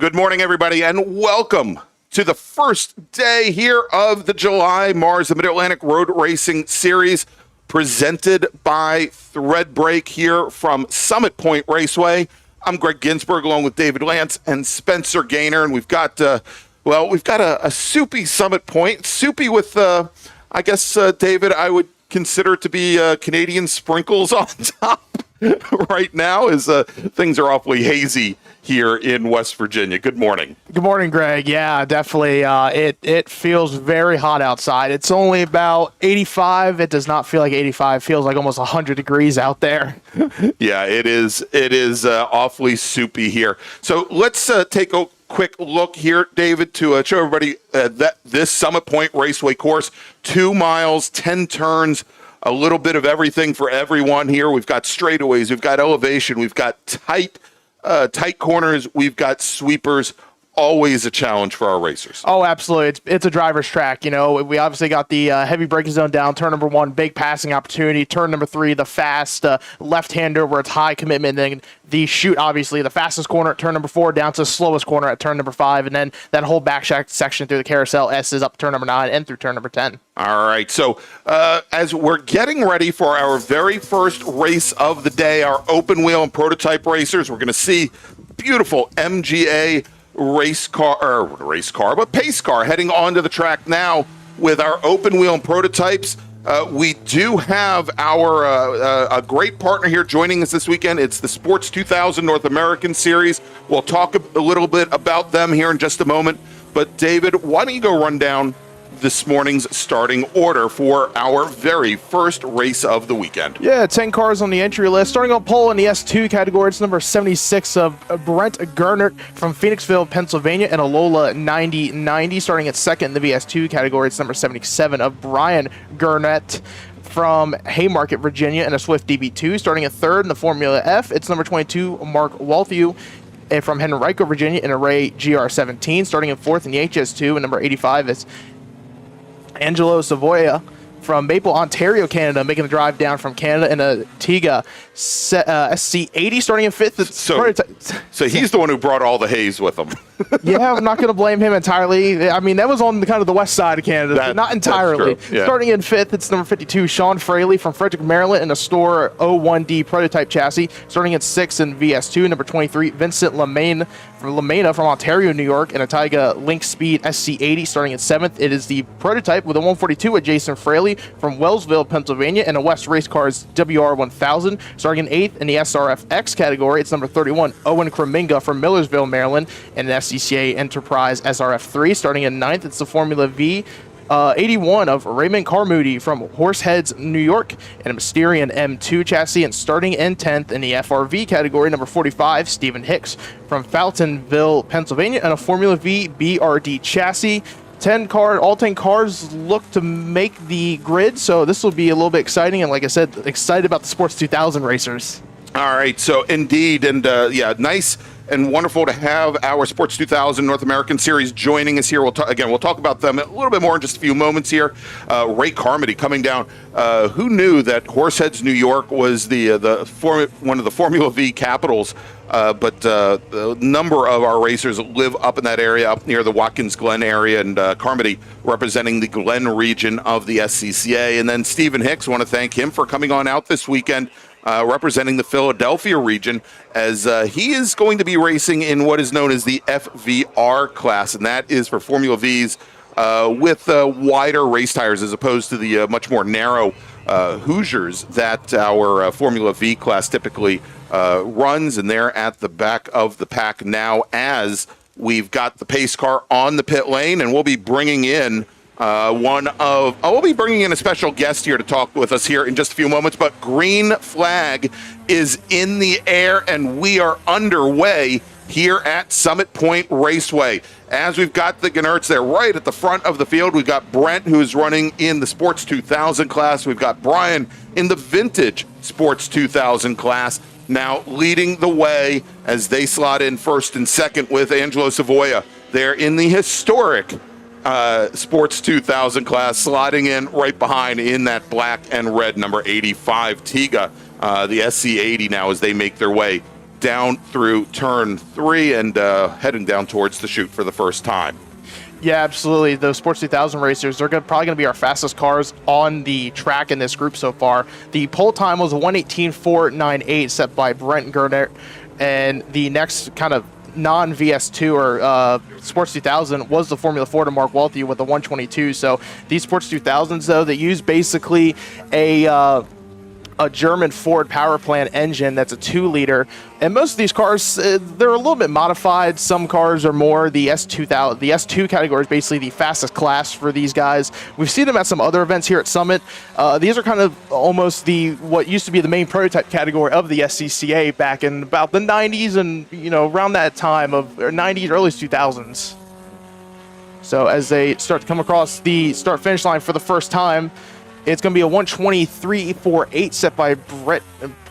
Good morning, everybody, and welcome to the first day here of the July MARRS, the Mid-Atlantic Road Racing Series, presented by Threadbreak here from Summit Point Raceway. I'm Greg Ginsburg, along with David Lance and Spencer Gaynor, and we've got a soupy Summit Point. Soupy with, I guess, David, I would consider it to be Canadian sprinkles on top right now, as things are awfully hazy here in West Virginia. Good morning. Good morning, Greg. Yeah, definitely. It feels very hot outside. It's only about 85. It does not feel like 85. It feels like almost 100 degrees out there. Yeah, it is. It is awfully soupy here. So let's take a quick look here, David, to show everybody that this Summit Point Raceway course, 2 miles, 10 turns, a little bit of everything for everyone here. We've got straightaways, we've got elevation, we've got tight corners, we've got sweepers. Always a challenge for our racers. Oh, absolutely. It's a driver's track. You know, we obviously got the heavy braking zone down. Turn number 1, big passing opportunity. Turn number 3, the fast left-hander where it's high commitment. And then the chute, obviously, the fastest corner at turn number 4 down to the slowest corner at turn number 5. And then that whole back section through the carousel S is up to turn number 9 and through turn number 10. All right. So as we're getting ready for our very first race of the day, our open wheel and prototype racers, we're going to see beautiful MGA pace car heading onto the track now with our open wheel and prototypes. We do have our a great partner here joining us this weekend. It's the Sports 2000 North American Series. We'll talk a little bit about them here in just a moment. But David, why don't you go run down this morning's starting order for our very first race of the weekend? Yeah, 10 cars on the entry list. Starting on pole in the S2 category, it's number 76 of Brent Gernert from Phoenixville, Pennsylvania, and a Lola 9090. Starting at second in the VS2 category, it's number 77 of Brian Gernert from Haymarket, Virginia, and a Swift DB2. Starting at third in the Formula F, it's number 22, Mark Walthew from Henrico, Virginia, in a Ray GR17. Starting at fourth in the HS2, and number 85 is Angelo Savoia from Maple, Ontario, Canada, making the drive down from Canada in a Tiga SC80, starting in fifth. So he's the one who brought all the haze with him. Yeah, I'm not going to blame him entirely. I mean, that was on the kind of the west side of Canada, but not entirely. Yeah. Starting in fifth, it's number 52, Sean Fraley from Frederick, Maryland, in a Store 01D prototype chassis. Starting at sixth in VS2, number 23, Vincent Lamena from Ontario, New York, in a Taiga Link Speed SC80. Starting at seventh, it is the prototype with a 142 with Jason Fraley from Wellsville, Pennsylvania, in a West Race Cars WR1000. Starting in eighth in the SRFx category, it's number 31, Owen Kreminga from Millersville, Maryland, in an SCCA Enterprise SRF3. Starting in ninth, it's the Formula V 81 of Raymond Carmoody from Horseheads, New York, and a Mysterian M2 chassis. And starting in 10th in the FRV category, number 45, Stephen Hicks from Fountainville, Pennsylvania, and a Formula V BRD chassis. All 10 cars look to make the grid, so this will be a little bit exciting. And like I said, excited about the Sports 2000 racers. All right, so indeed, and yeah, nice and wonderful to have our Sports 2000 North American Series joining us here. We'll talk about them a little bit more in just a few moments here. Ray Carmody coming down. Who knew that Horseheads, New York was one of the Formula V capitals? But the number of our racers live up in that area, up near the Watkins Glen area, and Carmody representing the Glen region of the SCCA. And then Stephen Hicks, want to thank him for coming on out this weekend, representing the Philadelphia region, as he is going to be racing in what is known as the FVR class, and that is for Formula Vs with wider race tires as opposed to the much more narrow Hoosiers that our Formula V class typically runs, and they're at the back of the pack now as we've got the pace car on the pit lane, and we'll be bringing in we'll be bringing in a special guest here to talk with us here in just a few moments, but green flag is in the air and we are underway here at Summit Point Raceway. As we've got the Gernerts there right at the front of the field, we've got Brent, who's running in the Sports 2000 class. We've got Brian in the Vintage Sports 2000 class, now leading the way as they slot in first and second with Angelo Savoia. They're in the historic Sports 2000 class, slotting in right behind in that black and red number 85 Tiga, the SC80 now, as they make their way down through turn 3 and heading down towards the chute for the first time. Yeah, absolutely. Those Sports 2000 racers, they're probably going to be our fastest cars on the track in this group so far. The pole time was a 1:18.498 set by Brent Gernert, and the next kind of non-VS2 or Sports 2000 was the Formula 4 to Mark Walthy with a 1:22. So these Sports 2000s, though, they use basically a German Ford power plant engine that's a 2-liter, and most of these cars they're a little bit modified. Some cars are more the S2000. The S2 category is basically the fastest class for these guys. We've seen them at some other events here at Summit. These are kind of almost what used to be the main prototype category of the SCCA back in about the 90s and around that time of 90s, early 2000s. So as they start to come across the start-finish line for the first time, it's going to be a 1:23.48 set by Brett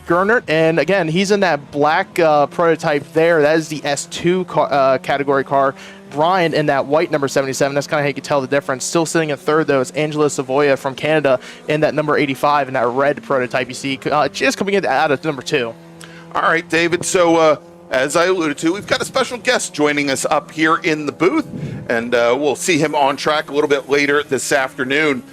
Gernert. And again, he's in that black prototype there. That is the S2 category car. Brian in that white number 77. That's kind of how you can tell the difference. Still sitting in third, though, is Angela Savoya from Canada in that number 85 in that red prototype you see. Just coming in out of number 2. All right, David. So as I alluded to, we've got a special guest joining us up here in the booth. And we'll see him on track a little bit later this afternoon.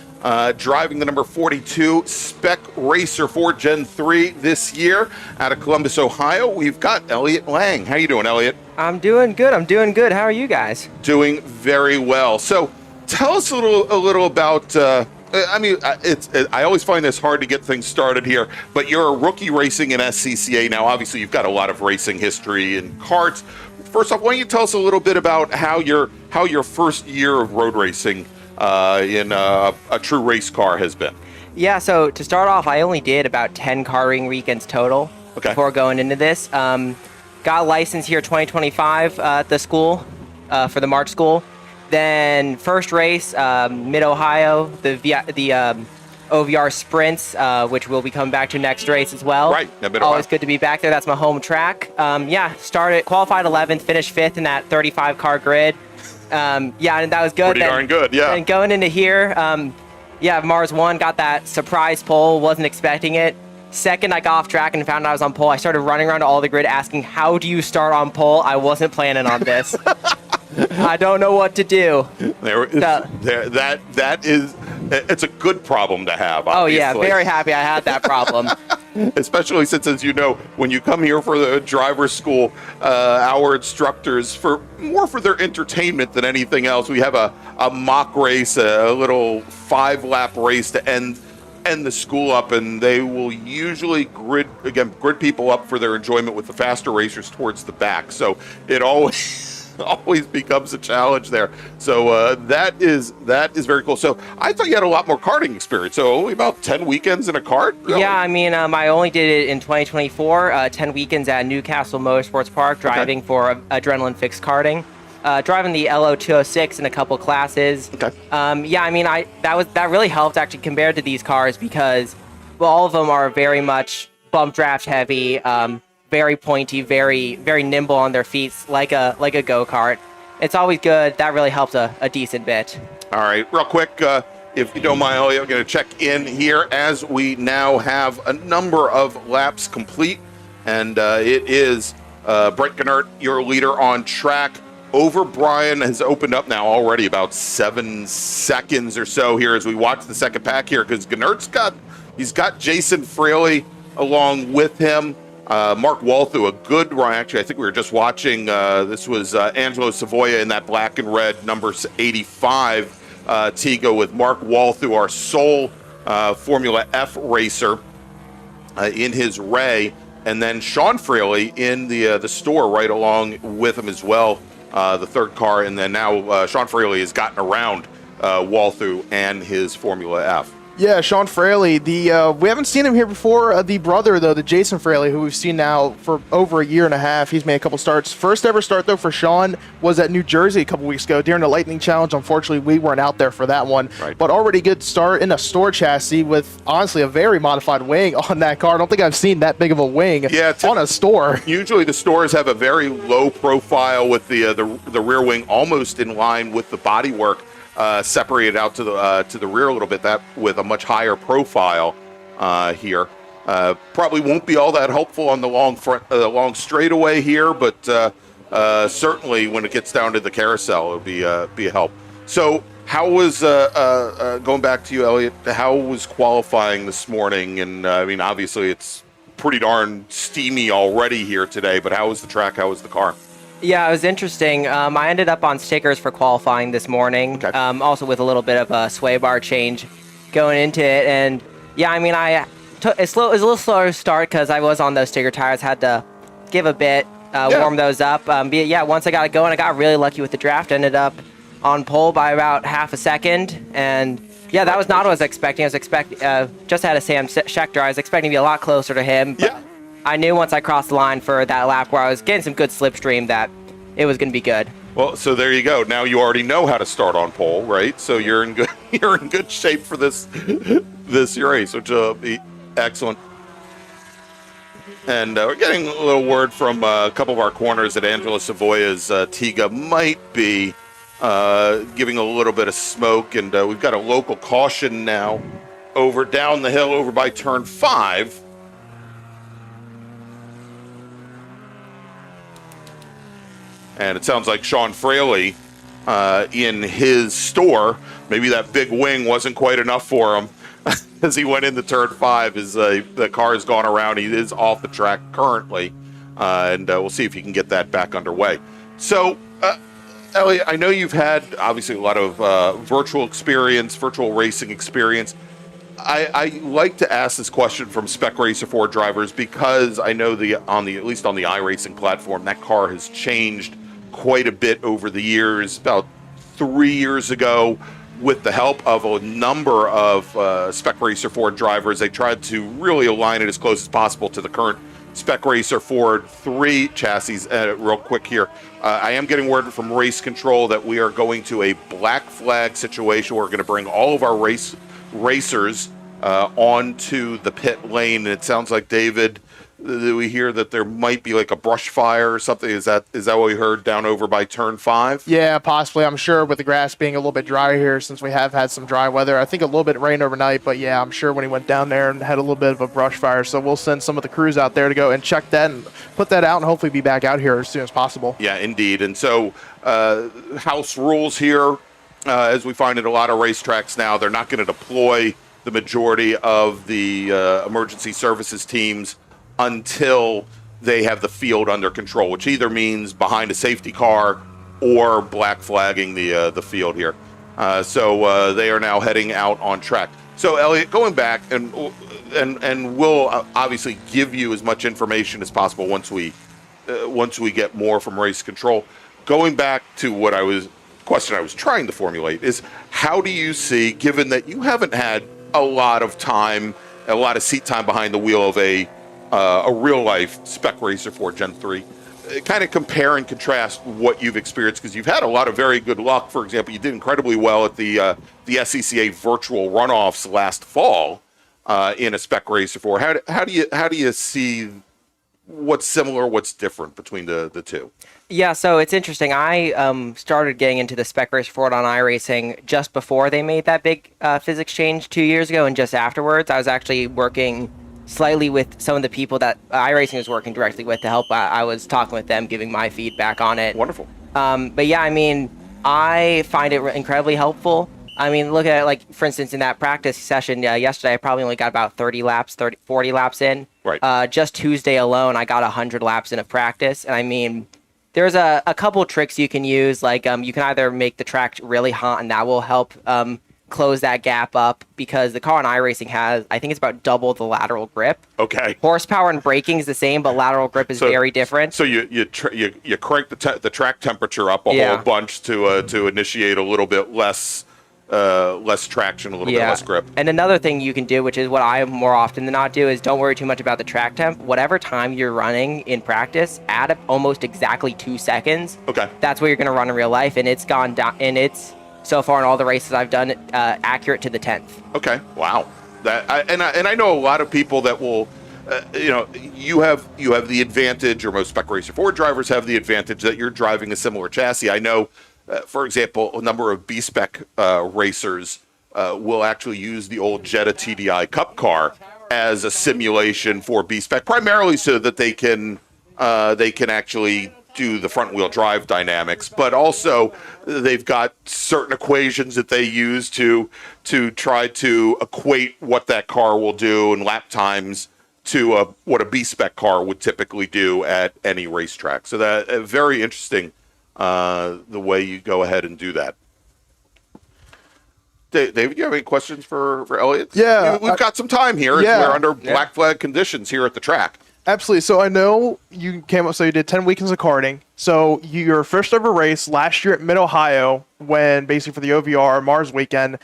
Driving the number 42 Spec Racer for Gen 3 this year out of Columbus, Ohio, we've got Elliot Lang. How you doing, Elliot? I'm doing good. How are you guys? Doing very well. So tell us a little about, I always find this hard to get things started here, but you're a rookie racing in SCCA now. Obviously, you've got a lot of racing history in karts. First off, why don't you tell us a little bit about how your first year of road racing in a true race car has been? Yeah, so to start off, I only did about 10 carring weekends total before going into this. Got a license here 2025 at the school, for the March school. Then first race, Mid-Ohio, the OVR Sprints, which we'll be coming back to next race as well. Right, always good to be back there. That's my home track. Qualified 11th, finished 5th in that 35 car grid. And that was good. Pretty darn good, yeah. And going into here, MARRS 1 got that surprise pole, wasn't expecting it. Second, I got off track and found out I was on pole. I started running around all the grid asking, how do you start on pole? I wasn't planning on this. I don't know what to do. It's a good problem to have, obviously. Oh, yeah, very happy I had that problem. Especially since, as you know, when you come here for the driver's school, our instructors, more for their entertainment than anything else, we have a mock race, a little 5-lap race to end the school up, and they will usually grid people up for their enjoyment with the faster racers towards the back. So it always becomes a challenge there. So that is very cool. So I thought you had a lot more karting experience. So only about 10 weekends in a kart? Really? Yeah, I only did it in 2024, 10 weekends at Newcastle Motorsports Park, driving for Adrenaline Fixed Karting. Driving the LO206 in a couple classes. Okay. That really helped actually compared to these cars because all of them are very much bump draft heavy, very pointy, very very nimble on their feet, like a go-kart. It's always good. That really helps a decent bit. All right, real quick, if you don't mind, Elliot, I'm going to check in here as we now have a number of laps complete, and it is Brett Gernert, your leader on track. Over Brian has opened up now already about 7 seconds or so here as we watch the second pack here, because Gernert's got Jason Fraley along with him. Mark Walthu, a good run. Actually, I think we were just watching, this was Angelo Savoya in that black and red number 85 Tigo with Mark Walthu, our sole Formula F racer in his Ray, and then Sean Fraley in the store right along with him as well. The third car, and then now Sean Fraley has gotten around Walthu and his Formula F. Yeah, Sean Fraley. We haven't seen him here before. The brother, though, the Jason Fraley, who we've seen now for over a year and a half. He's made a couple starts. First ever start, though, for Sean was at New Jersey a couple weeks ago during the Lightning Challenge. Unfortunately, we weren't out there for that one. Right. But already good start in a store chassis with, honestly, a very modified wing on that car. I don't think I've seen that big of a wing on a store. Usually the stores have a very low profile with the rear wing almost in line with the bodywork. Separated out to the rear a little bit, that with a much higher profile here. Probably won't be all that helpful on the long straightaway here, but certainly when it gets down to the carousel, it'll be a help. So how was going back to you, Elliot? How was qualifying this morning? And I mean, obviously it's pretty darn steamy already here today, but how was the track? How was the car? Yeah, it was interesting. I ended up on stickers for qualifying this morning, okay. Also with a little bit of a sway bar change going into it. And yeah, I mean, it was a little slower to start because I was on those sticker tires, had to give a bit, warm those up. But yeah, once I got it going, I got really lucky with the draft. Ended up on pole by about half a second. And yeah, that was not what I was expecting. I was just had a Sam Schechter. I was expecting to be a lot closer to him. But yeah. I knew once I crossed the line for that lap where I was getting some good slipstream that it was going to be good. Well, so there you go. Now you already know how to start on pole, right? So you're in good shape for this race, which will be excellent. And we're getting a little word from a couple of our corners that Angela Savoya's Tiga might be giving a little bit of smoke, and we've got a local caution now down the hill over by turn 5. And it sounds like Sean Fraley in his store, maybe that big wing wasn't quite enough for him as he went into turn 5. The car has gone around. He is off the track currently, and we'll see if he can get that back underway. So, Elliot, I know you've had obviously a lot of virtual racing experience. I like to ask this question from Spec Racer 4 drivers because I know at least on the iRacing platform, that car has changed quite a bit over the years. About 3 years ago, with the help of a number of Spec Racer 4 drivers, they tried to really align it as close as possible to the current Spec Racer Ford 3 chassis. Real quick here, I am getting word from Race Control that we are going to a black flag situation. We're going to bring all of our racers onto the pit lane. And it sounds like, David, we hear that there might be like a brush fire or something. Is that what we heard down over by turn 5? Yeah, possibly. I'm sure with the grass being a little bit drier here since we have had some dry weather. I think a little bit of rain overnight, but yeah, I'm sure when he went down there and had a little bit of a brush fire. So we'll send some of the crews out there to go and check that and put that out and hopefully be back out here as soon as possible. Yeah, indeed. And so house rules here, as we find at a lot of racetracks now, they're not going to deploy the majority of the emergency services teams until they have the field under control, which either means behind a safety car or black flagging the field here. So they are now heading out on track. So Elliot, going back, and we'll obviously give you as much information as possible once we get more from Race Control. Going back to question I was trying to formulate is, how do you see, given that you haven't had a lot of time, a lot of seat time behind the wheel of a real-life Spec Racer 4 Gen 3, kind of compare and contrast what you've experienced, because you've had a lot of very good luck. For example, you did incredibly well at the SCCA virtual runoffs last fall in a Spec Racer 4. How do you see what's similar, what's different between the two? Yeah, so it's interesting. I started getting into the Spec Racer 4 on iRacing just before they made that big physics change 2 years ago, and just afterwards. I was actually working slightly with some of the people that iRacing was working directly with to help. I was talking with them, giving my feedback on it. Wonderful. But yeah, I mean, I find it incredibly helpful. I mean, look at it, like, for instance, in that practice session yesterday, I probably only got about 40 laps in. Right. Just Tuesday alone, I got 100 laps in of practice. And I mean, there's a couple tricks you can use. Like, you can either make the track really hot, and that will help close that gap up, because the car on iRacing has, I think it's about double the lateral grip. Okay. Horsepower and braking is the same, but lateral grip is very different. So you crank the track temperature up a whole bunch to initiate a little bit less traction, a little bit less grip. And another thing you can do, which is what I more often than not do, is don't worry too much about the track temp. Whatever time you're running in practice, add up almost exactly 2 seconds. Okay. That's what you're going to run in real life, and it's gone down, and it's, so far in all the races I've done, accurate to the 10th. Okay. Wow. I know a lot of people that will, you have the advantage, or most Spec Racer 4 drivers have the advantage that you're driving a similar chassis. I know, for example, a number of B-Spec racers will actually use the old Jetta TDI Cup car as a simulation for B-Spec, primarily so that they can actually do the front wheel drive dynamics, but also they've got certain equations that they use to try to equate what that car will do in lap times to what a B-Spec car would typically do at any racetrack. So that very interesting, the way you go ahead and do that. David, you have any questions for Elliot? Yeah. We've got some time here. Yeah. We're under black flag conditions here at the track. Absolutely. So I know you came up, so you did 10 weekends of karting. So your first ever race last year at Mid-Ohio, when basically for the OVR MARRS weekend.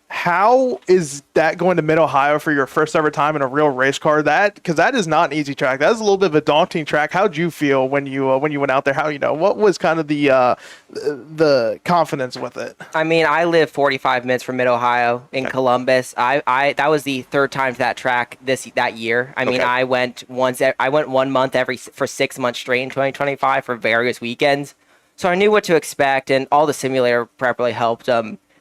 How is that going to Mid-Ohio for your first ever time in a real race car? Because that is not an easy track. That is a little bit of a daunting track. How'd you feel when you went out there? What was kind of the confidence with it? I mean, I live 45 minutes from Mid-Ohio in Columbus. I that was the third time to that track that year. I mean, I went 1 month for 6 months straight in 2025 for various weekends. So I knew what to expect, and all the simulator prep really helped.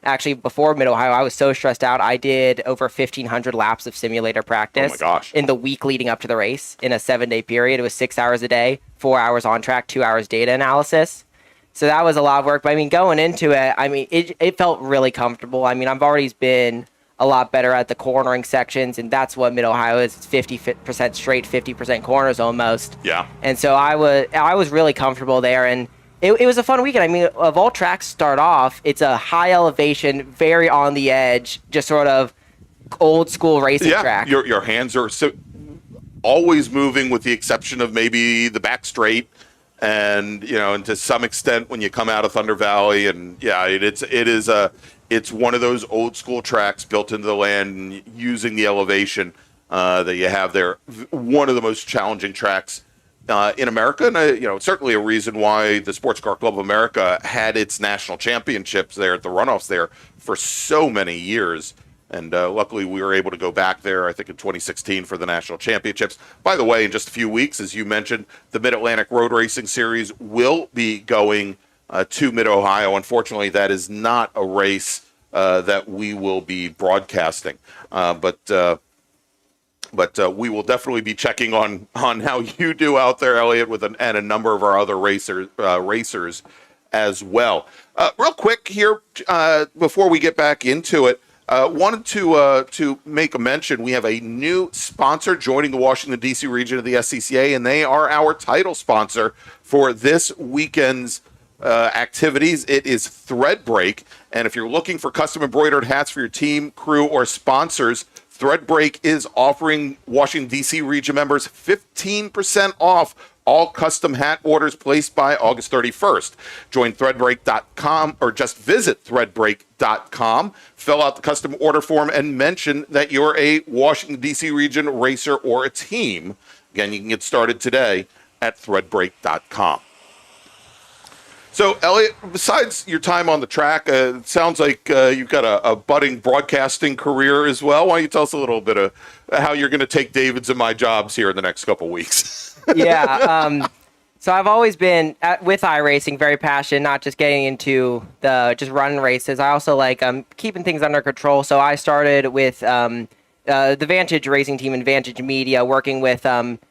Actually, before Mid-Ohio, I was so stressed out. I did over 1,500 laps of simulator practice. Oh my gosh. In the week leading up to the race in a 7-day period. It was 6 hours a day, 4 hours on track, 2 hours data analysis. So that was a lot of work. But I mean, going into it, I mean, it felt really comfortable. I mean, I've already been a lot better at the cornering sections, and that's what Mid-Ohio is. It's 50% straight, 50% corners almost. Yeah. And so I was really comfortable there, and it was a fun weekend. I mean, of all tracks start off, it's a high elevation, very on the edge, just sort of old school racing track. Your hands are always moving, with the exception of maybe the back straight, and and to some extent when you come out of Thunder Valley, and it's one of those old school tracks built into the land using the elevation that you have there. One of the most challenging tracks in America, and certainly a reason why the Sports Car Club of America had its national championships there at the runoffs there for so many years. And luckily, we were able to go back there, I think, in 2016 for the national championships. By the way, in just a few weeks, as you mentioned, the Mid-Atlantic Road Racing Series will be going to Mid-Ohio. Unfortunately, that is not a race that we will be broadcasting. But we will definitely be checking on how you do out there, Elliot, and a number of our other racers as well. Real quick here, before we get back into it, wanted to make a mention. We have a new sponsor joining the Washington, D.C. region of the SCCA, and they are our title sponsor for this weekend's activities. It is Threadbreak, and if you're looking for custom embroidered hats for your team, crew, or sponsors, Threadbreak is offering Washington, D.C. region members 15% off all custom hat orders placed by August 31st. Join Threadbreak.com, or just visit Threadbreak.com, fill out the custom order form, and mention that you're a Washington, D.C. region racer or a team. Again, you can get started today at Threadbreak.com. So, Elliot, besides your time on the track, it sounds like you've got a budding broadcasting career as well. Why don't you tell us a little bit of how you're going to take David's and my jobs here in the next couple weeks? Yeah. So I've always been, with iRacing, very passionate, not just getting into just running races. I also like keeping things under control. So I started with the Vantage Racing team and Vantage Media, working with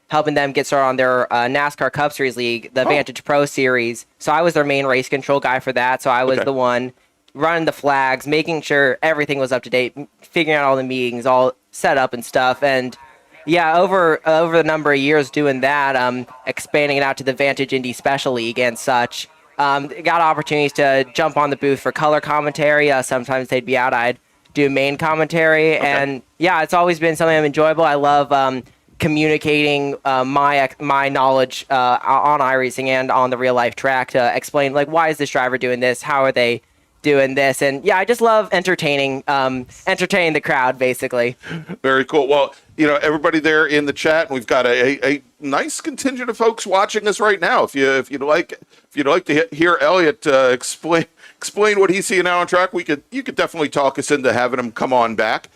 helping them get started on their NASCAR Cup Series League, the Vantage Pro Series. So I was their main race control guy for that. So I was the one running the flags, making sure everything was up to date, figuring out all the meetings, all set up and stuff. And yeah, over the number of years doing that, expanding it out to the Vantage Indy Special League and such, got opportunities to jump on the booth for color commentary. Sometimes they'd be out, I'd do main commentary. And yeah, it's always been something enjoyable. I love communicating my knowledge on iRacing and on the real life track to explain, like, why is this driver doing this? How are they doing this? And yeah, I just love entertaining the crowd, basically. Very cool. Well, everybody there in the chat, we've got a nice contingent of folks watching us right now. If you'd like to hear Elliot explain what he's seeing out on track, you could definitely talk us into having him come on back.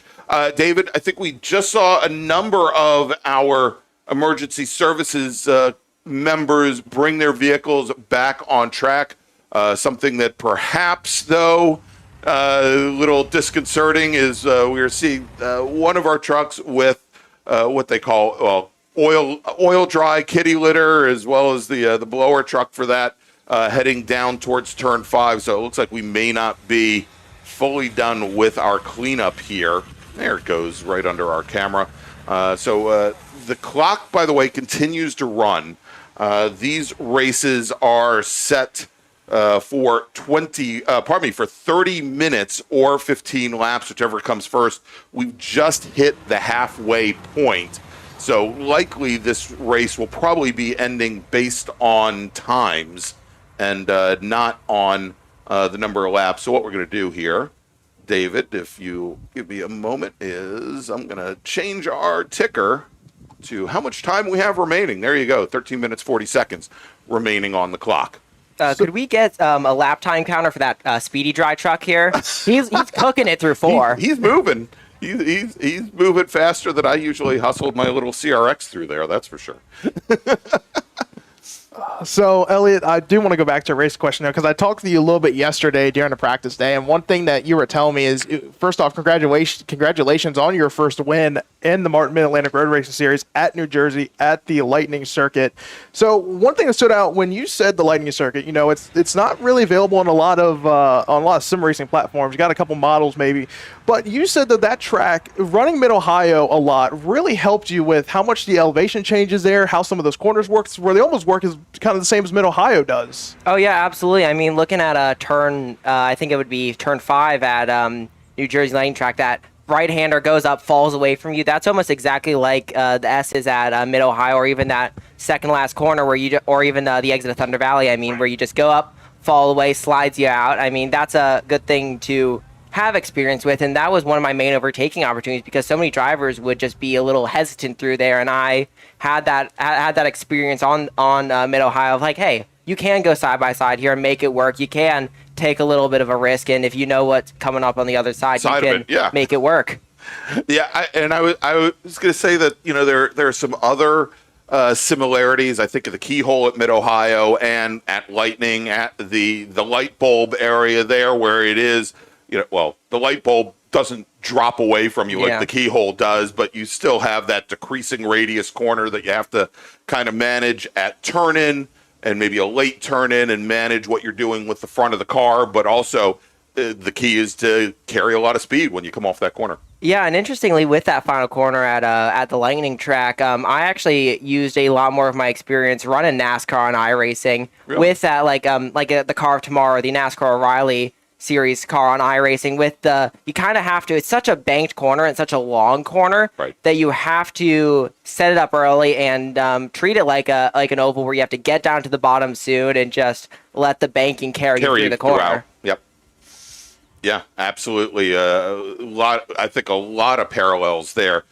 David, I think we just saw a number of our emergency services members bring their vehicles back on track. Something that perhaps, though, a little disconcerting is we are seeing one of our trucks with what they call oil dry kitty litter, as well as the blower truck for that, heading down towards turn 5. So it looks like we may not be fully done with our cleanup here. There it goes, right under our camera. So the clock, by the way, continues to run. These races are set for 30 minutes or 15 laps, whichever comes first. We've just hit the halfway point. So likely this race will probably be ending based on times and not on the number of laps. So what we're going to do here, David, if you give me a moment, is I'm going to change our ticker to how much time we have remaining. There you go, 13 minutes, 40 seconds remaining on the clock. Could we get a lap time counter for that speedy dry truck here? He's cooking it through 4. He's moving. He's moving faster than I usually hustled my little CRX through there. That's for sure. So, Elliot, I do want to go back to a race question now because I talked to you a little bit yesterday during the practice day, and one thing that you were telling me is, first off, congratulations on your first win in the Martin Mid-Atlantic Road Racing Series at New Jersey at the Lightning Circuit. So, one thing that stood out when you said the Lightning Circuit, you know, it's not really available on a lot of sim racing platforms. You got a couple models maybe, but you said that track, running Mid-Ohio a lot, really helped you with how much the elevation changes there, how some of those corners work, where they almost work as kind of the same as Mid-Ohio does. Oh, yeah, absolutely. I mean, looking at a turn, I think it would be turn 5 at New Jersey Lightning Track, that right-hander goes up, falls away from you. That's almost exactly like the S is at Mid-Ohio, or even that second-last corner or even the exit of Thunder Valley, I mean, where you just go up, fall away, slides you out. I mean, that's a good thing to have experience with, and that was one of my main overtaking opportunities because so many drivers would just be a little hesitant through there, and I had that experience on Mid-Ohio of like, hey, you can go side by side here and make it work. You can take a little bit of a risk, and if you know what's coming up on the other side you can make it work. Yeah, I was going to say that, you know, there are some other similarities. I think of the keyhole at Mid-Ohio and at Lightning, at the light bulb area there, where it is, you know, well, the light bulb doesn't drop away from you like the keyhole does, but you still have that decreasing radius corner that you have to kind of manage at turn-in and maybe a late turn-in and manage what you're doing with the front of the car, but also the key is to carry a lot of speed when you come off that corner. Yeah, and interestingly, with that final corner at the Lightning Track, I actually used a lot more of my experience running NASCAR and iRacing with that, like the car of tomorrow, the NASCAR O'Reilly Series car on iRacing. With you kind of have to, it's such a banked corner and such a long corner that you have to set it up early and treat it like an oval where you have to get down to the bottom soon and just let the banking carry you through the corner. Throughout. Yep. Yeah, absolutely. I think a lot of parallels there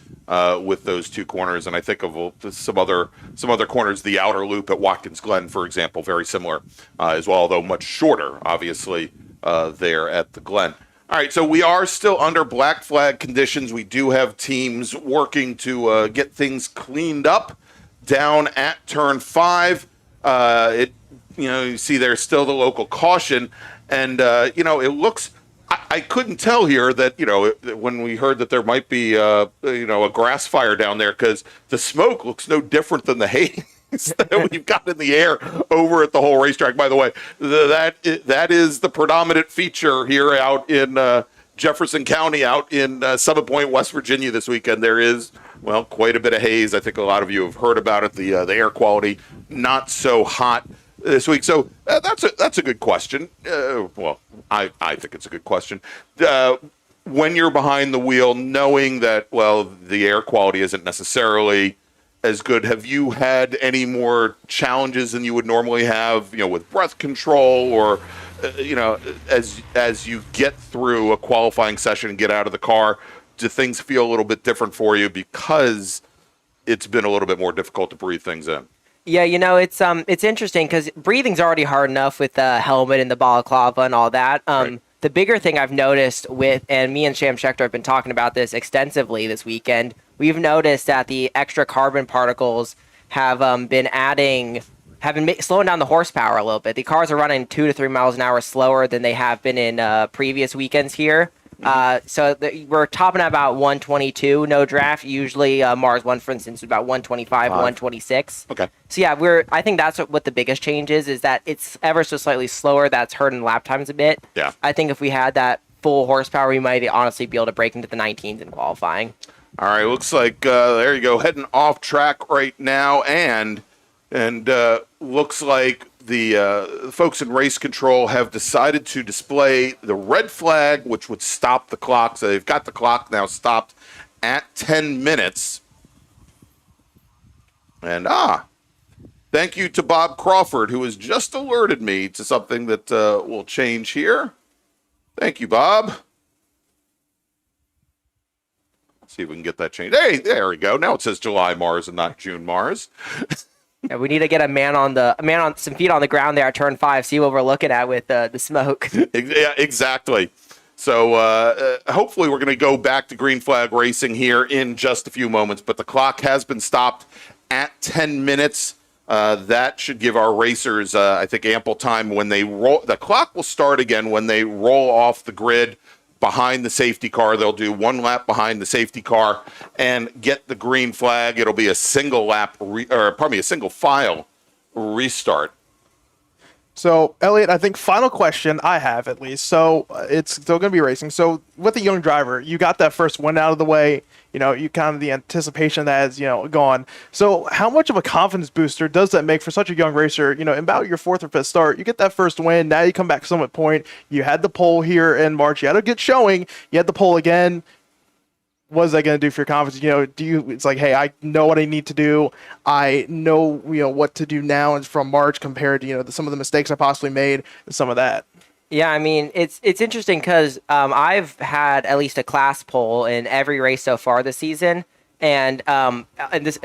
with those two corners, and I think of some other corners. The outer loop at Watkins Glen, for example, very similar as well, although much shorter, obviously. There at the Glen. All right, so we are still under black flag conditions. We do have teams working to get things cleaned up down at turn 5. You see there's still the local caution, and it looks. I couldn't tell here that when we heard that there might be a grass fire down there, because the smoke looks no different than the haze that we've got in the air over at the whole racetrack. By the way, that is the predominant feature here out in Jefferson County, out in Summit Point, West Virginia this weekend. There is, quite a bit of haze. I think a lot of you have heard about it. The air quality not so hot this week. So that's a good question. I think it's a good question. When you're behind the wheel, knowing that, the air quality isn't necessarily as good, have you had any more challenges than you would normally have, with breath control, or as you get through a qualifying session and get out of the car, do things feel a little bit different for you because it's been a little bit more difficult to breathe things in? Yeah, it's interesting because breathing's already hard enough with the helmet and the balaclava and all that. The bigger thing I've noticed and me and Sham Schechter have been talking about this extensively this weekend, we've noticed that the extra carbon particles have been slowing down the horsepower a little bit. The cars are running 2 to 3 miles an hour slower than they have been in previous weekends here, So we're topping at about 122, no draft. Usually MARRS 1, for instance, is about 125, 126. Okay. So yeah, I think that's what the biggest change is that it's ever so slightly slower. That's hurting lap times a bit. Yeah. I think if we had that full horsepower, we might honestly be able to break into the 19s in qualifying. All right, looks like there you go, heading off track right now, and looks like the folks in race control have decided to display the red flag, which would stop the clock. So they've got the clock now stopped at 10 minutes. And thank you to Bob Crawford, who has just alerted me to something that will change here. Thank you, Bob. See if we can get that changed. Hey, there we go. Now it says July MARRS and not June MARRS. Yeah, we need to get a man on some feet on the ground there at turn 5. See what we're looking at with the smoke. Yeah, exactly. So hopefully we're going to go back to green flag racing here in just a few moments. But the clock has been stopped at 10 minutes. That should give our racers, I think, ample time when they roll. The clock will start again when they roll off the grid behind the safety car. They'll do one lap behind the safety car and get the green flag. It'll be a single lap, a single file restart. So, Elliot, I think final question I have at least. So it's still going to be racing. So with a young driver, you got that first win out of the way. You kind of the anticipation that is, gone. So how much of a confidence booster does that make for such a young racer? In about your 4th or 5th start, you get that first win. Now you come back Summit Point. You had the pole here in March. You had a good showing. You had the pole again. What is that going to do for your confidence? It's like, hey, I know what I need to do. I know, what to do now and from March compared to, some of the mistakes I possibly made and some of that. Yeah, I mean, it's interesting because I've had at least a class pole in every race so far this season, and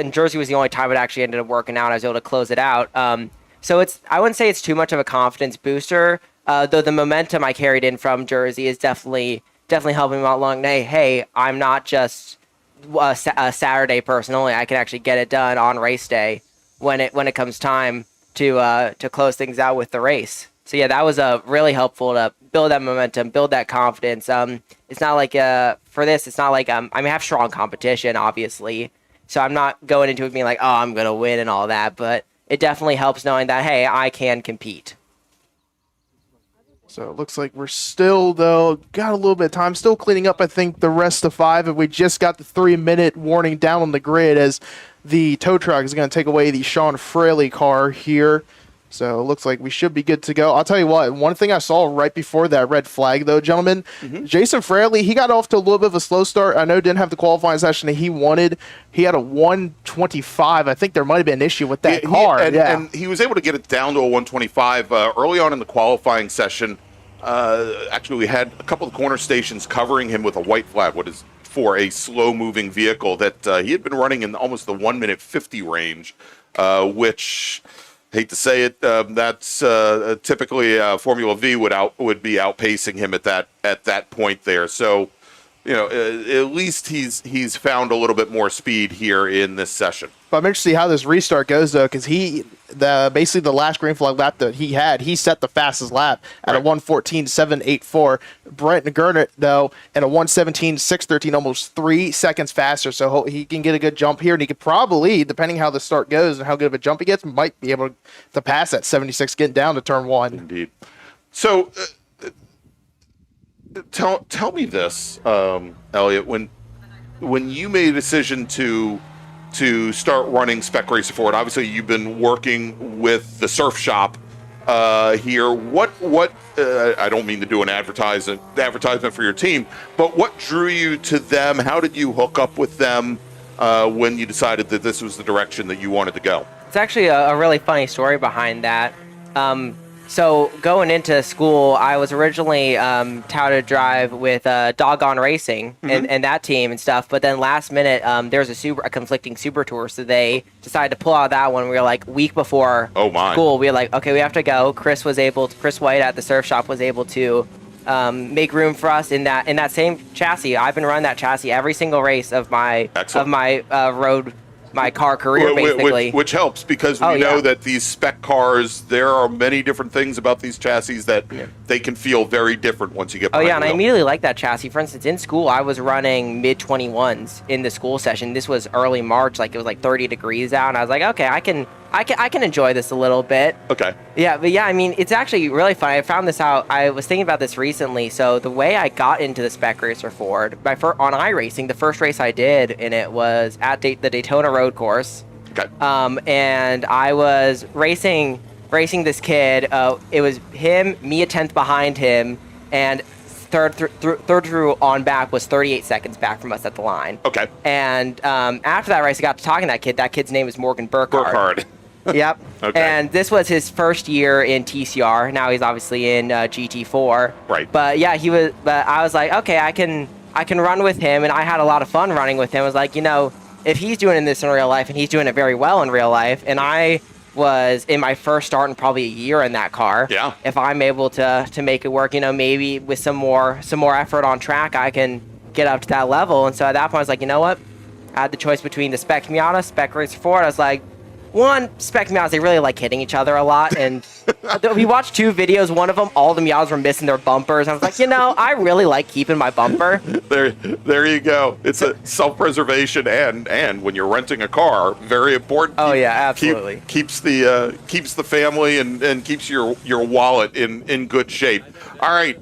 Jersey was the only time it actually ended up working out. I was able to close it out. So I wouldn't say it's too much of a confidence booster, though the momentum I carried in from Jersey is definitely helping me out along. Hey, I'm not just a Saturday person only. I can actually get it done on race day when it comes time to close things out with the race. So yeah, that was really helpful to build that momentum, build that confidence. It's not like for this, it's not like I have strong competition, obviously. So I'm not going into it being like, oh, I'm gonna win and all that. But it definitely helps knowing that, hey, I can compete. So it looks like we're still, though, got a little bit of time. Still cleaning up, I think, the rest of 5. And we just got the 3-minute warning down on the grid as the tow truck is going to take away the Sean Fraley car here. So it looks like we should be good to go. I'll tell you what, one thing I saw right before that red flag, though, gentlemen, Jason Fraley, he got off to a little bit of a slow start. I know didn't have the qualifying session that he wanted. He had a 125. I think there might have been an issue with that car. And he was able to get it down to a 125 early on in the qualifying session. Actually, we had a couple of corner stations covering him with a white flag, what is for a slow-moving vehicle that he had been running in almost the 1:50 range, which... hate to say it, that's typically Formula V would be outpacing him at that point there. So, at least he's found a little bit more speed here in this session. But I'm interested to see how this restart goes, though, because basically the last green flag lap that he set the fastest lap at a 1:14.784. Brent Gernert, though, at a 1:17.613, almost 3 seconds faster. So he can get a good jump here, and he could probably, depending how the start goes and how good of a jump he gets, might be able to pass that 76 getting down to turn 1. Indeed. So tell me this, Elliot, when you made a decision to start running Spec Racer Forward, obviously you've been working with the surf shop here. What I don't mean to do an advertisement for your team, but what drew you to them? How did you hook up with them when you decided that this was the direction that you wanted to go? It's actually a really funny story behind that. So going into school, I was originally touted drive with Doggone Racing and that team and stuff. But then last minute, there was a conflicting Super Tour, so they decided to pull out that one. We were like week before school. We were like, okay, we have to go. Chris White at the surf shop was able to make room for us in that same chassis. I've been running that chassis every single race of my road my car career, basically. Which helps because we know that these spec cars, there are many different things about these chassis that they can feel very different once you get behind the and wheel. I immediately like that chassis. For instance, in school, I was running mid-21s in the school session. This was early March, like it was like 30 degrees out, and I was like, okay, I can enjoy this a little bit. Okay. Yeah, but I mean, it's actually really fun. I found this out. I was thinking about this recently. So the way I got into the Spec Racer Ford, on iRacing, the first race I did in it was at the Daytona Road Course. Okay. And I was racing this kid. It was him, me a 10th behind him, and third through on back was 38 seconds back from us at the line. Okay. And after that race, I got to talking to that kid. That kid's name is Morgan Burkhardt. Yep. Okay. And this was his first year in TCR. Now he's obviously in GT4. Right. But yeah, he was. But I was like, okay, I can run with him, and I had a lot of fun running with him. I was like, if he's doing this in real life, and he's doing it very well in real life, and I was in my first start in probably a year in that car. Yeah. If I'm able to make it work, maybe with some more effort on track, I can get up to that level. And so at that point, I was like, you know what? I had the choice between the Spec Miata, Spec Racer Ford. I was like, one, Spec Miatas, they really like hitting each other a lot. And we watched 2 videos. One of them, all the Miatas were missing their bumpers. I was like, I really like keeping my bumper. There you go. It's a self-preservation and when you're renting a car, very important. Oh yeah, absolutely. Keeps the family and keeps your wallet in good shape. All right,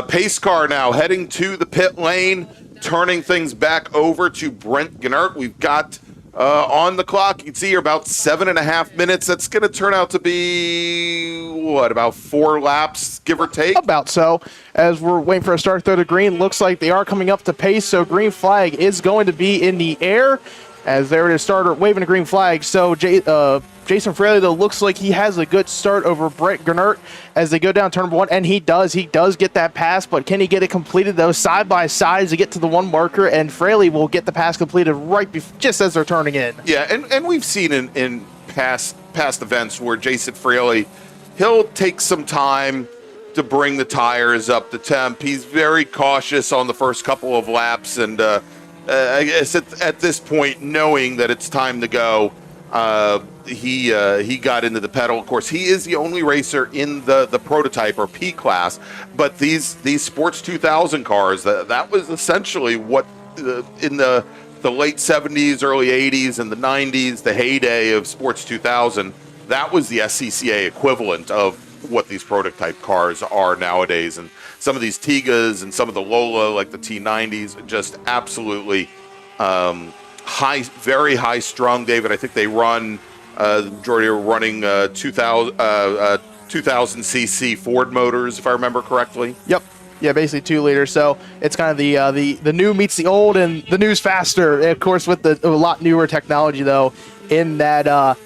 pace car now heading to the pit lane, turning things back over to Brent Gnert. We've got on the clock, you can see here about 7.5 minutes. That's going to turn out to be, about 4 laps, give or take? About so. As we're waiting for a start through the green, looks like they are coming up to pace, so green flag is going to be in the air as they're to start waving a green flag. So Jason Fraley, though, looks like he has a good start over Brent Gnert as they go down turn 1, and he does get that pass, but can he get it completed, though, side by side as they get to the 1 marker, and Fraley will get the pass completed just as they're turning in. Yeah, and we've seen in past events where Jason Fraley, he'll take some time to bring the tires up to temp. He's very cautious on the first couple of laps, and I guess at this point, knowing that it's time to go, he got into the pedal. Of course, he is the only racer in the prototype or P class, but these Sports 2000 cars, that was essentially what in the late 70s, early 80s, and the 90s, the heyday of Sports 2000, that was the SCCA equivalent of what these prototype cars are nowadays. And some of these Tigas and some of the Lola, like the T90s, just absolutely very high strung, David. I think they run, the majority are running 2000 cc Ford motors, if I remember correctly. Yep. Yeah, basically 2 liters. So it's kind of the new meets the old, and the new's faster. And of course, with a lot newer technology, though, in that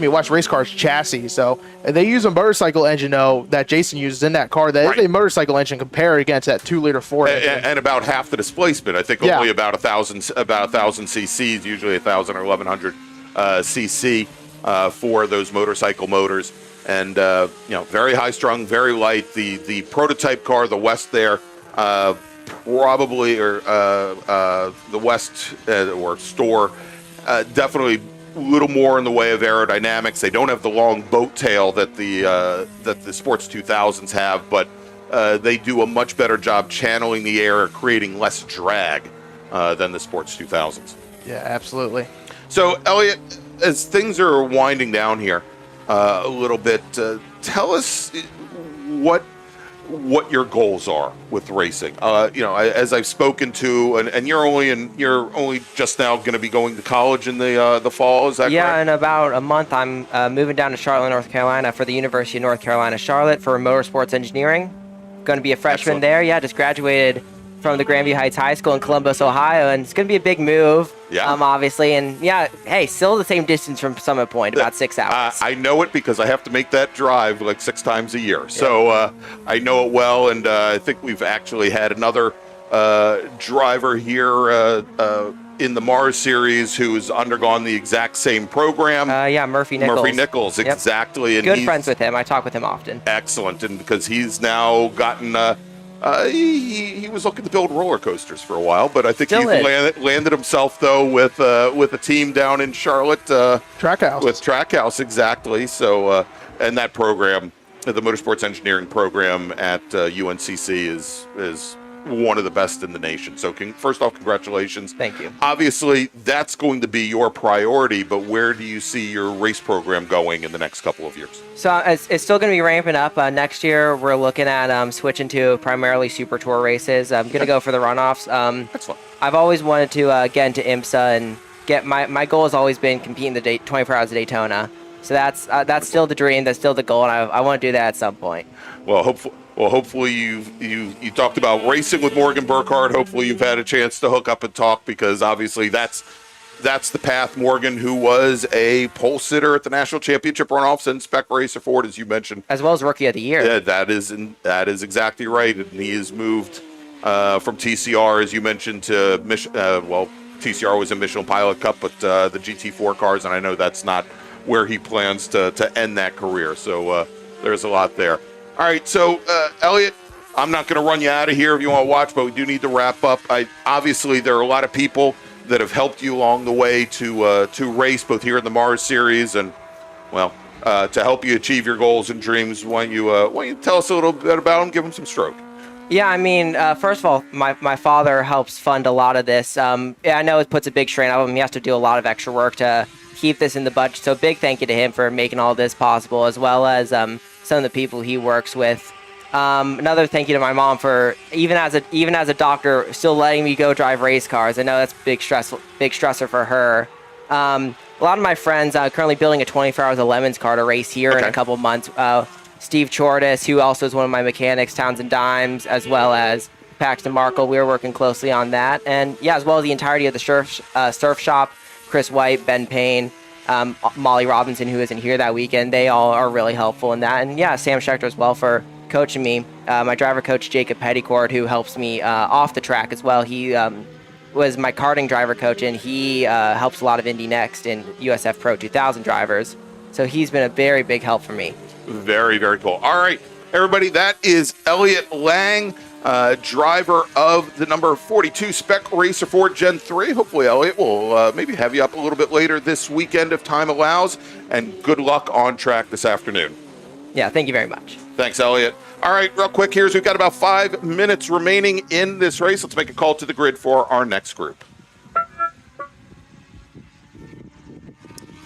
West Race Car's chassis. So they use a motorcycle engine, though, that Jason uses in that car. That is a motorcycle engine compared against that 2-liter Ford engine. And about half the displacement. I think only about 1,000 cc's, usually 1,000 or 1,100 cc for those motorcycle motors. And very high strung, very light. The prototype car, the West there, probably the West or store, definitely a little more in the way of aerodynamics. They don't have the long boat tail that the Sports 2000s have, but they do a much better job channeling the air, creating less drag than the Sports 2000s. Yeah, absolutely. So, Elliot, as things are winding down here a little bit, tell us what your goals are with racing. As I've spoken to, and you're only just now going to be going to college in the fall. Is that correct? Yeah, in about a month, I'm moving down to Charlotte, North Carolina, for the University of North Carolina, Charlotte, for motorsports engineering. Going to be a freshman Excellent. there. Yeah, just graduated from the Grandview Heights High School in Columbus, Ohio, and it's going to be a big move. Yeah. Obviously, and yeah, hey, still the same distance from Summit Point, about 6 hours. I know it because I have to make that drive like 6 times a year. So I know it well, and I think we've actually had another driver here in the MARRS series who's undergone the exact same program. Murphy Nichols. Murphy Nichols, Yep. exactly. And Good friends with him. I talk with him often. Excellent, and because he's now gotten He was looking to build roller coasters for a while, but I think Still he landed himself though with a team down in Charlotte, Trackhouse. with Trackhouse, exactly. So and that program, the motorsports engineering program at UNCC is one of the best in the nation. So first off, congratulations. Thank you. Obviously, that's going to be your priority, but where do you see your race program going in the next couple of years? So it's still going to be ramping up. Next year, we're looking at switching to primarily Super Tour races. I'm going to go for the runoffs. Excellent. I've always wanted to get into IMSA and get my goal has always been competing the 24 Hours of Daytona. So that's still the dream. That's still the goal, and I want to do that at some point. Well, hopefully you talked about racing with Morgan Burkhardt. Hopefully you've had a chance to hook up and talk, because obviously that's the path. Morgan, who was a pole sitter at the national championship runoffs and Spec Racer Ford, as you mentioned, as well as Rookie of the Year. Yeah, that is exactly right. And he has moved from TCR, as you mentioned, to TCR was in Michelin Pilot Cup, but the GT4 cars, and I know that's not where he plans to end that career. So there's a lot there. All right, so Elliot, I'm not going to run you out of here if you want to watch, but we do need to wrap up. Obviously, there are a lot of people that have helped you along the way to race, both here in the MARRS series and, well, to help you achieve your goals and dreams. Why don't you tell us a little bit about them, give them some stroke? Yeah, I mean, first of all, my father helps fund a lot of this. I know it puts a big strain on him. He has to do a lot of extra work to keep this in the budget. So big thank you to him for making all this possible, as well as some of the people he works with. Another thank you to my mom for even as a doctor still letting me go drive race cars. I know that's big stressor for her. A lot of my friends currently building a 24 Hours of Lemons car to race here in a couple months. Steve Chortis, who also is one of my mechanics, Townsend Dimes, as well as Paxton Markle. We were working closely on that, and yeah, as well as the entirety of the surf shop. Chris White, Ben Payne, Molly Robinson, who isn't here that weekend. They all are really helpful in that. And yeah, Sam Schechter as well for coaching me. My driver coach, Jacob Petticourt, who helps me off the track as well. He was my karting driver coach, and he helps a lot of Indy Next and USF Pro 2000 drivers. So he's been a very big help for me. Very, very cool. All right, everybody, that is Elliot Lang, driver of the number 42 Spec Racer Ford Gen 3. Hopefully, Elliot will maybe have you up a little bit later this weekend if time allows, and good luck on track this afternoon. Yeah, thank you very much. Thanks, Elliot. All right, real quick, we've got about 5 minutes remaining in this race. Let's make a call to the grid for our next group.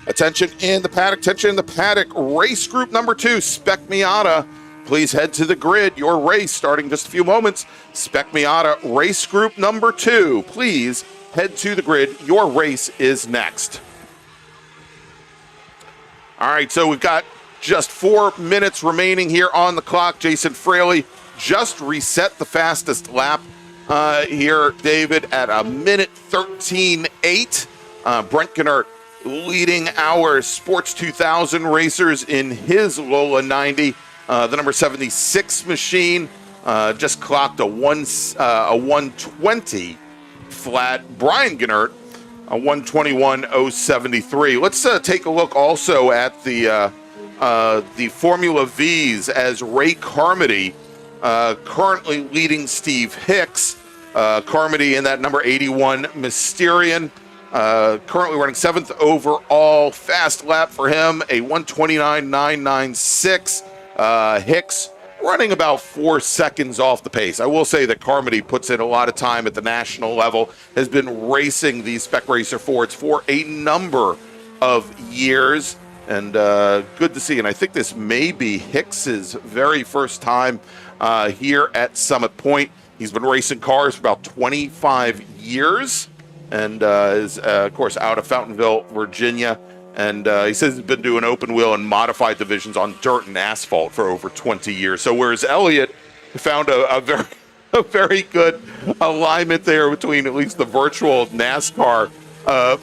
Attention in the paddock, race group number 2, Spec Miata. Please head to the grid. Your race starting in just a few moments. Spec Miata, race group number 2. Please head to the grid. Your race is next. All right, so we've got just 4 minutes remaining here on the clock. Jason Fraley just reset the fastest lap here, David, at a minute 13.8. Brent Gennert leading our Sports 2000 racers in his Lola 90. The number 76 machine just clocked a 120 flat. Brian Gennert, a 121.073. Let's take a look also at the Formula Vs, as Ray Carmody currently leading Steve Hicks. Carmody in that number 81 Mysterian. Currently running 7th overall. Fast lap for him, a 129.996. Hicks running about 4 seconds off the pace. I will say that Carmody puts in a lot of time at the national level, has been racing these Spec Racer Fords for a number of years, and good to see. And I think this may be Hicks's very first time here at Summit Point. He's been racing cars for about 25 years. And is, of course, out of Fountainville, Virginia. And he says he's been doing open wheel and modified divisions on dirt and asphalt for over 20 years. So whereas Elliot found a very good alignment there between at least the virtual NASCAR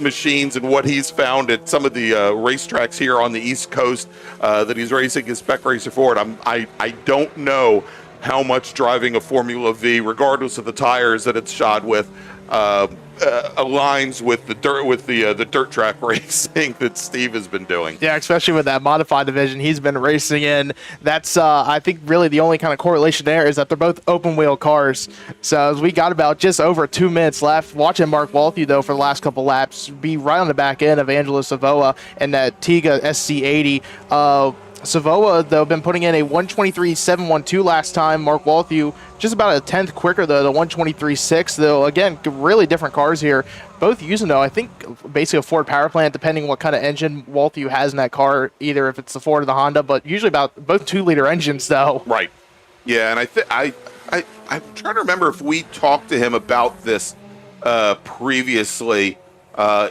machines and what he's found at some of the racetracks here on the East Coast that he's racing his Spec Racer Ford. I don't know how much driving a Formula V, regardless of the tires that it's shod with, aligns with the dirt track racing that Steve has been doing. Yeah, especially with that modified division he's been racing in. That's I think really the only kind of correlation there is that they're both open wheel cars. So as we got about just over 2 minutes left, watching Mark Walthy though for the last couple laps be right on the back end of Angelo Savoa and that Tiga SC80. Savoa, though, been putting in a 123.712 last time. Mark Walthew just about a 10th quicker, though, the 123.6, though. Again, really different cars here. Both using, though, I think basically a Ford power plant, depending what kind of engine Walthew has in that car, either if it's the Ford or the Honda, but usually about both 2-liter engines, though. Right. Yeah, and I'm trying to remember if we talked to him about this previously.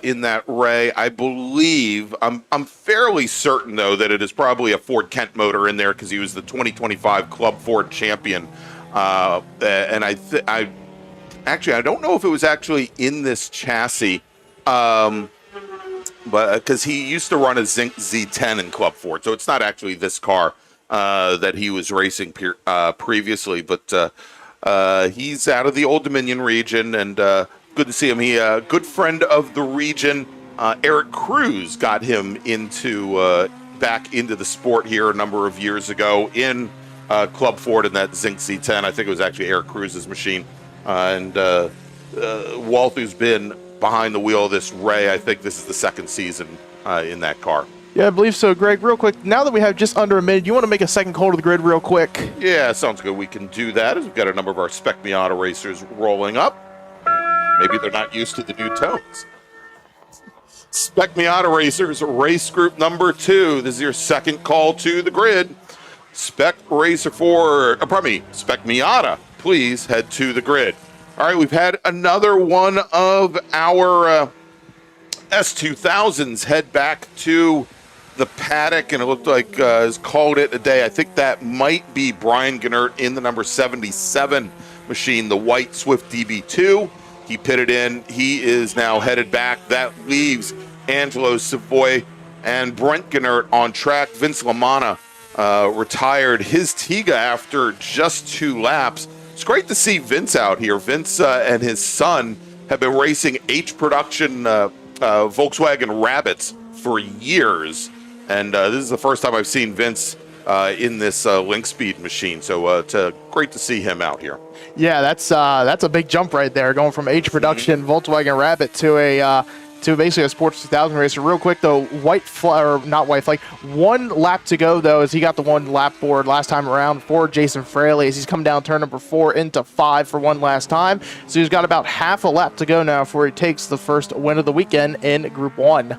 In that Ray, I believe I'm fairly certain though that it is probably a Ford Kent motor in there because he was the 2025 Club Ford champion, and I don't know if it was actually in this chassis, but because he used to run a Zinc Z10 in Club Ford, so it's not actually this car that he was racing previously, but he's out of the Old Dominion region and. Good to see him. He good friend of the region, Eric Cruz, got him into back into the sport here a number of years ago in Club Ford in that Zinc C10. I think it was actually Eric Cruz's machine. And Walther's been behind the wheel of this Ray. I think this is the second season in that car. Yeah, I believe so. Greg, real quick, now that we have just under a minute, you want to make a second call to the grid real quick? Yeah, sounds good. We can do that as we've got a number of our Spec Miata racers rolling up. Maybe they're not used to the new tones. Spec Miata racers, race group number 2. This is your second call to the grid. Spec Miata, please head to the grid. All right, we've had another one of our S2000s head back to the paddock, and it looked like has called it a day. I think that might be Brian Gennert in the number 77 machine, the white Swift DB2. He pitted in. He is now headed back. That leaves Angelo Savoy and Brent Gennert on track. Vince LaManna retired his Tiga after just 2 laps. It's great to see Vince out here. Vince and his son have been racing H production Volkswagen Rabbits for years. And this is the first time I've seen Vince in this Link Speed machine. So it's great to see him out here. Yeah, that's a big jump right there, going from H production Volkswagen Rabbit to basically a Sports 2000 racer. Real quick though, not white flag. 1 lap to go though, as he got the 1 lap board last time around for Jason Fraley as he's come down turn number 4 into 5 for 1 last time. So he's got about half a lap to go now before he takes the first win of the weekend in Group 1.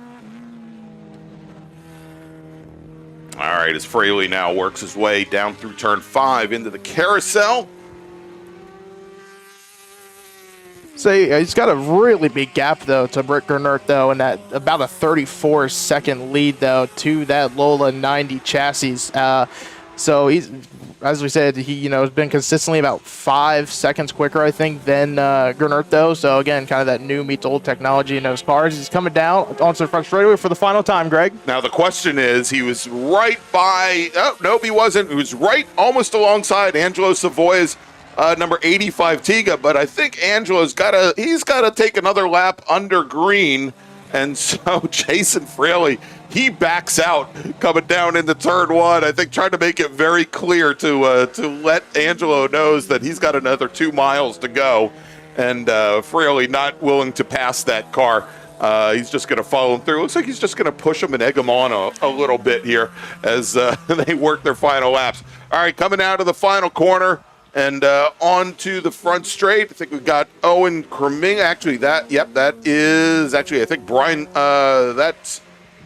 All right, as Fraley now works his way down through turn 5 into the carousel. So he's got a really big gap, though, to Brent Gennert, though, and that about a 34-second lead, though, to that Lola 90 chassis. So he's, as we said, he has been consistently about 5 seconds quicker, I think, than Gennert, though. So again, kind of that new meets old technology in those cars. He's coming down onto the front straightaway for the final time, Greg. Now the question is, he was right by. Oh nope, he wasn't. He was right almost alongside Angelo Savoy's number 85 Tiga, but I think Angelo's got to take another lap under green, and so Jason Fraley, he backs out coming down into turn 1. I think trying to make it very clear to let Angelo knows that he's got another 2 miles to go, and Fraley not willing to pass that car. He's just going to follow him through. Looks like he's just going to push him and egg him on a little bit here as they work their final laps. All right, coming out of the final corner. And on to the front straight, I think we've got Owen Creming. Actually, that is actually, I think Brian, that's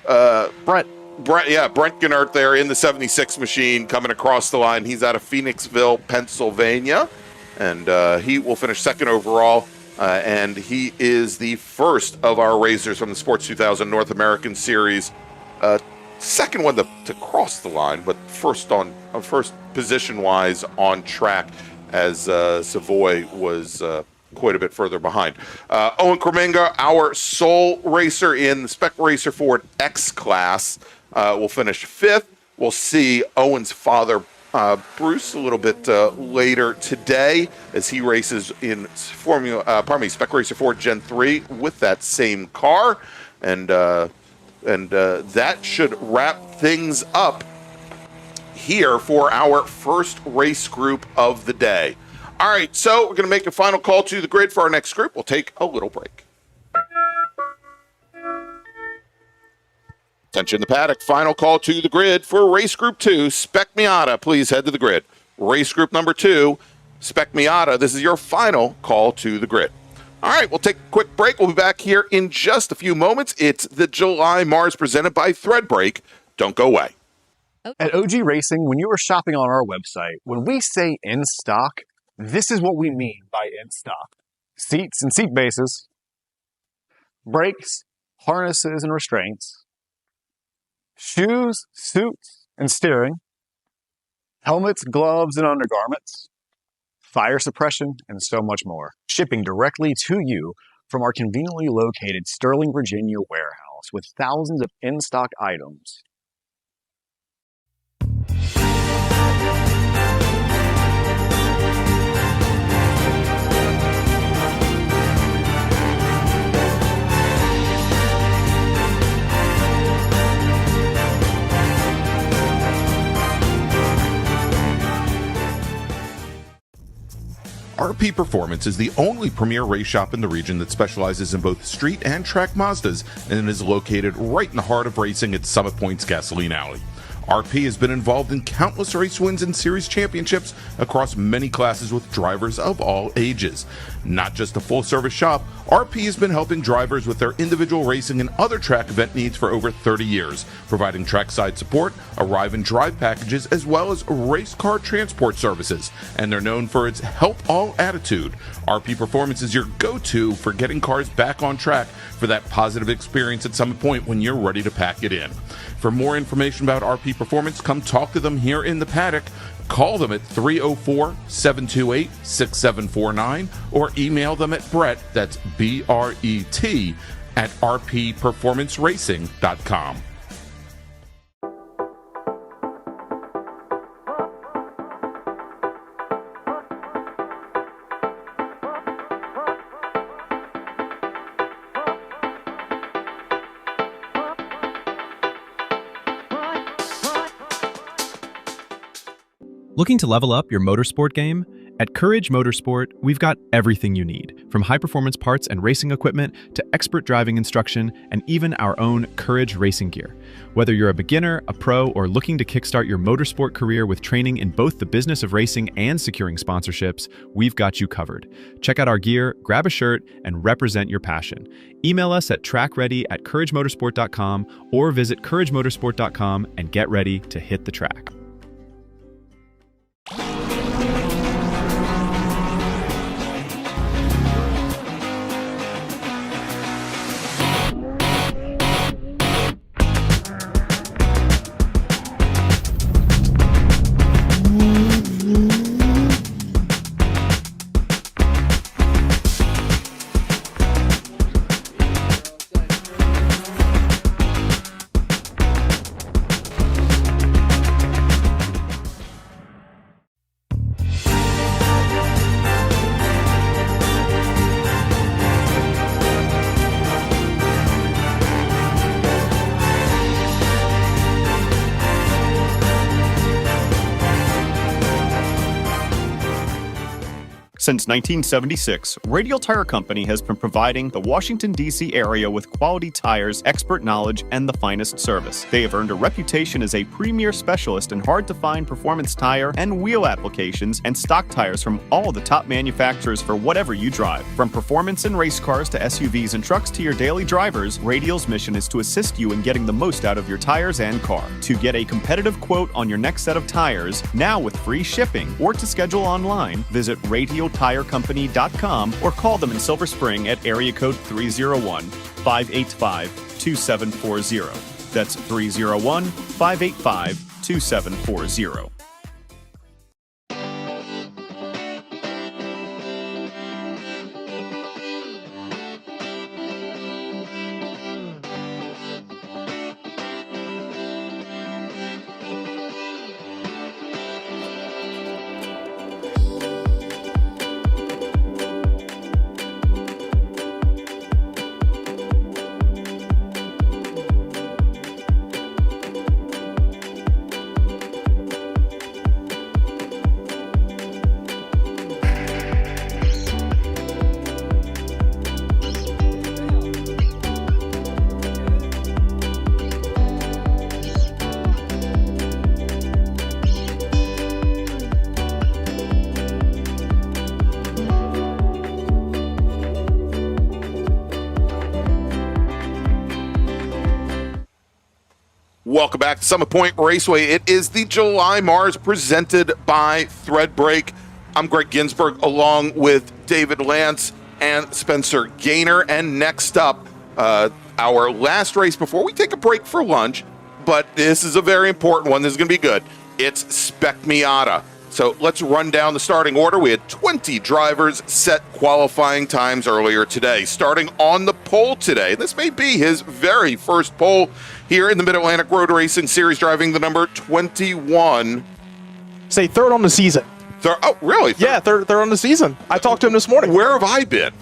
Brent. Brent Gennert there in the 76 machine coming across the line. He's out of Phoenixville, Pennsylvania, and he will finish second overall. And he is the first of our racers from the Sports 2000 North American Series. Second one to cross the line, but first position-wise on track, as Savoy was quite a bit further behind. Owen Kremenga, our sole racer in the Spec Racer Ford X class, will finish 5th. We'll see Owen's father Bruce a little bit later today as he races in Spec Racer 4 Gen 3 with that same car. And that should wrap things up here for our first race group of the day. All right, so we're going to make a final call to the grid for our next group. We'll take a little break. Attention the paddock, final call to the grid for race group 2, Spec Miata. Please head to the grid. Race group number 2, Spec Miata. This is your final call to the grid. All right, we'll take a quick break. We'll be back here in just a few moments. It's the July MARRS presented by Threadbreak. Don't go away. At OG Racing, when you are shopping on our website, when we say in stock, this is what we mean by in stock. Seats and seat bases, brakes, harnesses and restraints, shoes, suits, and steering, helmets, gloves, and undergarments, fire suppression, and so much more. Shipping directly to you from our conveniently located Sterling, Virginia warehouse with thousands of in-stock items. RP Performance is the only premier race shop in the region that specializes in both street and track Mazdas and is located right in the heart of racing at Summit Point's Gasoline Alley. RP has been involved in countless race wins and series championships across many classes with drivers of all ages. Not just a full-service shop, RP has been helping drivers with their individual racing and other track event needs for over 30 years, providing trackside support, arrive and drive packages, as well as race car transport services. And they're known for its help all attitude. RP Performance is your go-to for getting cars back on track for that positive experience at Summit Point when you're ready to pack it in. For more information about RP Performance, come talk to them here in the paddock. Call them at 304-728-6749 or email them at Brett, that's B-R-E-T, at rpperformanceracing.com. Looking to level up your motorsport game? At Courage Motorsport, we've got everything you need, from high-performance parts and racing equipment to expert driving instruction and even our own Courage racing gear. Whether you're a beginner, a pro, or looking to kickstart your motorsport career with training in both the business of racing and securing sponsorships, we've got you covered. Check out our gear, grab a shirt, and represent your passion. Email us at trackready@couragemotorsport.com or visit couragemotorsport.com and get ready to hit the track. Since 1976, Radial Tire Company has been providing the Washington, D.C. area with quality tires, expert knowledge, and the finest service. They have earned a reputation as a premier specialist in hard-to-find performance tire and wheel applications and stock tires from all the top manufacturers for whatever you drive. From performance and race cars to SUVs and trucks to your daily drivers, Radial's mission is to assist you in getting the most out of your tires and car. To get a competitive quote on your next set of tires, now with free shipping, or to schedule online, visit RadialTireCompany.com or call them in Silver Spring at area code 301-585-2740. That's 301-585-2740. Welcome back to Summit Point Raceway. It is the July MARRS presented by Threadbreak. I'm Greg Ginsburg along with David Lance and Spencer Gaynor. And next up, our last race before we take a break for lunch, but this is a very important one. This is going to be good. It's Spec Miata. So let's run down the starting order. We had 20 drivers set qualifying times earlier today. Starting on the pole today, this may be his very first pole here in the Mid-Atlantic Road Racing Series, driving the number 21. Say third on the season. Oh, really? Yeah, third on the season. I talked to him this morning. Where have I been?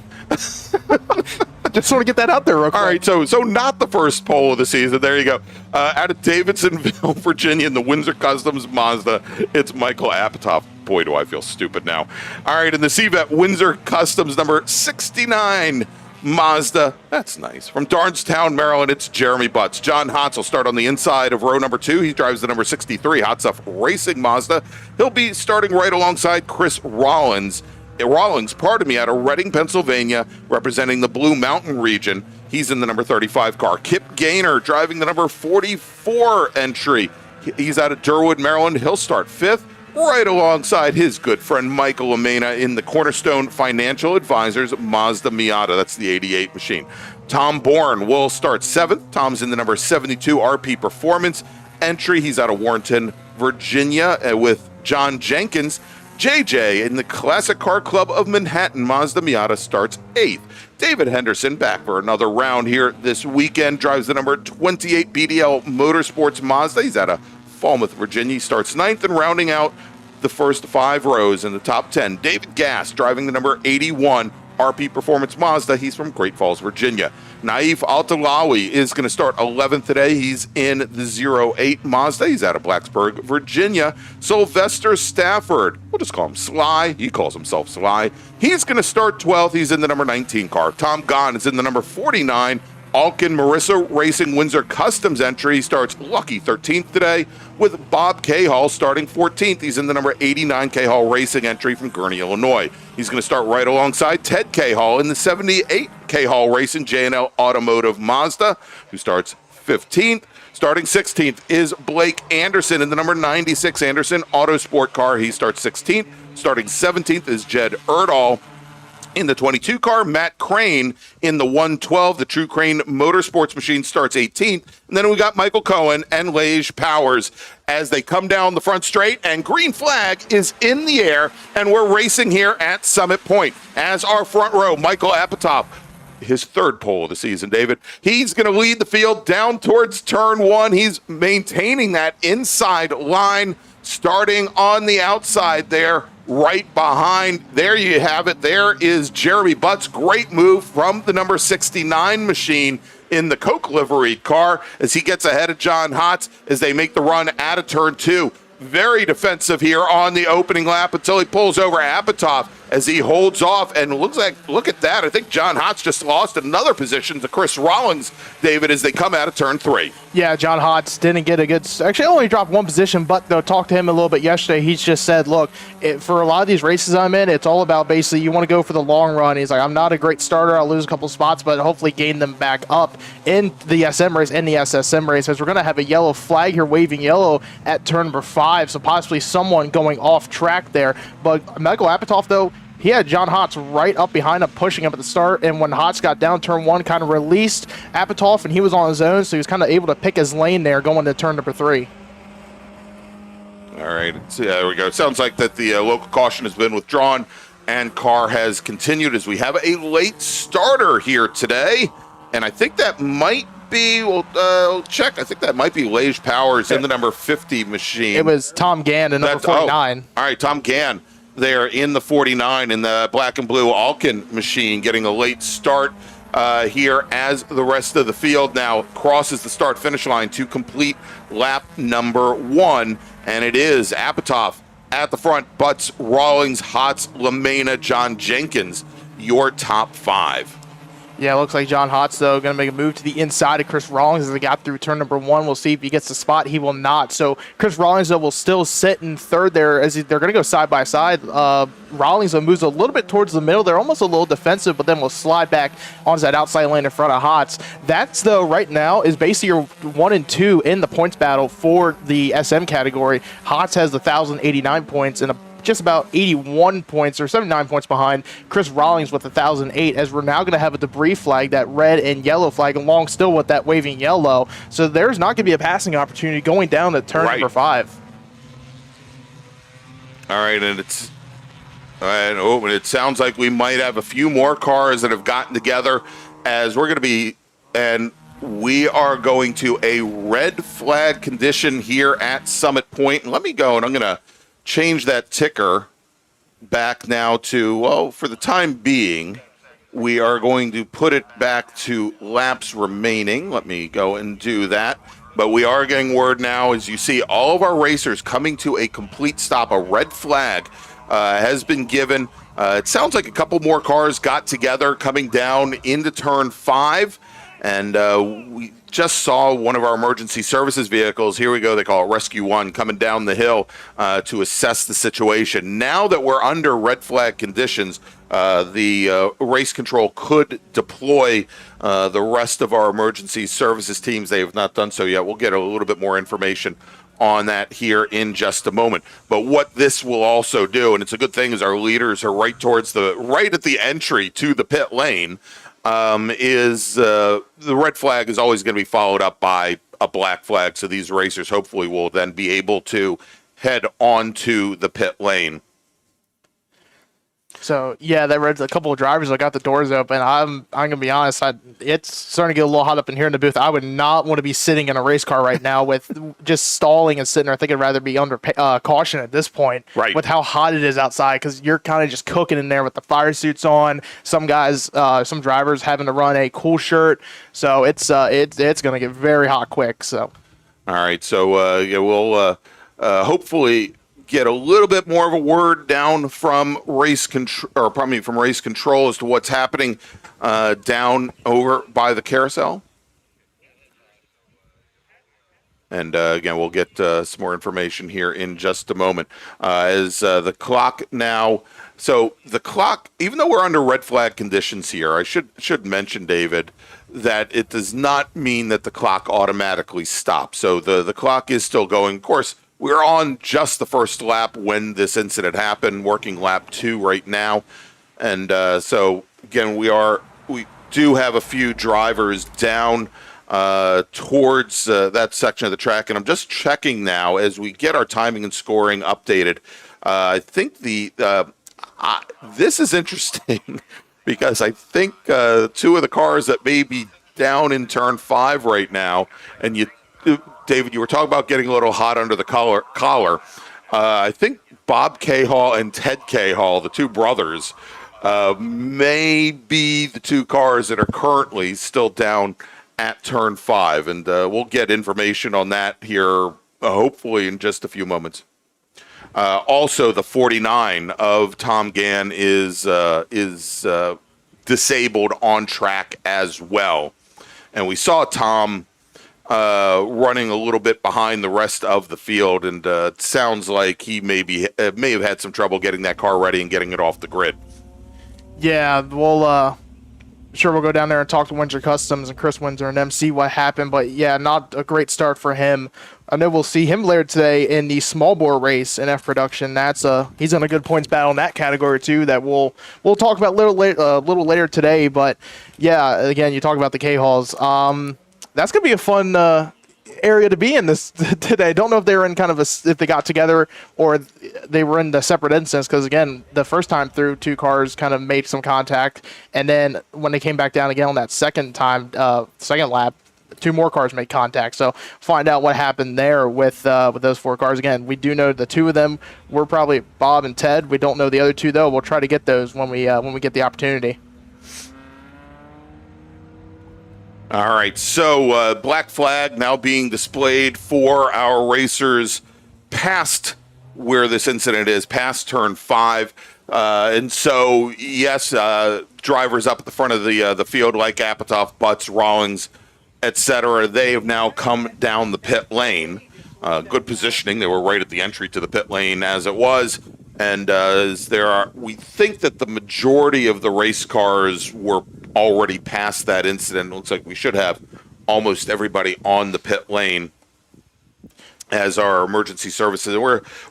Just want to get that out there real quick. All right, so not the first pole of the season. There you go. Out of Davidsonville, Virginia, in the Windsor Customs Mazda, it's Michael Apatow. Boy, do I feel stupid now. All right, in the CVET Windsor Customs number 69 Mazda. That's nice. From Darnestown, Maryland, it's Jeremy Butts. John Hotz will start on the inside of row number 2. He drives the number 63 Hot Stuff Racing Mazda. He'll be starting right alongside Chris Rawlings, out of Reading, Pennsylvania, representing the Blue Mountain region. He's in the number 35 car. Kip Gaynor driving the number 44 entry. He's out of Durwood, Maryland. He'll start 5th, right alongside his good friend Michael Lamena in the Cornerstone Financial Advisors Mazda Miata. That's the 88 machine. Tom Bourne will start 7th. Tom's in the number 72 RP Performance entry. He's out of Warrenton, Virginia, with John Jenkins. JJ in the Classic Car Club of Manhattan Mazda Miata starts 8th. David Henderson back for another round here this weekend, drives the number 28 BDL Motorsports Mazda. He's out of Falmouth, Virginia. He starts 9th, and rounding out the first 5 rows in the top 10, David Gass driving the number 81 RP Performance Mazda. He's from Great Falls, Virginia. Naif Altalawi is going to start 11th today. He's in the 08 Mazda. He's out of Blacksburg, Virginia. Sylvester Stafford, we'll just call him Sly. He calls himself Sly. He's going to start 12th. He's in the number 19 car. Tom Gahn is in the number 49 Alkin Marissa Racing Windsor Customs entry. He starts lucky 13th today, with Bob Cahall starting 14th. He's in the number 89 Cahall Racing entry from Gurnee, Illinois. He's going to start right alongside Ted Cahall in the 78 Cahall Racing J&L Automotive Mazda, who starts 15th. Starting 16th is Blake Anderson in the number 96 Anderson Autosport car. He starts 16th. Starting 17th is Jed Erdahl in the 22 car. Matt Crane in the 112, the True Crane Motorsports machine, starts 18th. And then we got Michael Cohen and Lage Powers as they come down the front straight, and green flag is in the air, and we're racing here at Summit Point. As our front row, Michael Apatow, his third pole of the season, David. He's going to lead the field down towards turn 1. He's maintaining that inside line, starting on the outside there. Right behind, there you have it. There is Jeremy Butts. Great move from the number 69 machine in the Coke liveried car as he gets ahead of John Hotz as they make the run out of turn 2. Very defensive here on the opening lap until he pulls over Apatow as he holds off, and looks like, look at that, I think John Hotz just lost another position to Chris Rawlings, David, as they come out of turn 3. Yeah, John Hotz didn't get a good, actually only dropped 1 position, but though, talked to him a little bit yesterday. He's just said, look, for a lot of these races I'm in, it's all about basically you want to go for the long run. He's like, I'm not a great starter, I'll lose a couple spots, but hopefully gain them back up in the SM race and the SSM race, as we're going to have a yellow flag here waving yellow at turn number 5, so possibly someone going off track there. But Michael Apatow, though, he had John Hotz right up behind him, pushing him at the start, and when Hotz got down turn 1, kind of released Apatow, and he was on his own, so he was kind of able to pick his lane there going to turn number 3. All right, so there we go. It sounds like that the local caution has been withdrawn, and car has continued as we have a late starter here today, and I think that might be, we'll check, I think that might be Lage Powers in the number 50 machine. It was Tom Gann in number 49. All right, Tom Gann there in the 49 in the black and blue Alkin machine, getting a late start here as the rest of the field now crosses the start-finish line to complete lap number 1, and it is Apatow at the front, Butts, Rawlings, Hotz, Lamena, John Jenkins, your top 5. Yeah, it looks like John Hotz, though, going to make a move to the inside of Chris Rawlings as they got through turn number 1. We'll see if he gets the spot. He will not. So Chris Rawlings, though, will still sit in third there as they're going to go side by side. Rawlings, though, moves a little bit towards the middle. They're almost a little defensive, but then will slide back onto that outside lane in front of Hotz. That's, though, right now is basically your 1 and 2 in the points battle for the SM category. Hotz has 1,089 points and just about 81 points or 79 points behind Chris Rawlings with 1,008, as we're now going to have a debris flag, that red and yellow flag, along still with that waving yellow. So there's not going to be a passing opportunity going down to turn number 5. All right, and it sounds like we might have a few more cars that have gotten together as we're going to be, and we are going to a red flag condition here at Summit Point. And let me go, and I'm going to change that ticker back now to, well, for the time being, we are going to put it back to laps remaining. Let me go and do that. But we are getting word now, as you see, all of our racers coming to a complete stop. A red flag has been given. It sounds like a couple more cars got together coming down into turn 5. And we just saw one of our emergency services vehicles, here we go, they call it Rescue 1, coming down the hill to assess the situation. Now that we're under red flag conditions, the race control could deploy the rest of our emergency services teams. They have not done so yet. We'll get a little bit more information on that here in just a moment. But what this will also do, and it's a good thing, is our leaders are right at the entry to the pit lane. The red flag is always going to be followed up by a black flag. So these racers hopefully will then be able to head onto the pit lane. So, yeah, that read a couple of drivers that got the doors open. I'm going to be honest, it's starting to get a little hot up in here in the booth. I would not want to be sitting in a race car right now with just stalling and sitting there. I think I'd rather be under caution at this point with how hot it is outside, because you're kind of just cooking in there with the fire suits on. Some guys, some drivers having to run a cool shirt. So it's going to get very hot quick. So, all right. So, we'll hopefully get a little bit more of a word down from race control as to what's happening down over by the carousel. And again, we'll get some more information here in just a moment. As the clock now, so the clock, even though we're under red flag conditions here, I should mention, David, that it does not mean that the clock automatically stops. So the clock is still going. Of course, we're on just the first lap when this incident happened, working lap 2 right now. And so, again, we do have a few drivers down towards that section of the track. And I'm just checking now as we get our timing and scoring updated. I think this is interesting because I think 2 of the cars that may be down in turn 5 right now, and David, you were talking about getting a little hot under the collar. I think Bob Cahall and Ted Cahall, the 2 brothers, may be the 2 cars that are currently still down at turn 5. And we'll get information on that here, hopefully in just a few moments. Also, the 49 of Tom Gann is disabled on track as well. And we saw Tom running a little bit behind the rest of the field, and it sounds like he may have had some trouble getting that car ready and getting it off the grid. Yeah, we'll go down there and talk to Windsor Customs and Chris Windsor and them, see what happened. But yeah, not a great start for him. I know we'll see him later today in the small bore race in F production. He's on a good points battle in that category too. That we'll talk about a little later today. But yeah, again, you talk about the K-Halls. That's going to be a fun area to be in this today. I don't know if they were in if they got together or they were in the separate instance, because, again, the first time through, 2 cars kind of made some contact. And then when they came back down again on that second lap, 2 more cars made contact. So find out what happened there with those 4 cars. Again, we do know the 2 of them were probably Bob and Ted. We don't know the other 2, though. We'll try to get those when we get the opportunity. All right, so black flag now being displayed for our racers past where this incident is, past turn 5. And so, yes, drivers up at the front of the field like Apatow, Butts, Rawlings, etc., they have now come down the pit lane. Good positioning. They were right at the entry to the pit lane as it was. And we think that the majority of the race cars were already past that incident. It looks like we should have almost everybody on the pit lane as our emergency services.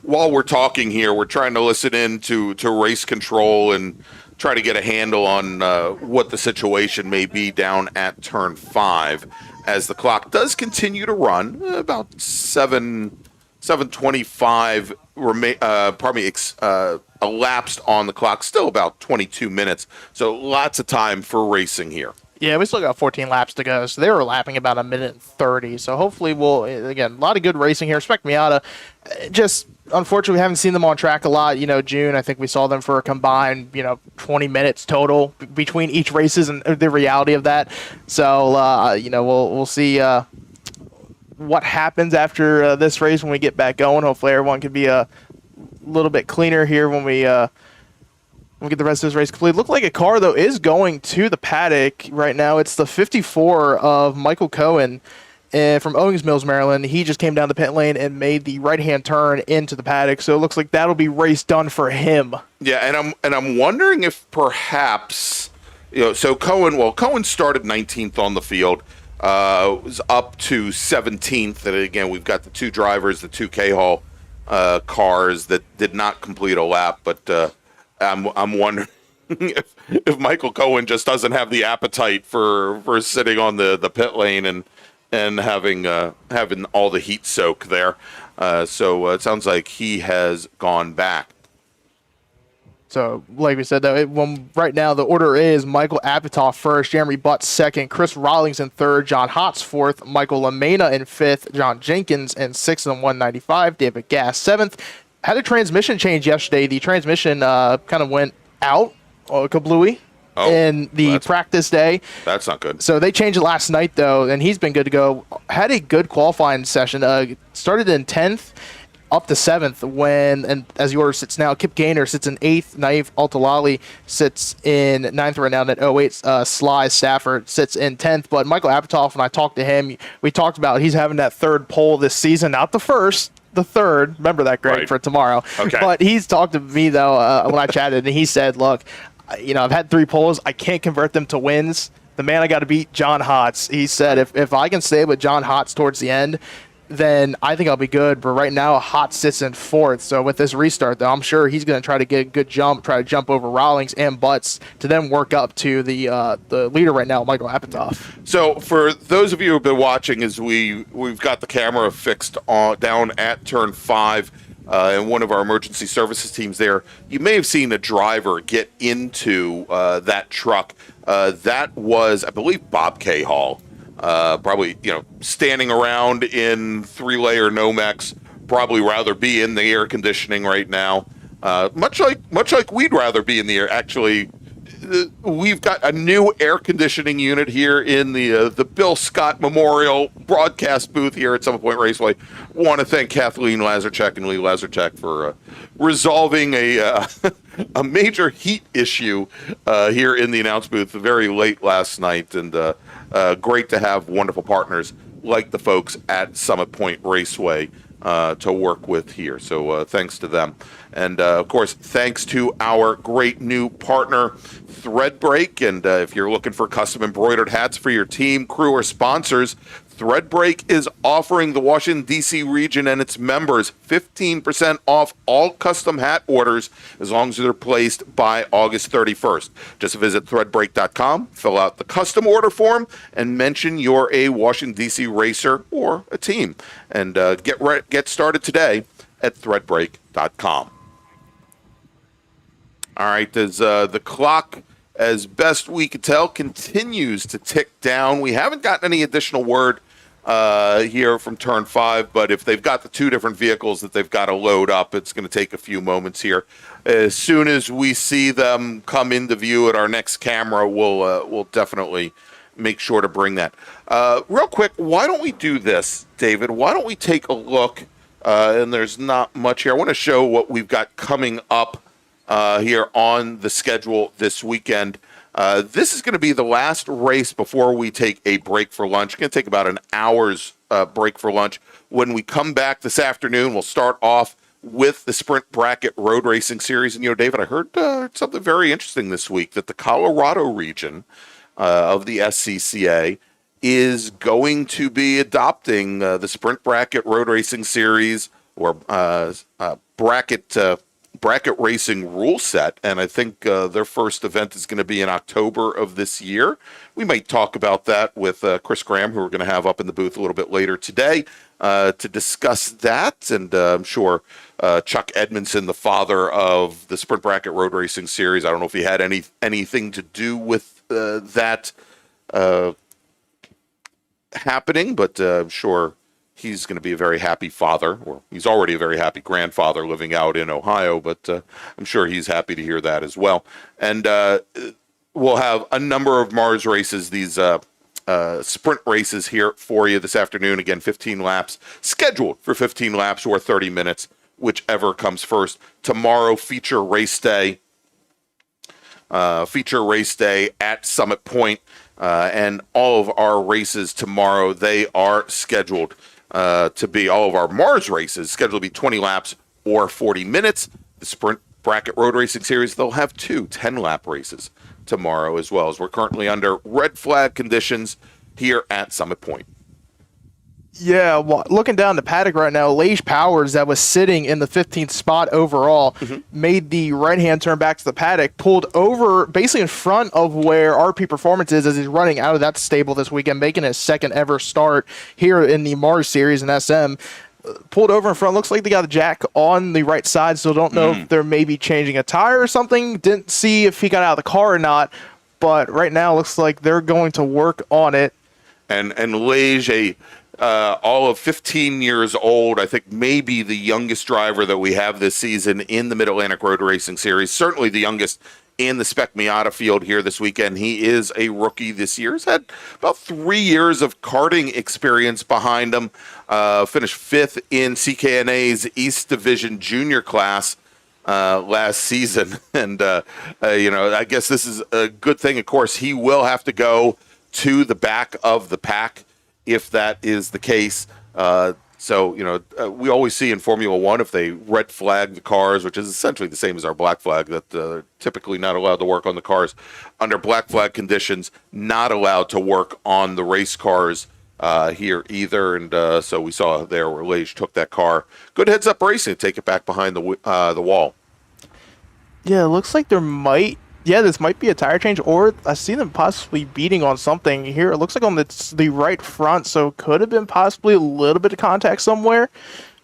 While we're talking here, we're trying to listen in to race control and try to get a handle on what the situation may be down at turn 5 as the clock does continue to run. About 7:25 elapsed on the clock, still about 22 minutes. So lots of time for racing here. Yeah, we still got 14 laps to go, so they were lapping about 1:30. So hopefully again, a lot of good racing here. Respect Miata. Just, unfortunately, we haven't seen them on track a lot. June, I think we saw them for a combined, 20 minutes total between each races and the reality of that. So, we'll see what happens after this race when we get back going. Hopefully everyone can be a little bit cleaner here when we get the rest of this race complete. Look like a car, though, is going to the paddock right now. It's the 54 of Michael Cohen from Owings Mills, Maryland. He just came down the pit lane and made the right-hand turn into the paddock. So it looks like that'll be race done for him. Yeah, and I'm wondering if perhaps, so Cohen started 19th on the field. Was up to 17th. And again, we've got the two drivers, the two K-Hall cars that did not complete a lap, but I'm wondering if Michael Cohen just doesn't have the appetite for sitting on the pit lane and having all the heat soak there. So it sounds like he has gone back. So, like we said, though, right now the order is Michael Apatow first, Jeremy Butts second, Chris Rawlings in third, John Hotz fourth, Michael LaMena in fifth, John Jenkins in sixth and 195, David Gass seventh. Had a transmission change yesterday. The transmission kind of went out, kablooey, in the practice day. That's not good. So they changed it last night, though, and he's been good to go. Had a good qualifying session. Started in 10th. Up to 7th and as the order sits now, Kip Gaynor sits in 8th, Naif Altalali sits in 9th right now, and at 08, Sly Stafford sits in 10th. But Michael Apatow, when I talked to him, we talked about he's having that third pole this season, not the first, the third. Remember that, Greg, for tomorrow. Okay. But he's talked to me, though, when I chatted, and he said, look, I've had 3 poles. I can't convert them to wins. The man I got to beat, John Hotz. He said, if I can stay with John Hotz towards the end, then I think I'll be good. But right now, Hotz sits in 4th. So with this restart, though, I'm sure he's going to try to get a good jump, try to jump over Rawlings and Butts to then work up to the leader right now, Michael Apatow. So for those of you who have been watching, as we've got the camera fixed down at turn 5 and one of our emergency services teams there, you may have seen a driver get into that truck. That was, I believe, Bob K. Hall. Probably, standing around in 3-layer Nomex, probably rather be in the air conditioning right now. Much like we'd rather be in the air. Actually, we've got a new air conditioning unit here in the Bill Scott Memorial broadcast booth here at Summit Point Raceway. Want to thank Kathleen Lazarchuk and Lee Lazarchuk for resolving a major heat issue here in the announce booth very late last night, and great to have wonderful partners like the folks at Summit Point Raceway to work with here. So thanks to them. And, of course, thanks to our great new partner, Threadbreak. And if you're looking for custom embroidered hats for your team, crew, or sponsors, Threadbreak is offering the Washington, D.C. region and its members 15% off all custom hat orders as long as they're placed by August 31st. Just visit threadbreak.com, fill out the custom order form, and mention you're a Washington, D.C. racer or a team. And get started today at threadbreak.com. All right, as the clock, as best we can tell, continues to tick down. We haven't gotten any additional word here from turn 5, but if they've got the 2 different vehicles that they've got to load up, it's going to take a few moments here. As soon as we see them come into view at our next camera, we'll definitely make sure to bring that. Real quick, why don't we do this, David? Why don't we take a look, and there's not much here. I want to show what we've got coming up here on the schedule this weekend. This is going to be the last race before we take a break for lunch. We're going to take about an hour's break for lunch. When we come back this afternoon, we'll start off with the Sprint Bracket Road Racing Series. And, David, I heard something very interesting this week, that the Colorado region of the SCCA is going to be adopting the Sprint Bracket Road Racing Series, or bracket racing rule set, and I think their first event is going to be in October of this year. We might talk about that with Chris Graham, who we're going to have up in the booth a little bit later today to discuss that, and I'm sure Chuck Edmondson, the father of the Sprint Bracket Road Racing Series, I don't know if he had anything to do with that happening, but I'm sure he's going to be a very happy father, or he's already a very happy grandfather living out in Ohio, but I'm sure he's happy to hear that as well. And we'll have a number of MARRS races, these sprint races here for you this afternoon. Again, 15 laps, scheduled for 15 laps or 30 minutes, whichever comes first. Tomorrow, feature race day at Summit Point. And all of our races tomorrow, they are scheduled to be, all of our MARRS races scheduled to be 20 laps or 40 minutes. The Sprint Bracket Road Racing Series, they'll have 2 10-lap races tomorrow, as well, as we're currently under red flag conditions here at Summit Point. Yeah, well, looking down the paddock right now, Lage Powers, that was sitting in the 15th spot overall, made the right-hand turn back to the paddock, pulled over basically in front of where RP Performance is as he's running out of that stable this weekend, making his second ever start here in the MARRS Series in SM. Pulled over in front. Looks like they got the jack on the right side, so don't know if they're maybe changing a tire or something. Didn't see if he got out of the car or not, but right now looks like they're going to work on it. And Lage, all of 15 years old, I think maybe the youngest driver that we have this season in the Mid-Atlantic Road Racing Series, certainly the youngest in the Spec Miata field here this weekend. He is a rookie this year. He's had about 3 years of karting experience behind him. Finished 5th in CKNA's East Division Junior class last season. And, I guess this is a good thing. Of course, he will have to go to the back of the pack if that is the case. We always see in Formula One, if they red flag the cars, which is essentially the same as our black flag, that typically not allowed to work on the cars under black flag conditions, not allowed to work on the race cars here either. And so we saw there where Lage took that car. Good heads up racing to take it back behind the wall. Yeah, it looks like this might be a tire change, or I see them possibly beating on something here. It looks like on the right front, so could have been possibly a little bit of contact somewhere.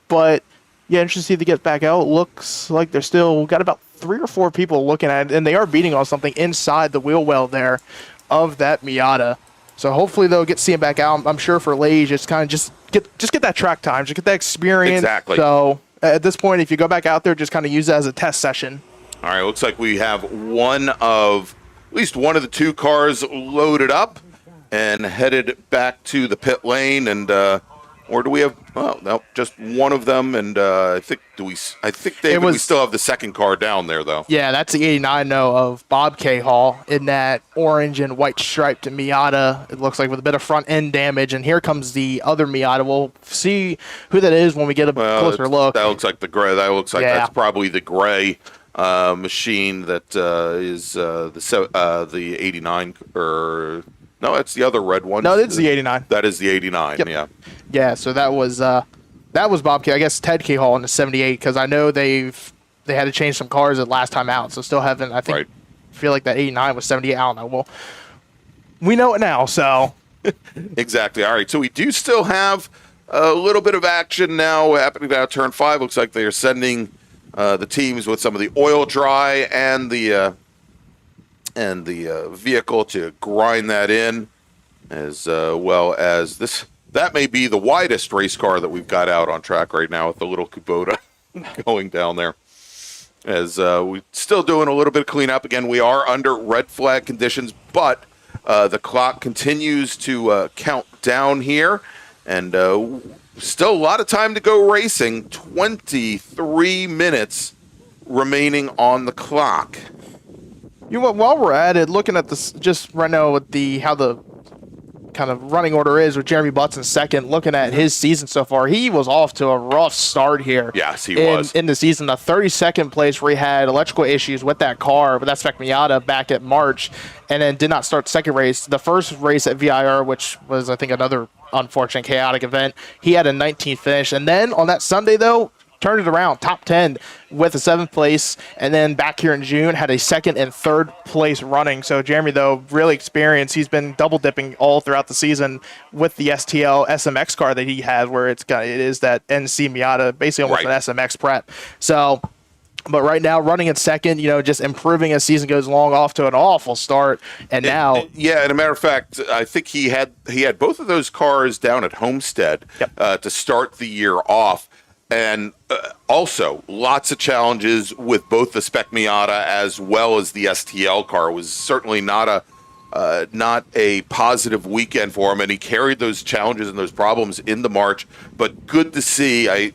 But yeah, interesting to see if they get back out. It looks like they're still got about 3 or 4 people looking at it, and they are beating on something inside the wheel well there of that Miata. So hopefully they'll see him back out. I'm sure for Lage, it's kind of just get that track time, just get that experience. Exactly. So at this point, if you go back out there, just kind of use that as a test session. All right, looks like we have at least one of the 2 cars loaded up and headed back to the pit lane. And or do we have? Oh, no, just one of them. And I think David, we still have the second car down there, though. Yeah, that's the 89 of Bob K. Hall in that orange and white striped Miata. It looks like with a bit of front end damage. And here comes the other Miata. We'll see who that is when we get a closer look. That looks like the gray. That looks like that's probably the gray machine that is the 89, or no, it's the other red one. No, it's the 89. That is the 89. Yep. Yeah. So that was Bob K. I guess Ted K. Hall in the 78, because I know they had to change some cars at last time out, so still haven't. I think right. Feel like that 89 was 78. I don't know. Well, we know it now, so exactly. All right, so we do still have a little bit of action now happening down turn 5. Looks like they are sending the teams with some of the oil dry and the vehicle to grind that in, as well as this. That may be the widest race car that we've got out on track right now with the little Kubota going down there. As we're still doing a little bit of cleanup. Again, we are under red flag conditions, but the clock continues to count down here, and still a lot of time to go racing. 23 minutes remaining on the clock. While we're at it, looking at this, just right now with how the kind of running order is with Jeremy Butts in second, looking at his season so far, he was off to a rough start here. Yes, he was. In the season, the 32nd place where he had electrical issues with that car, with that Spec Miata back at March, and then did not start the second race. The first race at VIR, which was, I think, another unfortunate, chaotic event, he had a 19th finish. And then on that Sunday, though, turned it around, top 10 with a 7th place, and then back here in June had a 2nd and 3rd place running. So Jeremy, though, really experienced. He's been double dipping all throughout the season with the STL SMX car that he has, where it is that NC Miata, basically almost an SMX prep. So, but right now running in second, just improving as season goes along, off to an awful start. And now, yeah, and a matter of fact, I think he had both of those cars down at Homestead to start the year off. And also, lots of challenges with both the Spec Miata as well as the STL car. It was certainly not a positive weekend for him, and he carried those challenges and those problems into March. But good to see.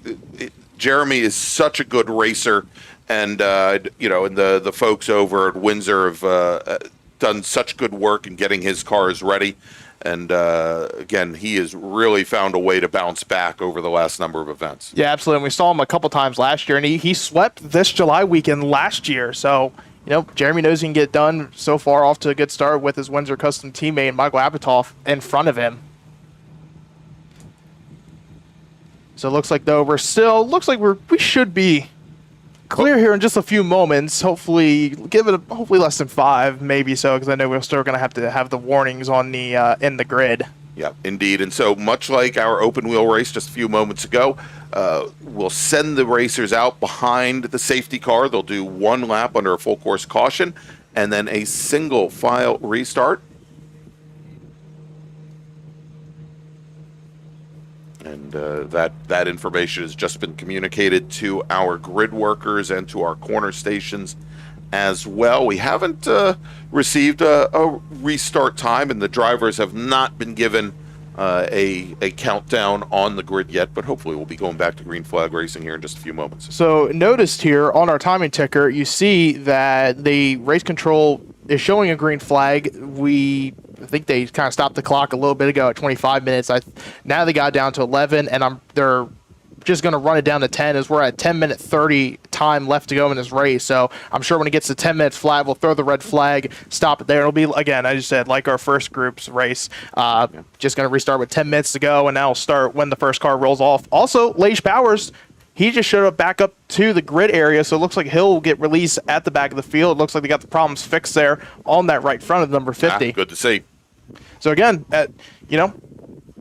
Jeremy is such a good racer, and and the folks over at Windsor have done such good work in getting his cars ready. And again, he has really found a way to bounce back over the last number of events. Yeah, absolutely. And we saw him a couple times last year, and he swept this July weekend last year. So, Jeremy knows he can get done. So far off to a good start with his Windsor Custom teammate, Michael Apatow, in front of him. So it looks like, though, we should be clear here in just a few moments. Hopefully less than 5, maybe so, because I know we're still going to have the warnings on the in the grid. Yeah, indeed. And so much like our open wheel race just a few moments ago, we'll send the racers out behind the safety car. They'll do 1 lap under a full course caution and then a single file restart. And that information has just been communicated to our grid workers and to our corner stations as well. We haven't received a restart time, and the drivers have not been given a countdown on the grid yet, but hopefully we'll be going back to green flag racing here in just a few moments. So noticed here on our timing ticker, you see that the race control is showing a green flag. I think they kind of stopped the clock a little bit ago at 25 minutes. Now they got down to 11, and they're just going to run it down to 10 as we're at 10-minute 30 time left to go in this race. So I'm sure when it gets to 10 minutes flat, we'll throw the red flag, stop it there. It'll be, again, I just said, like our first group's race, just going to restart with 10 minutes to go, and now we'll start when the first car rolls off. Also, Leish Powers, he just showed up back up to the grid area, so it looks like he'll get released at the back of the field. It looks like they got the problems fixed there on that right front of number 50. Good to see. So again,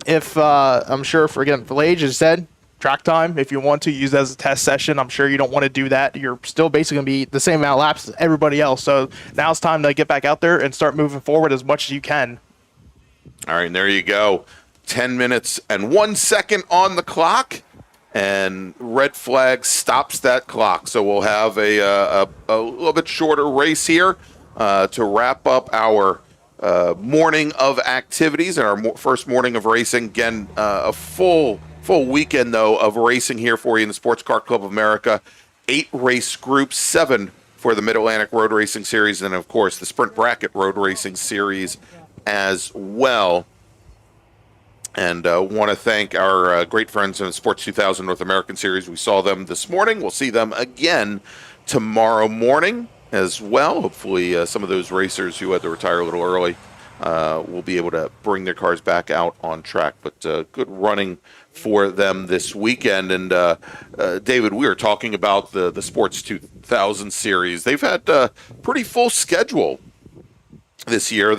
if I'm sure for Leish, as said, track time, if you want to use that as a test session, I'm sure you don't want to do that. You're still basically going to be the same amount of laps as everybody else. So now it's time to get back out there and start moving forward as much as you can. All right, and there you go. 10 minutes and 1 second on the clock. And red flag stops that clock. So we'll have a little bit shorter race here to wrap up our morning of activities and our first morning of racing. Again, a full weekend, though, of racing here for you in the Sports Car Club of America. 8 race groups, 7 for the Mid-Atlantic Road Racing Series, and, of course, the Sprint Bracket Road Racing Series as well. And want to thank our great friends in the Sports 2000 North American Series. We saw them this morning. We'll see them again tomorrow morning as well. Hopefully some of those racers who had to retire a little early will be able to bring their cars back out on track. But good running for them this weekend. And David, we were talking about the Sports 2000 Series. They've had a pretty full schedule this year.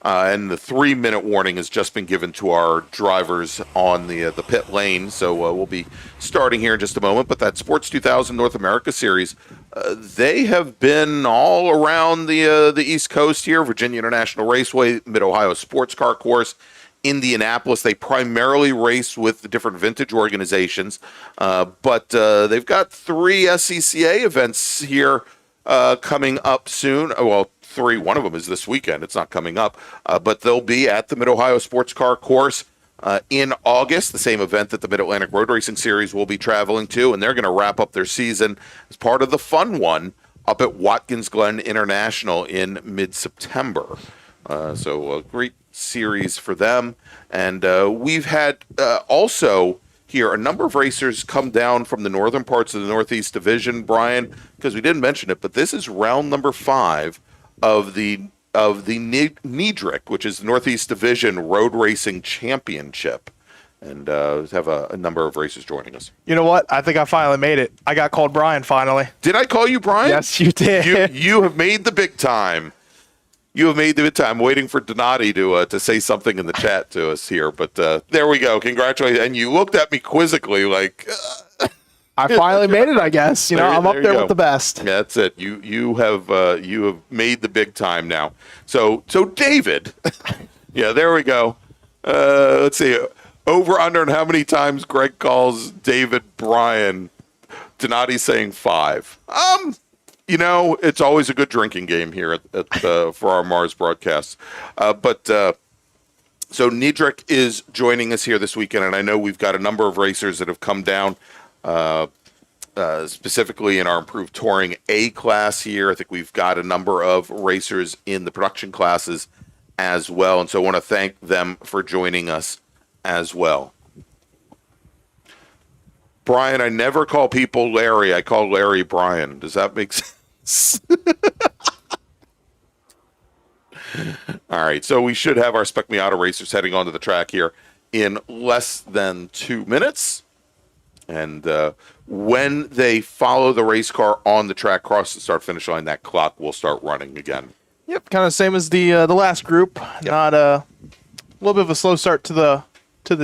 And the 3-minute warning has just been given to our drivers on the pit lane. So we'll be starting here in just a moment. But that Sports 2000 North America Series, they have been all around the East Coast here. Virginia International Raceway, Mid-Ohio Sports Car Course, Indianapolis. They primarily race with the different vintage organizations. But they've got 3 SCCA events here coming up soon. Well, 3. One of them is this weekend. It's not coming up. But they'll be at the Mid-Ohio Sports Car Course in August, the same event that the Mid-Atlantic Road Racing Series will be traveling to, and they're going to wrap up their season as part of the fun one up at Watkins Glen International in mid-September. So a great series for them. And we've had also here a number of racers come down from the northern parts of the Northeast Division, Brian, because we didn't mention it, but this is round number 5 of the NEDRIC, which is the Northeast Division Road Racing Championship. And have a number of racers joining us. You know what? I think I finally made it. I got called Brian finally. Did I call you Brian? Yes, you did. You have made the big time. You have made the big time. Waiting for Donati to say something in the chat to us here, but there we go. Congratulations! And you looked at me quizzically, like I finally made it. I guess I'm up there with the best. Yeah, that's it. You have made the big time now. So David, yeah, there we go. Let's see. Over under and how many times Greg calls David Brian? Donati saying 5. It's always a good drinking game here for our MARRS broadcasts. So NEDRIC is joining us here this weekend, and I know we've got a number of racers that have come down, specifically in our improved touring A class here. I think we've got a number of racers in the production classes as well, and so I want to thank them for joining us as well. Brian, I never call people Larry. I call Larry Brian. Does that make sense? All right, so we should have our Spec Miata racers heading onto the track here in less than 2 minutes. And when they follow the race car on the track, cross the start-finish line, that clock will start running again. Yep, kind of same as the last group. Yep. Not a little bit of a slow start to the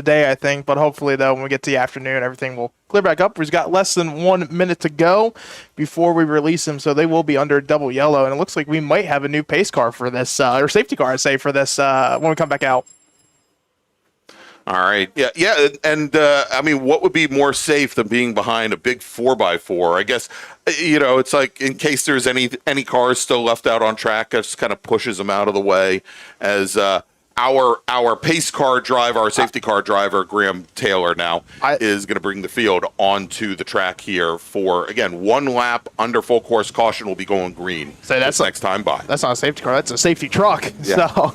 day, I think, but hopefully, though, when we get to the afternoon, everything will clear back up. We've got less than 1 minute to go before we release them, so they will be under double yellow, and it looks like we might have a new pace car for this, or safety car, I'd say, for this when we come back out. All right. Yeah. And I mean, what would be more safe than being behind a big 4x4? I guess, it's like in case there's any cars still left out on track, it just kind of pushes them out of the way as our pace car driver, our safety car driver, Graham Taylor now is going to bring the field onto the track here for, again, 1 lap under full course caution will be going green. So that's next time by. That's not a safety car. That's a safety truck. Yeah. So,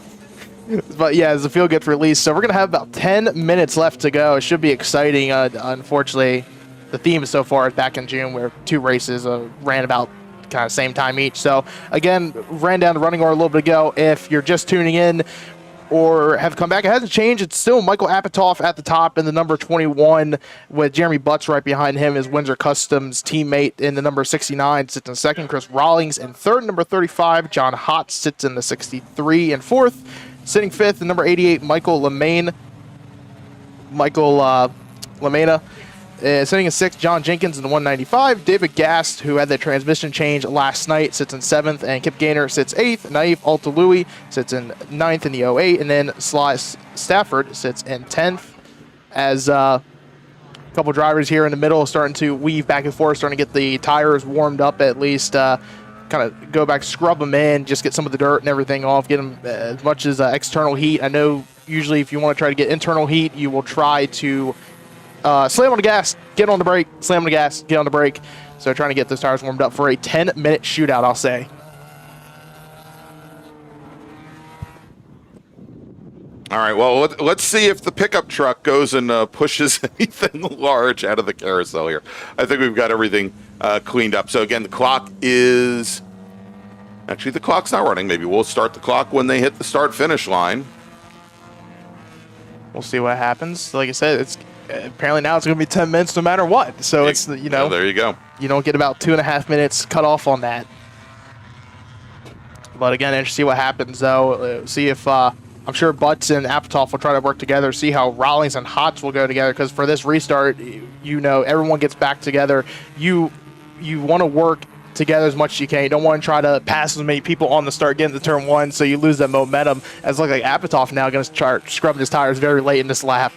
but yeah, as the field gets released, so we're going to have about 10 minutes left to go. It should be exciting. Unfortunately, the theme so far is back in June where 2 races ran about kind of same time each. So again, ran down the running order a little bit ago. If you're just tuning in, or have come back, it hasn't changed. It's still Michael Apatow at the top in the number 21 with Jeremy Butts right behind him, his Windsor Customs teammate in the number 69 sits in second. Chris Rawlings in third. Number 35, John Hott sits in the 63 and fourth. Sitting fifth, the number 88, Michael Lamena. Sitting in sixth, John Jenkins in the 195. David Gast, who had the transmission change last night, sits in seventh. And Kip Gaynor sits eighth. Naif Altalui sits in ninth in the 08. And then Sly Stafford sits in 10th. As a couple drivers here in the middle starting to weave back and forth, starting to get the tires warmed up at least. Kind of go back, scrub them in, just get some of the dirt and everything off, get them as much as external heat. I know usually if you want to try to get internal heat, you will try to slam on the gas, get on the brake, slam on the gas, get on the brake. So trying to get those tires warmed up for a 10-minute shootout, I'll say. All right, well, let's see if the pickup truck goes and pushes anything large out of the carousel here. I think we've got everything cleaned up. So, again, the clock is... Actually, the clock's not running. Maybe we'll start the clock when they hit the start-finish line. We'll see what happens. Like I said, it's apparently now it's going to be 10 minutes no matter what. So, it's, there you go. You don't get about 2.5 minutes cut off on that. But, again, interesting to see what happens, though. See if... I'm sure Butts and Apatow will try to work together, see how Rawlings and Hotz will go together, because for this restart, everyone gets back together. You want to work together as much as you can. You don't want to try to pass as many people on the start, getting to turn one, so you lose that momentum. As look like Apatow now going to start scrubbing his tires very late in this lap.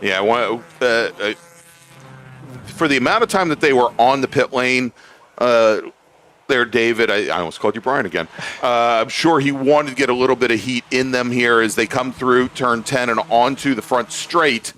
Yeah, for the amount of time that they were on the pit lane, there, David. I almost called you Brian again. I'm sure he wanted to get a little bit of heat in them here as they come through turn 10 and onto the front straight.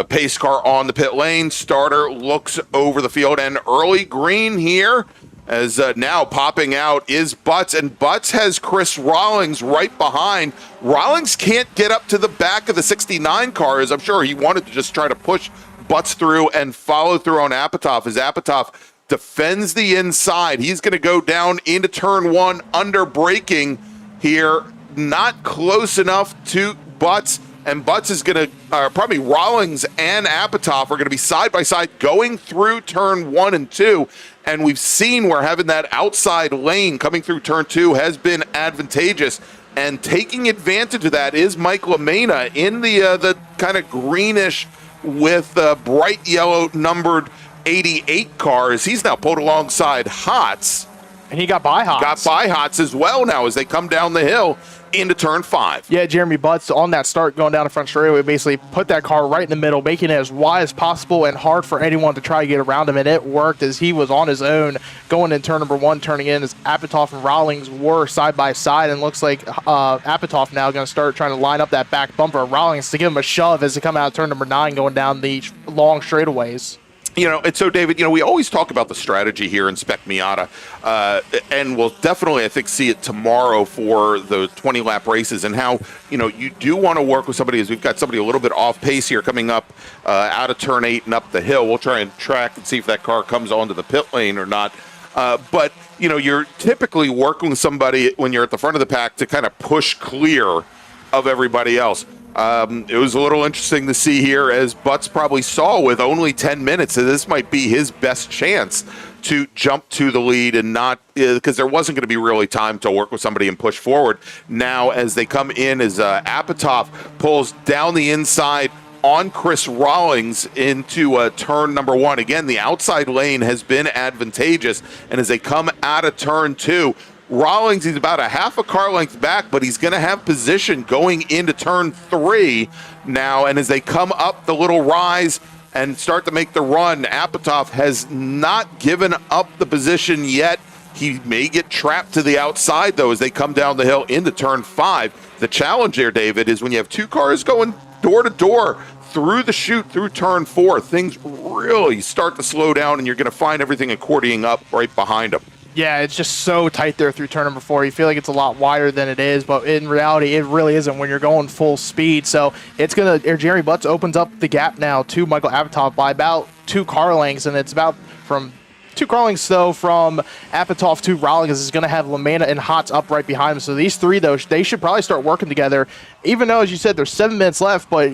Pace car on the pit lane. Starter looks over the field, and early green here as now popping out is Butts, and Butts has Chris Rawlings right behind. Rawlings can't get up to the back of the 69 car, as I'm sure he wanted to just try to push Butts through and follow through on Apatow, as Apatow defends the inside. He's going to go down into turn 1 under braking here, not close enough to Butts. And Butts is going to, probably Rawlings and Apatow are going to be side by side going through turn 1 and 2. And we've seen where having that outside lane coming through turn 2 has been advantageous. And taking advantage of that is Mike LaMena in the kind of greenish with bright yellow numbered 88 cars. He's now pulled alongside Hots. And he got by Hots. Got by Hots as well now as they come down the hill into turn 5. Yeah, Jeremy Butts on that start going down the front straightaway basically put that car right in the middle, making it as wide as possible and hard for anyone to try to get around him, and it worked as he was on his own going in turn number 1, turning in as Apatow and Rawlings were side by side, and looks like Apatow now going to start trying to line up that back bumper of Rawlings to give him a shove as they come out of turn number 9 going down the long straightaways. You know, and so, David, you know, we always talk about the strategy here in Spec Miata, and we'll definitely, I think, see it tomorrow for the 20-lap races and how, you know, you do want to work with somebody as we've got somebody a little bit off pace here coming up out of turn 8 and up the hill. We'll try and track and see if that car comes onto the pit lane or not. But, you know, you're typically working with somebody when you're at the front of the pack to kind of push clear of everybody else. It was a little interesting to see here as Butts probably saw with only 10 minutes that this might be his best chance to jump to the lead and not because there wasn't going to be really time to work with somebody and push forward. Now as they come in as Apatow pulls down the inside on Chris Rawlings into turn number 1. Again, the outside lane has been advantageous, and as they come out of turn 2, Rawlings, he's about a half a car length back, but he's going to have position going into turn 3 now. And as they come up the little rise and start to make the run, Apatow has not given up the position yet. He may get trapped to the outside, though, as they come down the hill into turn 5. The challenge there, David, is when you have 2 cars going door to door through the chute, through turn 4, things really start to slow down, and you're going to find everything accordioning up right behind them. Yeah, it's just so tight there through turn number 4. You feel like it's a lot wider than it is, but in reality, it really isn't when you're going full speed. So it's going to, Jeremy Butts opens up the gap now to Michael Apatow by about 2 car lengths, and it's about from 2 car lengths, though, from Apatow to Rawlings is going to have LaMena and Hots up right behind him. So these 3, though, they should probably start working together, even though, as you said, there's 7 minutes left, but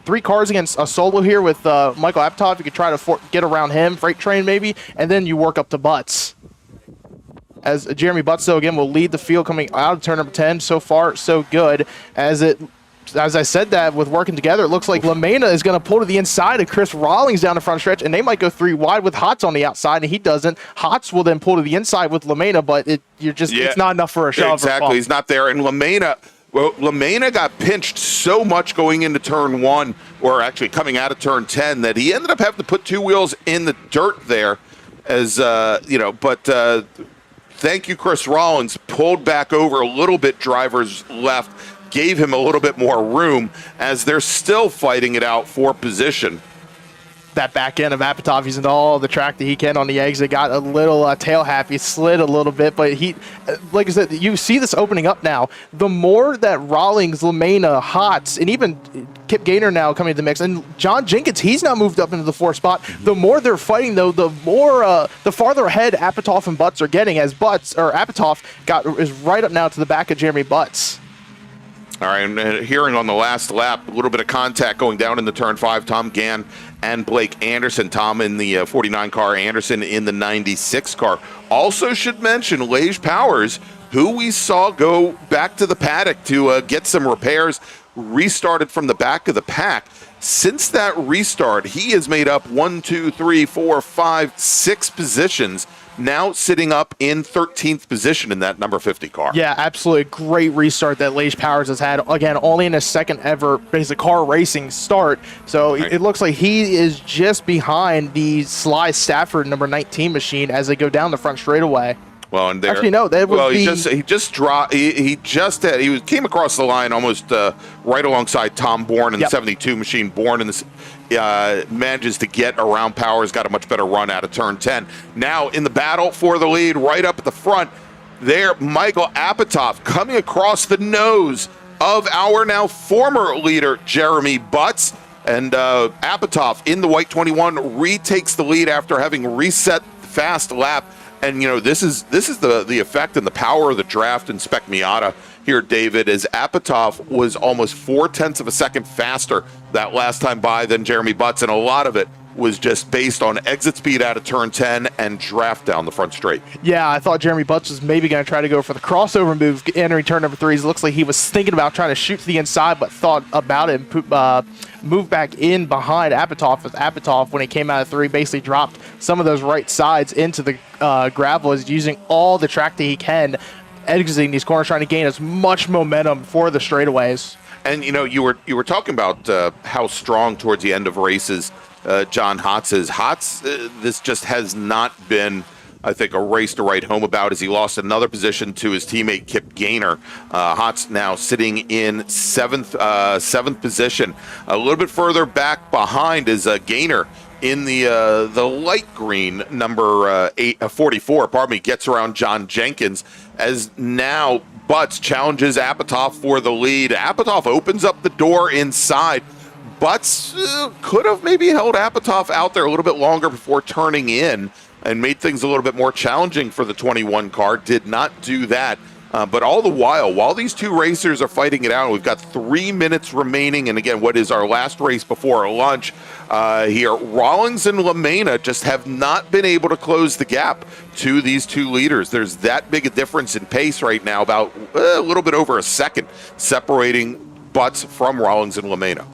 3 cars against a solo here with Michael Apatow. You could try to get around him, freight train maybe, and then you work up to Butts. As Jeremy Butts, though, again, will lead the field coming out of turn number 10. So far, so good. As I said that, with working together, it looks like LaMena is going to pull to the inside of Chris Rawlings down the front stretch, and they might go 3 wide with Hots on the outside, and he doesn't. Hots will then pull to the inside with LaMena, but it's not enough for a shove. Exactly, he's not there. And LaMena got pinched so much going into turn 1, or actually coming out of turn 10, that he ended up having to put 2 wheels in the dirt there, as thank you, Chris Rawlings, pulled back over a little bit, drivers left, gave him a little bit more room as they're still fighting it out for position. That back end of Apatow, he's in all the track that he can on the exit, got a little tail happy, slid a little bit, but he, like I said, you see this opening up now. The more that Rawlings, LaMena, Hots, and even Kip Gaynor now coming to the mix, and John Jenkins, he's now moved up into the 4th spot. The more they're fighting, though, the farther ahead Apatow and Butts are getting, as Apatow is right up now to the back of Jeremy Butts. All right, and hearing on the last lap, a little bit of contact going down in the turn 5. Tom Gann and Blake Anderson. Tom in the 49 car, Anderson in the 96 car. Also should mention Lage Powers, who we saw go back to the paddock to get some repairs, restarted from the back of the pack. Since that restart, he has made up 6 positions, now sitting up in 13th position in that number 50 car. Yeah, absolutely. Great restart that Lage Powers has had. Again, only in his 2nd ever basic car racing start. So it looks like he is just behind the Sly Stafford number 19 machine as they go down the front straightaway. Well, and there. Actually, no, that would be. He just dropped. He came across the line almost right alongside Tom Bourne in the 72 machine. Bourne in this manages to get around Powers, got a much better run out of turn 10. Now in the battle for the lead, right up at the front, there, Michael Apatow coming across the nose of our now former leader Jeremy Butts. And Apatow in the white 21 retakes the lead after having reset the fast lap. And this is the effect and the power of the draft in Spec Miata here, David, as Apatow was almost 0.4 of a second faster that last time by than Jeremy Butts, and a lot of it was just based on exit speed out of turn 10 and draft down the front straight. Yeah, I thought Jeremy Butts was maybe going to try to go for the crossover move entering turn number 3. It looks like he was thinking about trying to shoot to the inside, but thought about it and moved back in behind Apatow, as Apatow, when he came out of 3, basically dropped some of those right sides into the gravel, is using all the track that he can, exiting these corners, trying to gain as much momentum for the straightaways. And you were talking about how strong towards the end of races John Hotz is. Hotz, this just has not been, I think, a race to write home about, as he lost another position to his teammate Kip Gaynor. Hotz now sitting in seventh position. A little bit further back behind is Gaynor in the light green number 44. Gets around John Jenkins, as now Butts challenges Apatow for the lead. Apatow opens up the door inside. Butts could have maybe held Apatow out there a little bit longer before turning in and made things a little bit more challenging for the 21 car. Did not do that. But all the while these two racers are fighting it out, we've got 3 minutes remaining. And again, what is our last race before lunch here, Rawlings and LaMena just have not been able to close the gap to these two leaders. There's that big a difference in pace right now, about a little bit over a second separating Butts from Rawlings and LaMena.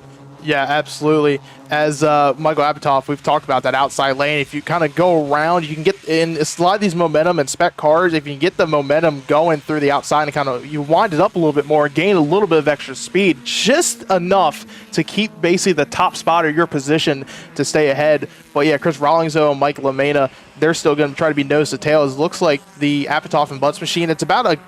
Yeah, absolutely. As Michael Apatow, we've talked about that outside lane. If you kind of go around, you can get in a lot of these momentum and spec cars. If you can get the momentum going through the outside and kind of you wind it up a little bit more, gain a little bit of extra speed, just enough to keep basically the top spot or your position to stay ahead. But yeah, Chris Rawlings and Mike LaMena, they're still going to try to be nose to tail. It looks like the Apatow and Butts machine, it's about a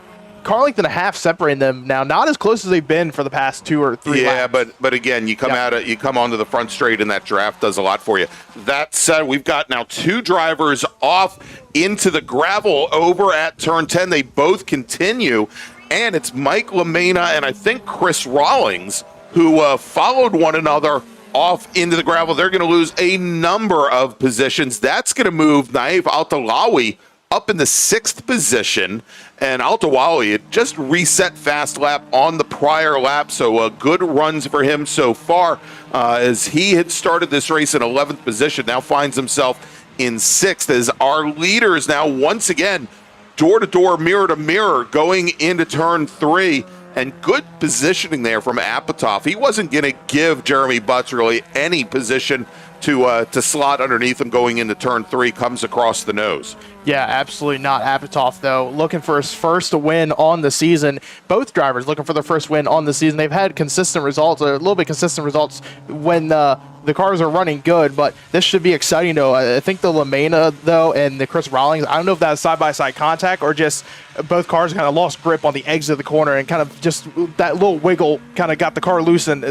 car length and a half separating them now, not as close as they've been for the past 2 or 3 laps. but again, you come onto the front straight, and that draft does a lot for you. That said, we've got now 2 drivers off into the gravel over at turn 10. They both continue, and it's Mike LaMena and I think Chris Rawlings who followed one another off into the gravel. They're going to lose a number of positions. That's going to move Naif Altalawi up in the 6th position, and Altawali had just reset fast lap on the prior lap, so good runs for him so far, as he had started this race in 11th position, now finds himself in 6th, as our leaders now once again door-to-door, mirror-to-mirror going into turn 3, and good positioning there from Apatow. He wasn't going to give Jeremy Butts really any position to slot underneath him going into turn 3, comes across the nose. Yeah, absolutely not. Apatow, though, looking for his first win on the season. Both drivers looking for their first win on the season. They've had consistent results, a little bit consistent results when the cars are running good, but this should be exciting, though. I think the LaMena, though, and the Chris Rawlings, I don't know if that's side-by-side contact or just both cars kind of lost grip on the exit of the corner and kind of just that little wiggle kind of got the car loose and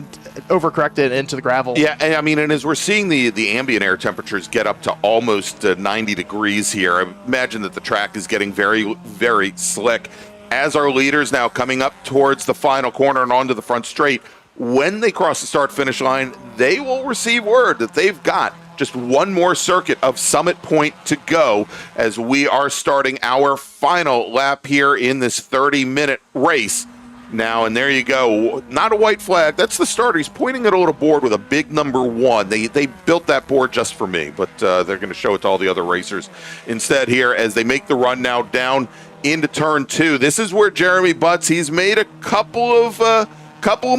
overcorrected into the gravel. Yeah, and I mean, and as we're seeing the ambient air temperatures get up to almost 90 degrees here, I imagine that the track is getting very, very slick. As our leaders now coming up towards the final corner and onto the front straight, when they cross the start-finish line, they will receive word that they've got just one more circuit of Summit Point to go, as we are starting our final lap here in this 30-minute race. Now, and there you go. Not a white flag. That's the starter. He's pointing at a little board with a big number 1. They built that board just for me, but they're going to show it to all the other racers instead here as they make the run now down into turn 2. This is where Jeremy Butts, he's made a couple of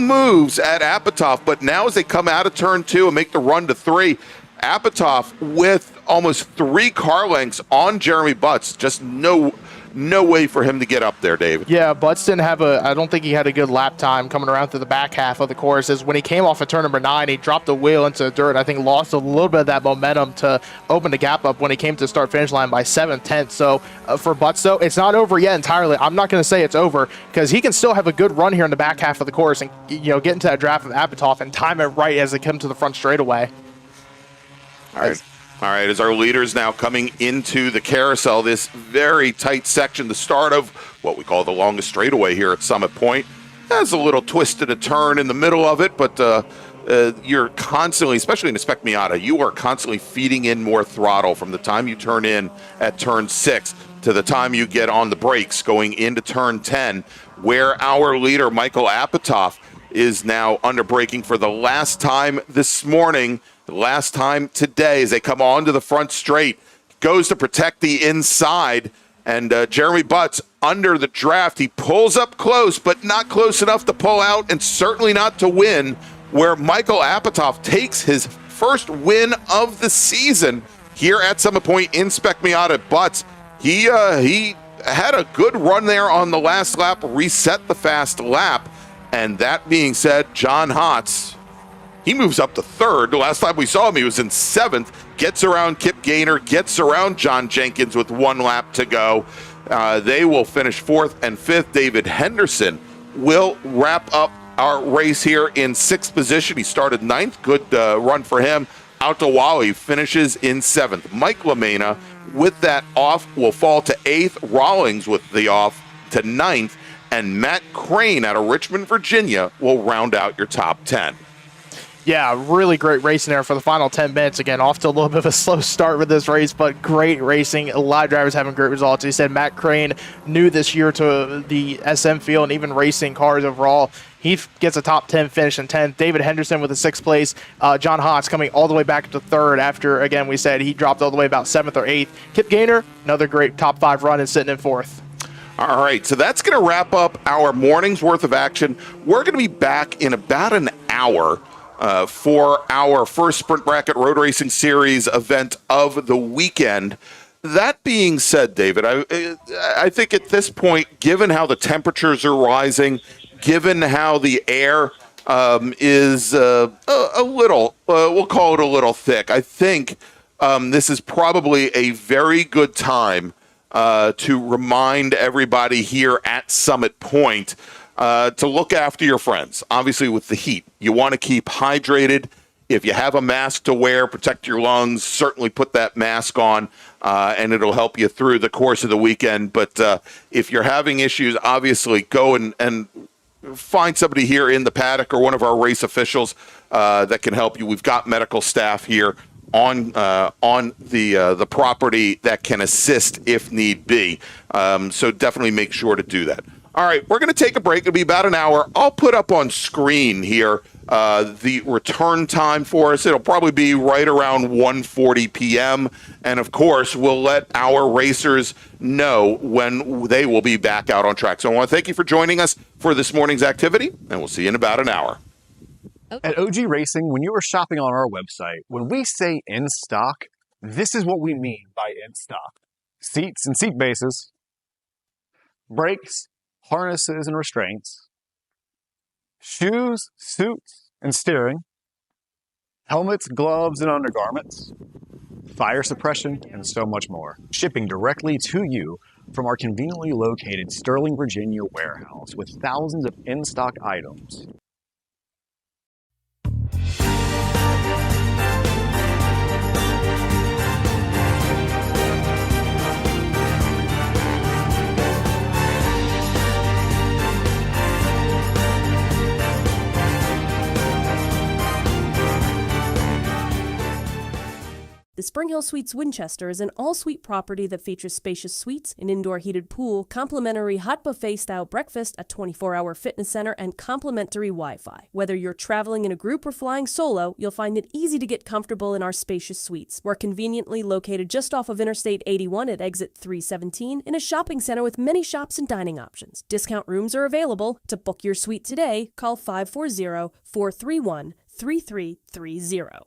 moves at Apatow, but now as they come out of turn 2 and make the run to 3, Apatow with almost 3 car lengths on Jeremy Butts, just no no way for him to get up there, David. Yeah, Butts didn't have I don't think he had a good lap time coming around through the back half of the course. As when he came off of turn number 9, he dropped the wheel into the dirt. I think lost a little bit of that momentum to open the gap up when he came to the start-finish line by 7th, 10th. So for Butts, though, it's not over yet entirely. I'm not going to say it's over because he can still have a good run here in the back half of the course and get into that draft of Apatow and time it right as they come to the front straightaway. All right, as our leaders now coming into the carousel, this very tight section, the start of what we call the longest straightaway here at Summit Point. Has a little twist and a turn in the middle of it, but you're constantly, especially in a Spec Miata, you are constantly feeding in more throttle from the time you turn in at turn 6 to the time you get on the brakes going into turn 10, where our leader, Michael Apatow, is now under braking for the last time this morning. The last time today as they come onto the front straight, goes to protect the inside, and Jeremy Butts under the draft. He pulls up close, but not close enough to pull out, and certainly not to win, where Michael Apatow takes his first win of the season here at Summit Point in Spec Miata. Butts, he had a good run there on the last lap, reset the fast lap, and that being said, John Hotz, he moves up to 3rd. The last time we saw him, he was in 7th. Gets around Kip Gaynor, gets around John Jenkins with 1 lap to go. They will finish 4th and 5th. David Henderson will wrap up our race here in 6th position. He started 9th. Good run for him. Altawali finishes in 7th. Mike LaMena with that off will fall to 8th. Rawlings with the off to 9th. And Matt Crane out of Richmond, Virginia will round out your top 10. Yeah, really great racing there for the final 10 minutes. Again, off to a little bit of a slow start with this race, but great racing. A lot of drivers having great results. He said Matt Crane new this year to the SM field and even racing cars overall. He gets a top 10 finish in 10th. David Henderson with a 6th place. John Hotz coming all the way back to 3rd after, again, we said he dropped all the way about 7th or 8th. Kip Gaynor, another great top 5 run and sitting in 4th. All right, so that's going to wrap up our morning's worth of action. We're going to be back in about an hour for our first Sprint Bracket Road Racing Series event of the weekend. That being said, David, I think at this point, given how the temperatures are rising, given how the air is a little, we'll call it a little thick, I think this is probably a very good time to remind everybody here at Summit Point to look after your friends. Obviously, with the heat, you want to keep hydrated. If you have a mask to wear, protect your lungs, certainly put that mask on, and it'll help you through the course of the weekend. But if you're having issues, obviously go and find somebody here in the paddock or one of our race officials that can help you. We've got medical staff here on the property that can assist if need be. So definitely make sure to do that. All right, we're going to take a break. It'll be about an hour. I'll put up on screen here the return time for us. It'll probably be right around 1:40 p.m. And, of course, we'll let our racers know when they will be back out on track. So I want to thank you for joining us for this morning's activity, and we'll see you in about an hour. At OG Racing, when you are shopping on our website, when we say in stock, this is what we mean by in stock. Seats and seat bases, brakes, harnesses and restraints, shoes, suits, and steering, helmets, gloves, and undergarments, fire suppression, and so much more. Shipping directly to you from our conveniently located Sterling, Virginia warehouse with thousands of in-stock items. The Spring Hill Suites Winchester is an all-suite property that features spacious suites, an indoor heated pool, complimentary hot buffet-style breakfast, a 24-hour fitness center, and complimentary Wi-Fi. Whether you're traveling in a group or flying solo, you'll find it easy to get comfortable in our spacious suites. We're conveniently located just off of Interstate 81 at exit 317 in a shopping center with many shops and dining options. Discount rooms are available. To book your suite today, call 540-431-3330.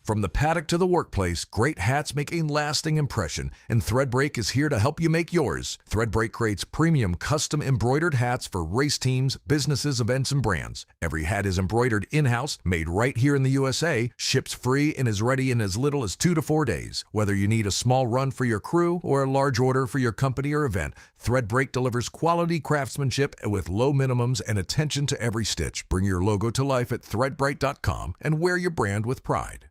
From the paddock to the workplace, great hats make a lasting impression, and Threadbreak is here to help you make yours. Threadbreak creates premium custom embroidered hats for race teams, businesses, events, and brands. Every hat is embroidered in-house, made right here in the USA, ships free, and is ready in as little as 2 to 4 days. Whether you need a small run for your crew or a large order for your company or event, Threadbreak delivers quality craftsmanship with low minimums and attention to every stitch. Bring your logo to life at threadbright.com and wear your brand with pride.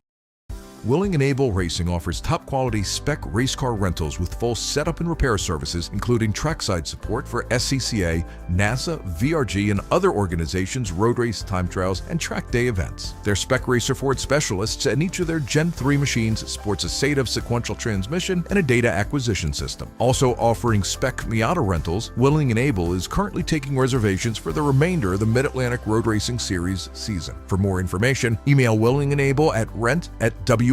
Willing and Able Racing offers top-quality spec race car rentals with full setup and repair services, including trackside support for SCCA, NASA, VRG, and other organizations' road race time trials and track day events. Their spec racer Ford specialists and each of their Gen 3 machines sports a SATAV sequential transmission and a data acquisition system. Also offering spec Miata rentals, Willing and Able is currently taking reservations for the remainder of the Mid-Atlantic Road Racing Series season. For more information, email Willing and Able at rent@WNARacing.com,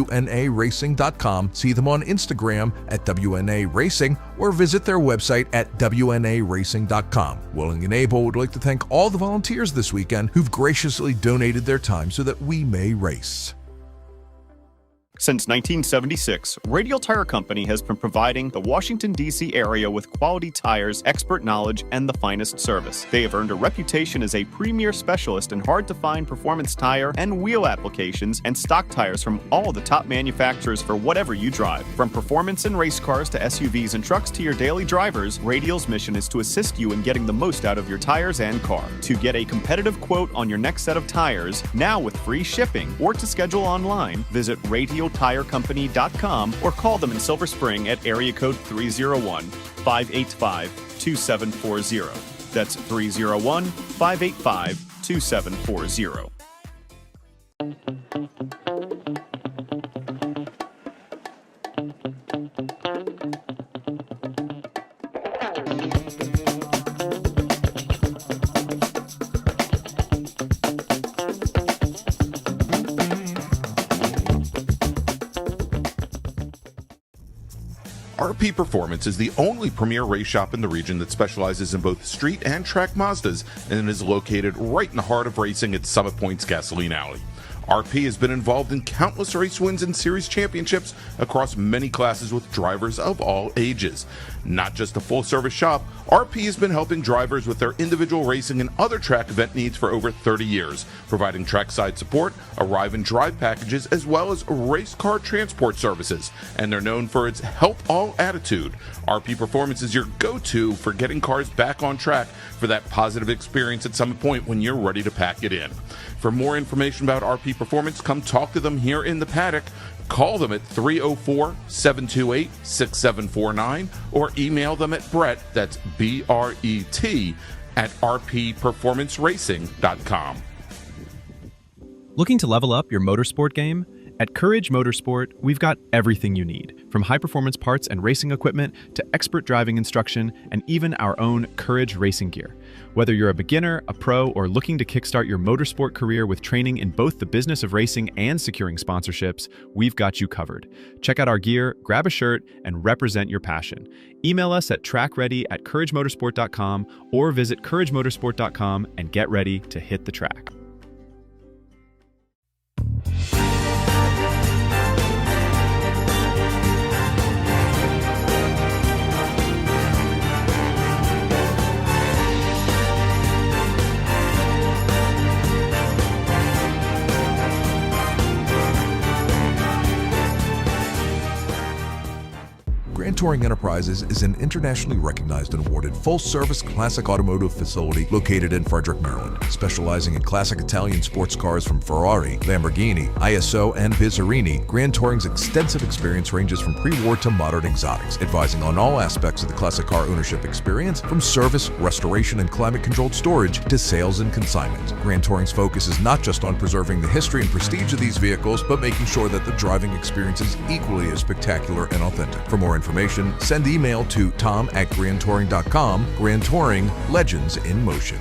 see them on Instagram at WNA Racing, or visit their website at WNARacing.com. Willing and Able would like to thank all the volunteers this weekend who've graciously donated their time so that we may race. Since 1976, Radial Tire Company has been providing the Washington, D.C. area with quality tires, expert knowledge, and the finest service. They have earned a reputation as a premier specialist in hard-to-find performance tire and wheel applications and stock tires from all the top manufacturers for whatever you drive. From performance and race cars to SUVs and trucks to your daily drivers, Radial's mission is to assist you in getting the most out of your tires and car. To get a competitive quote on your next set of tires, now with free shipping, or to schedule online, visit RadialTireCompany.com or call them in Silver Spring at area code 301-585-2740. That's 301-585-2740. RP Performance is the only premier race shop in the region that specializes in both street and track Mazdas and is located right in the heart of racing at Summit Point's Gasoline Alley. RP has been involved in countless race wins and series championships across many classes with drivers of all ages. Not just a full-service shop, RP has been helping drivers with their individual racing and other track event needs for over 30 years, providing trackside support, arrive and drive packages, as well as race car transport services. And they're known for its help all attitude. RP Performance is your go-to for getting cars back on track for that positive experience at Summit Point when you're ready to pack it in. For more information about RP Performance, come talk to them here in the paddock. Call them at 304-728-6749 or email them at Brett, that's B-R-E-T, at rpperformanceracing.com. Looking to level up your motorsport game? At Courage Motorsport, we've got everything you need, from high-performance parts and racing equipment to expert driving instruction and even our own Courage racing gear. Whether you're a beginner, a pro, or looking to kickstart your motorsport career with training in both the business of racing and securing sponsorships, we've got you covered. Check out our gear, grab a shirt, and represent your passion. Email us at trackready@couragemotorsport.com or visit couragemotorsport.com and get ready to hit the track. Grand Touring Enterprises is an internationally recognized and awarded full-service classic automotive facility located in Frederick, Maryland. Specializing in classic Italian sports cars from Ferrari, Lamborghini, ISO, and Bizzarini, Grand Touring's extensive experience ranges from pre-war to modern exotics, advising on all aspects of the classic car ownership experience, from service, restoration, and climate-controlled storage to sales and consignment. Grand Touring's focus is not just on preserving the history and prestige of these vehicles, but making sure that the driving experience is equally as spectacular and authentic. For more information, send email to tom@grandtouring.com. Grand Touring, legends in motion.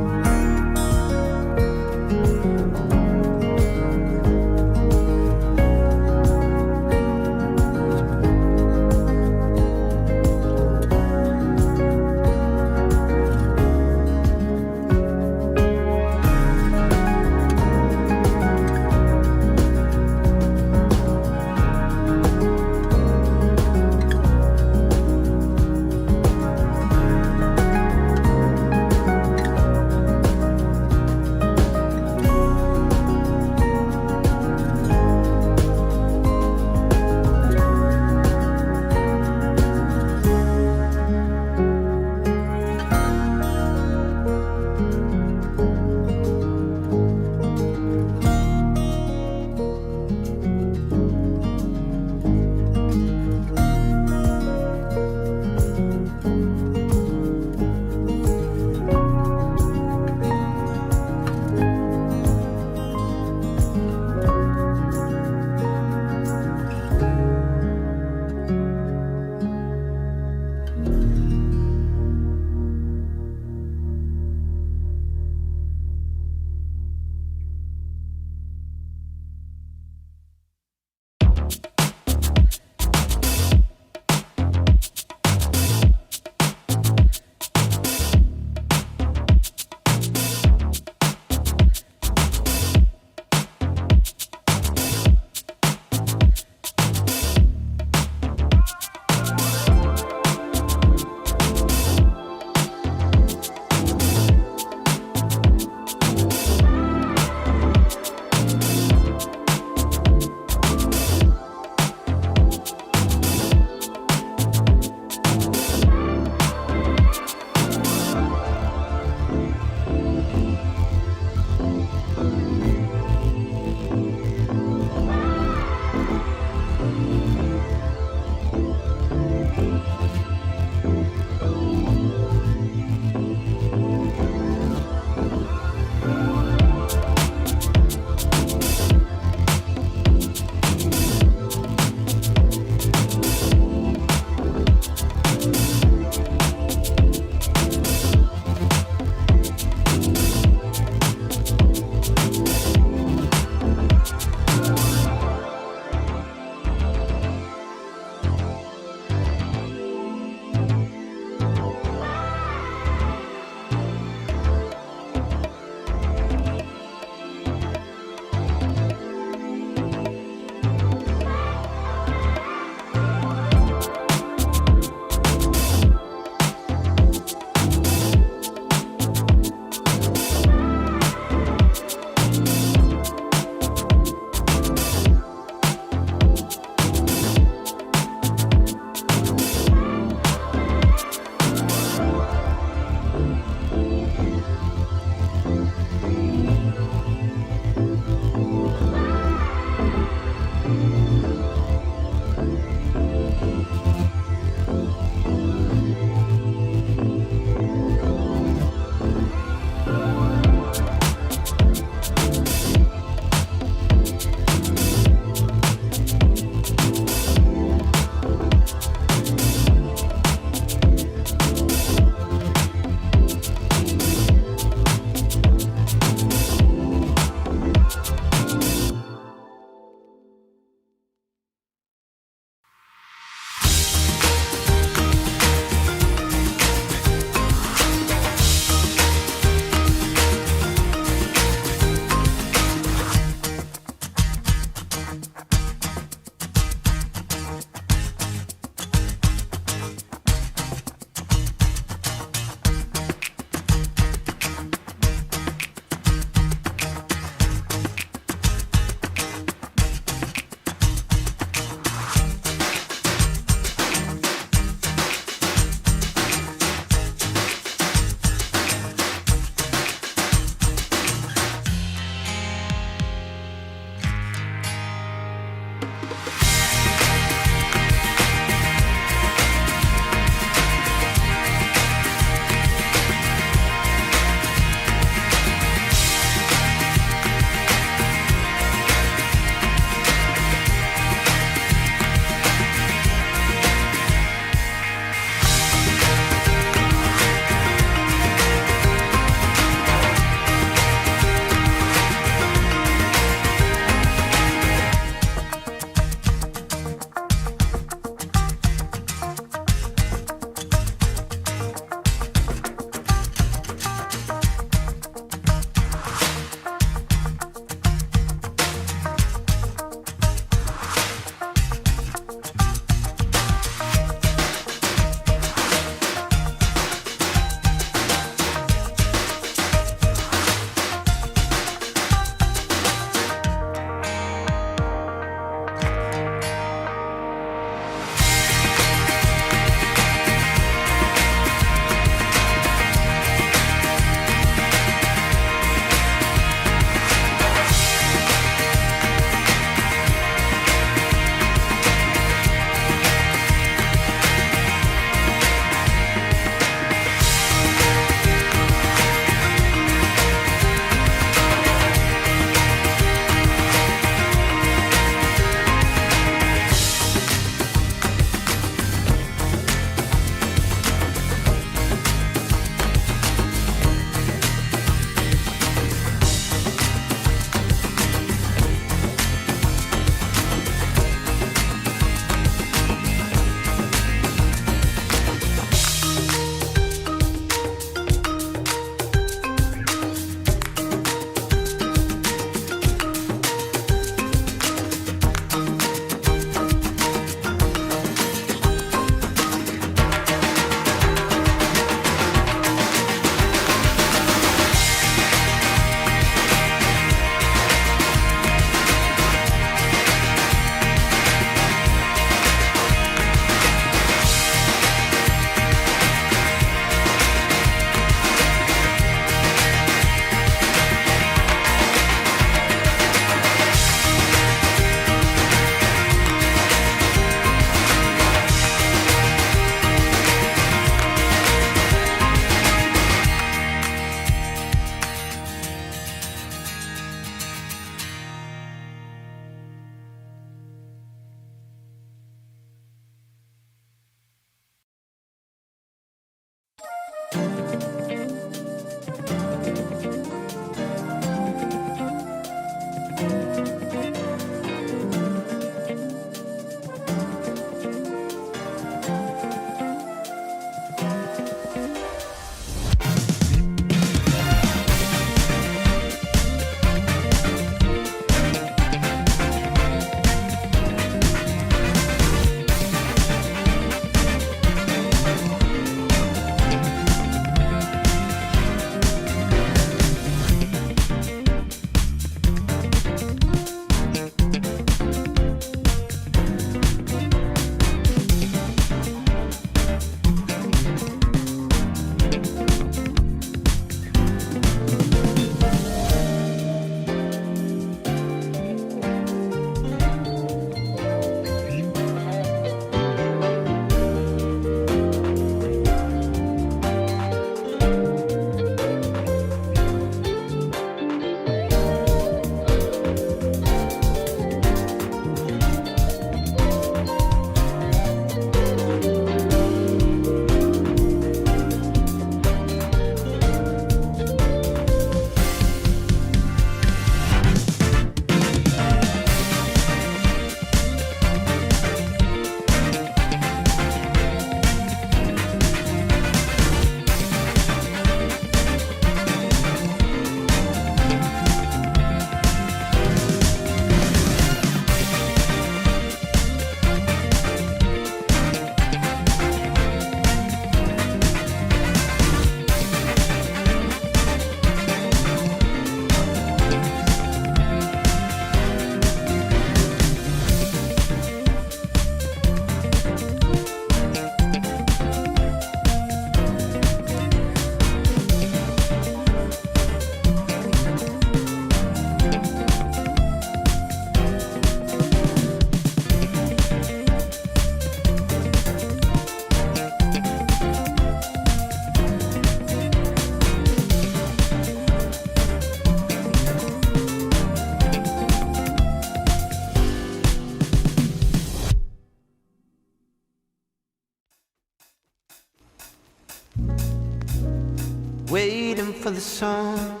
waiting for the song.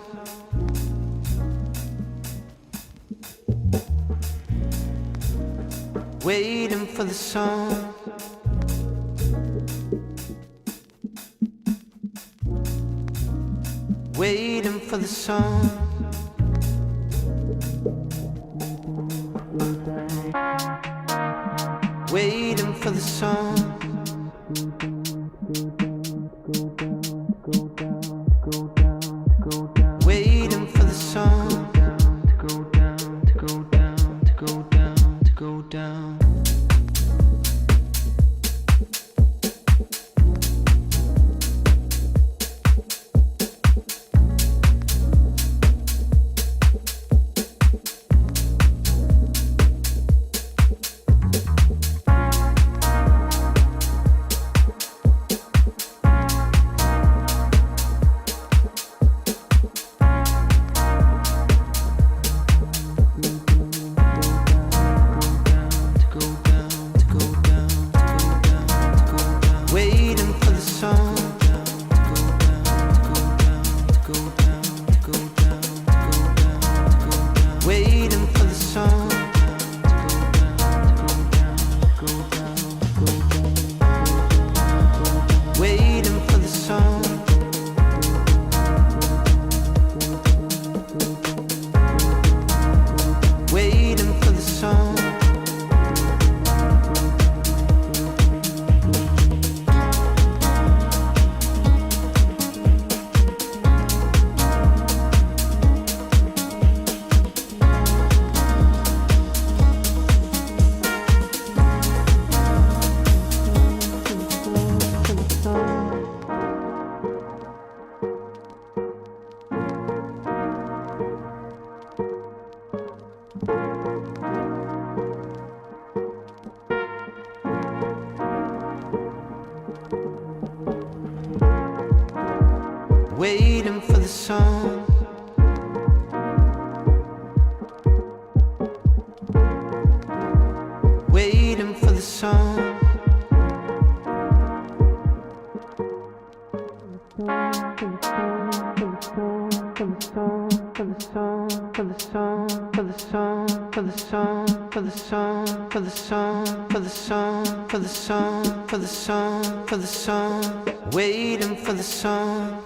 Waiting for the song. Waiting for the song. Waiting for the song. Waiting for the song. To go down, to go down, to go down, to go down. Waiting for the song. Waiting for the song. Waiting for the song.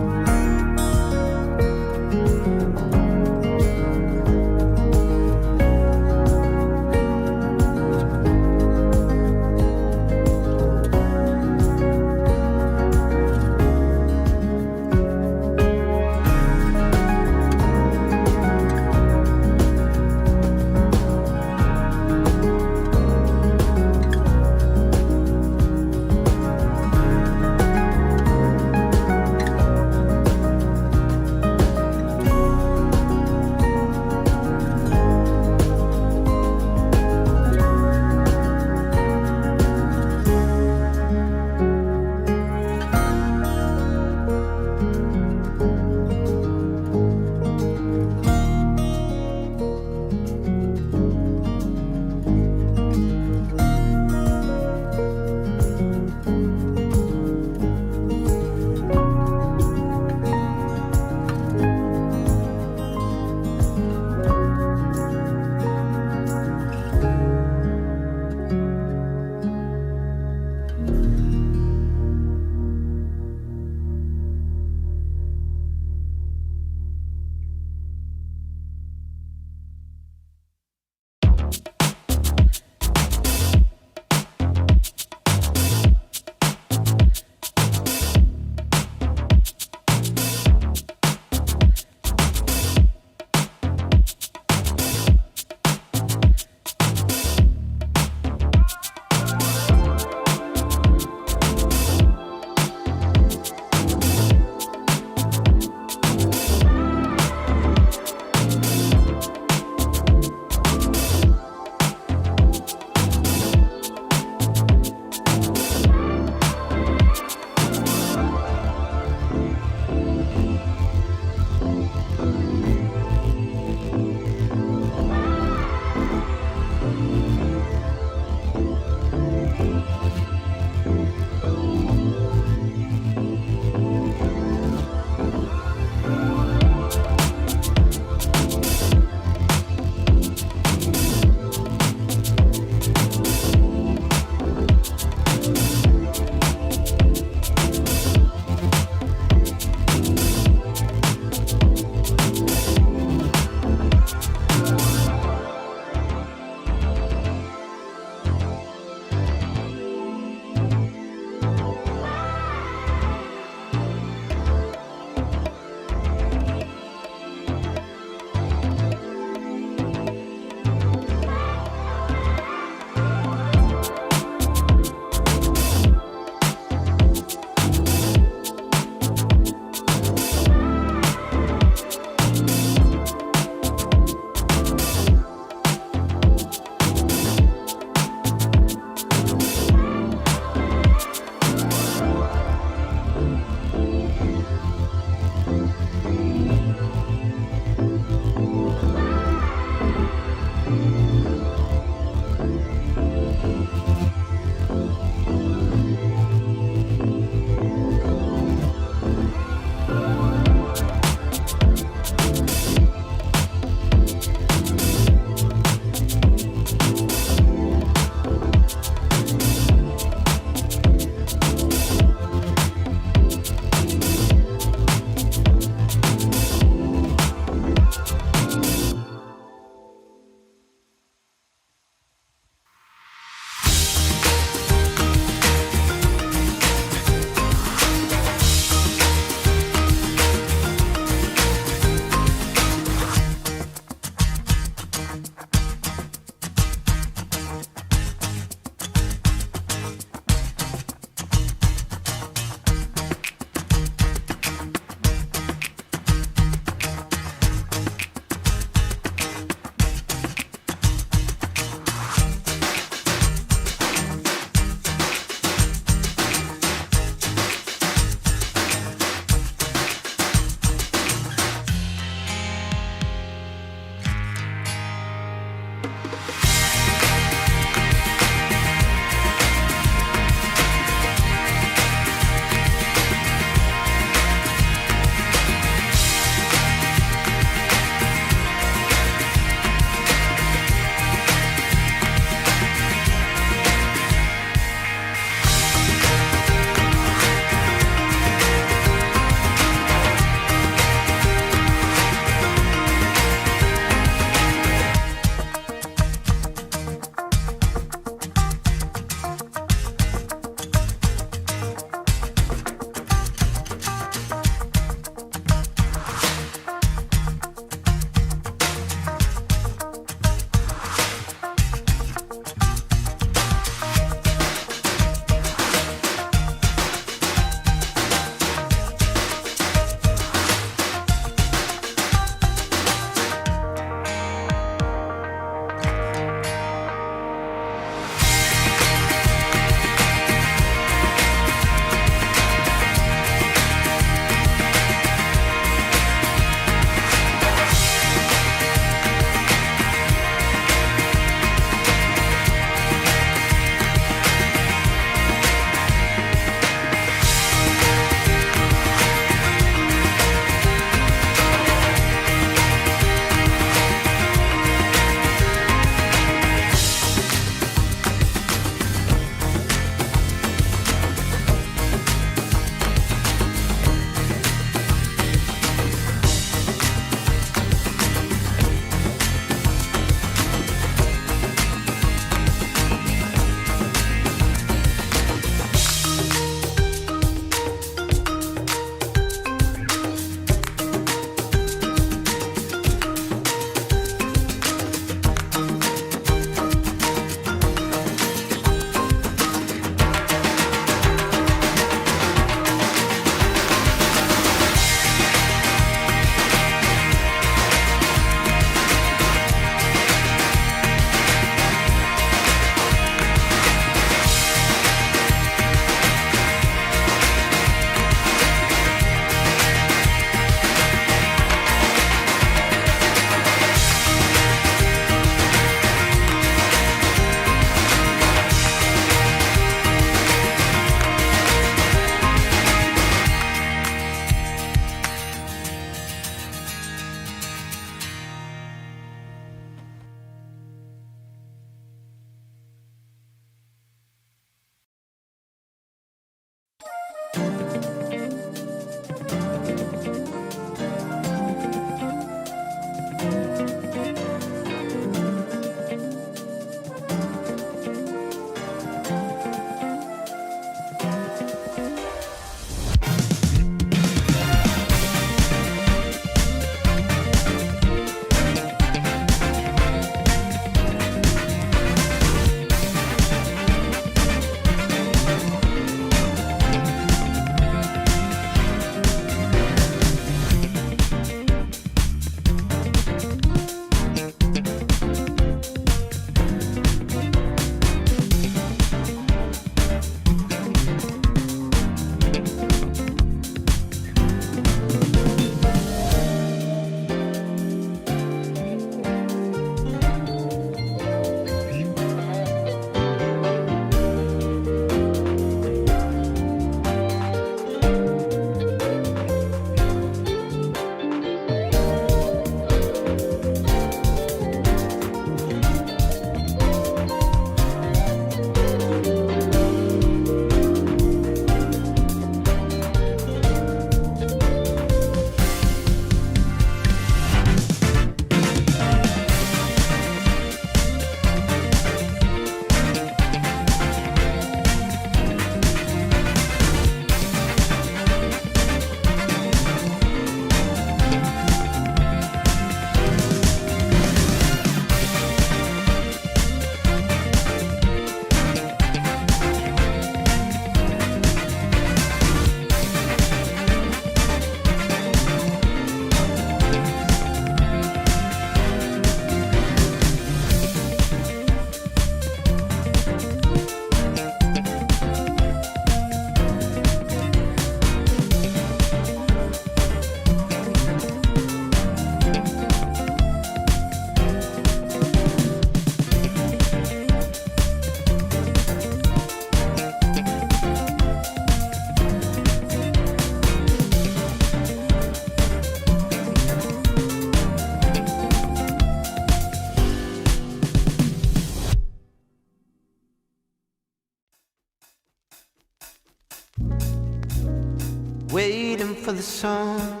waiting for the sun.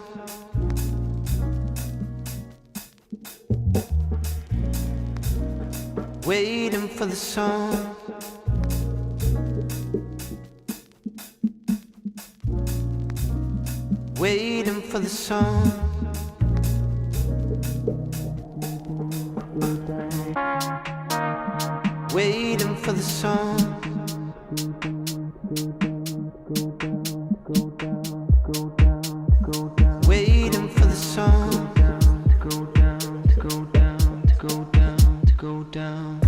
Waiting for the sun. Waiting for the sun. Waiting for the sun. Waiting for the sun. To go down, to go down, to go down, to go down.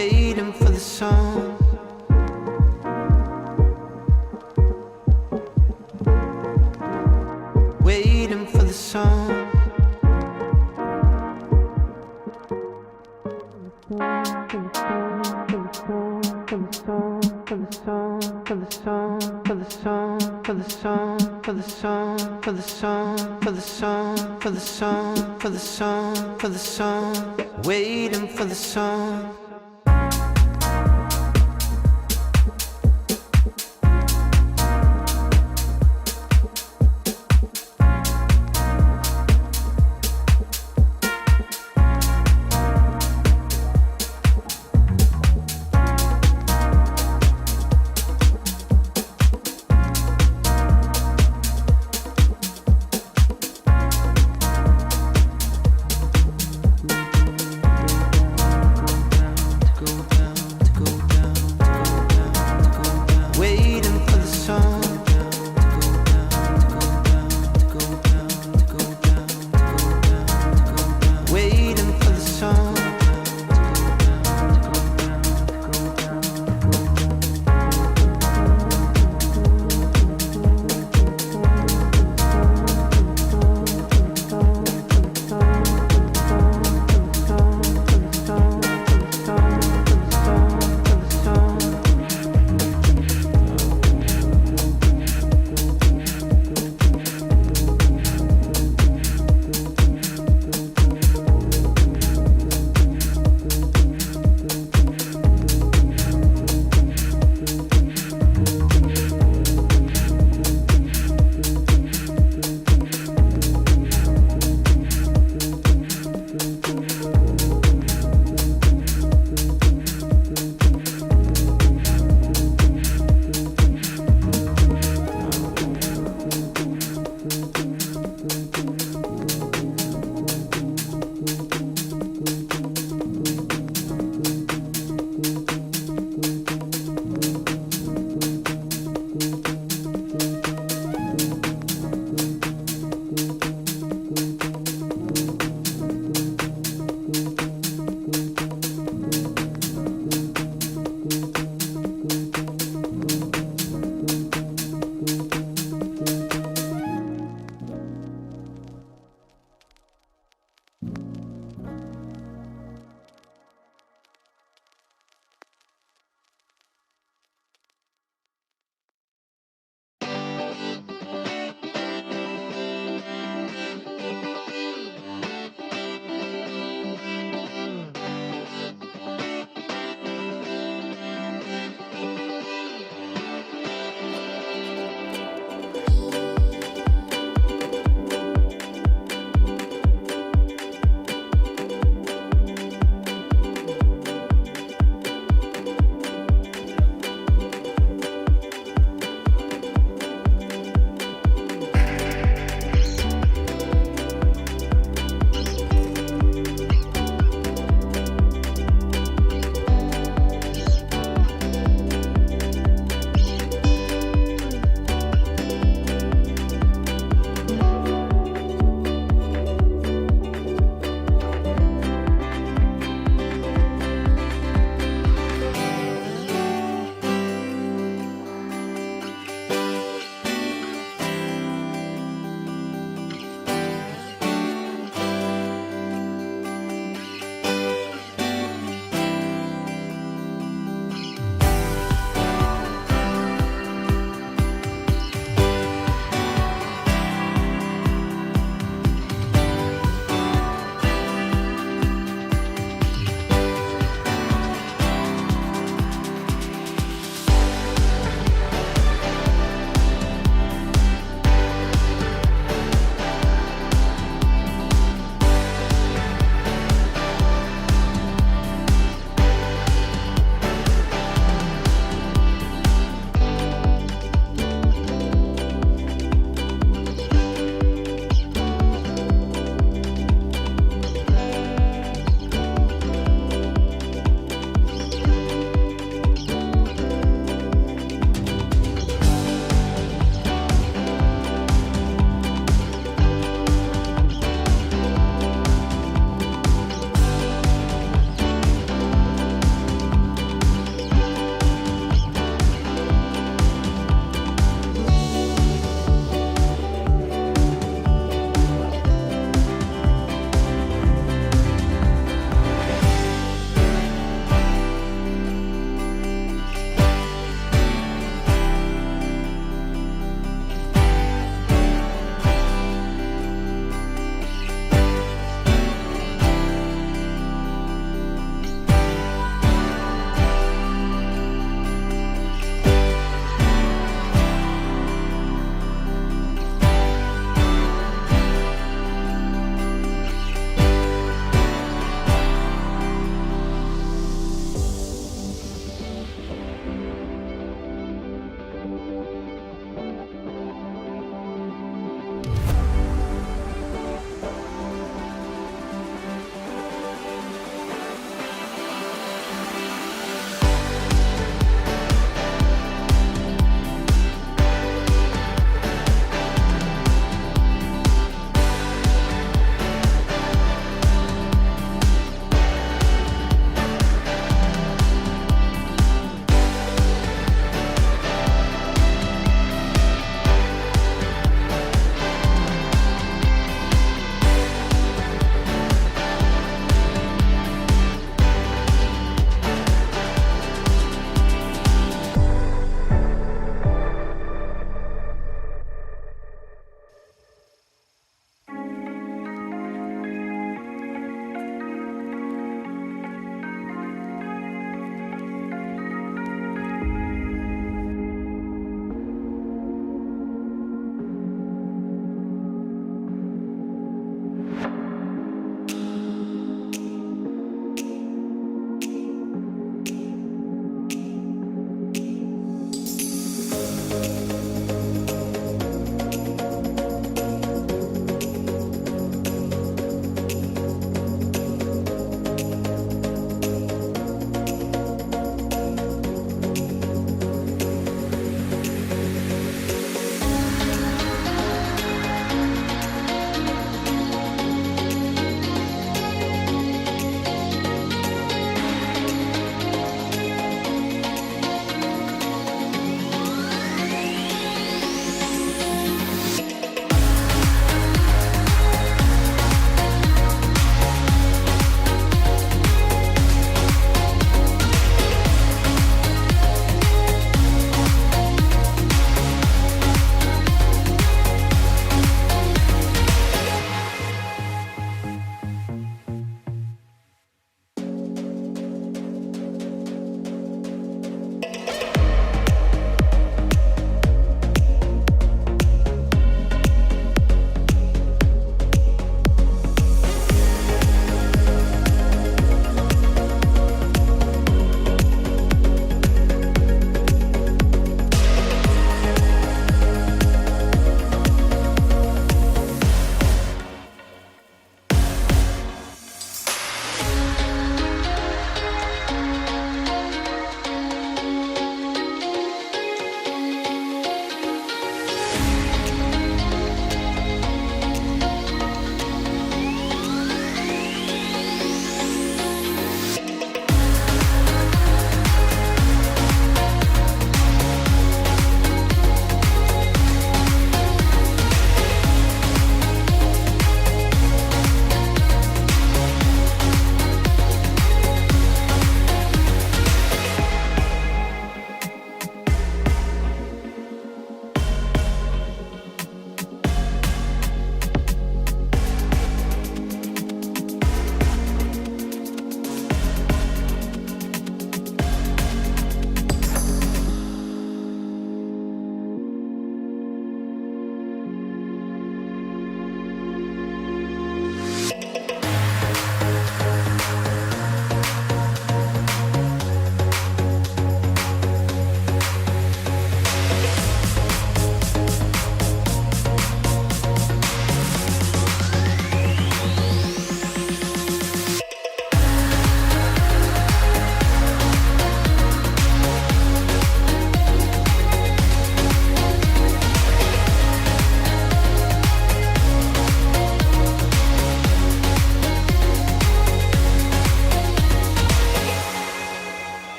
Waiting for the sun. Waiting for the sun. Waiting for the sun.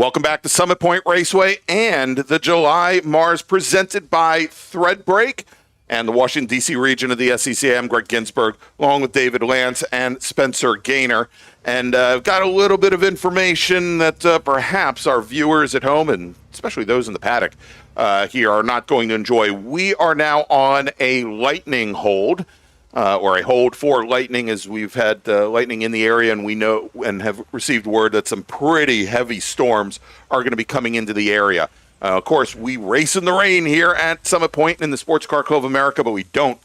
Welcome back to Summit Point Raceway and the July MARRS presented by Threadbreak and the Washington, D.C. region of the SCCA. I'm Greg Ginsburg, along with David Lance and Spencer Gaynor. And I've got a little bit of information that perhaps our viewers at home, and especially those in the paddock here, are not going to enjoy. We are now on a lightning hold. Or a hold for lightning, as we've had lightning in the area, and we know and have received word that some pretty heavy storms are going to be coming into the area. Of course, we race in the rain here at Summit Point in the Sports Car Club of America, but we don't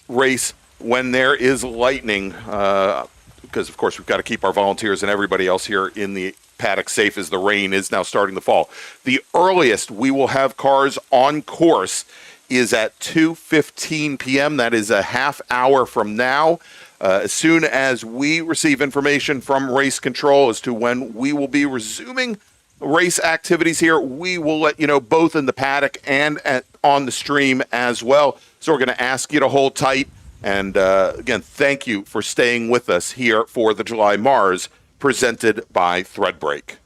race when there is lightning because, of course, we've got to keep our volunteers and everybody else here in the paddock safe as the rain is now starting to fall. The earliest we will have cars on course is at 2:15 p.m. That is a half hour from now. As soon as we receive information from race control as to when we will be resuming race activities here, we will let you know both in the paddock and on the stream as well. So we're going to ask you to hold tight. And again, thank you for staying with us here for the July MARRS presented by Threadbreak.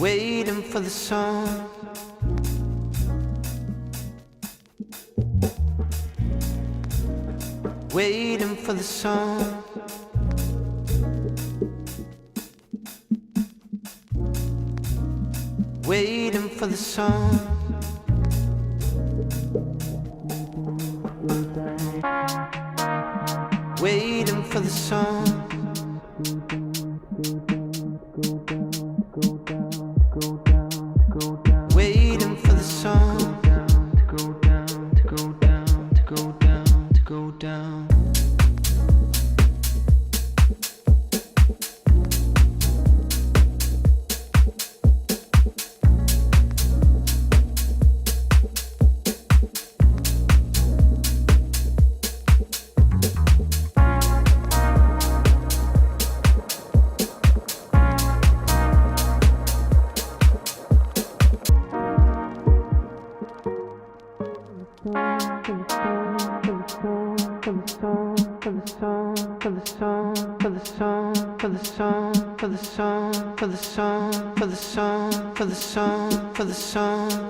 Waiting for the sun. Waiting for the sun. Waiting for the sun. Waiting for the sun. Waiting for the sun to go down, to go down, to go down, to go down.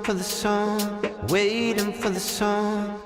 For the sun, waiting for the sun.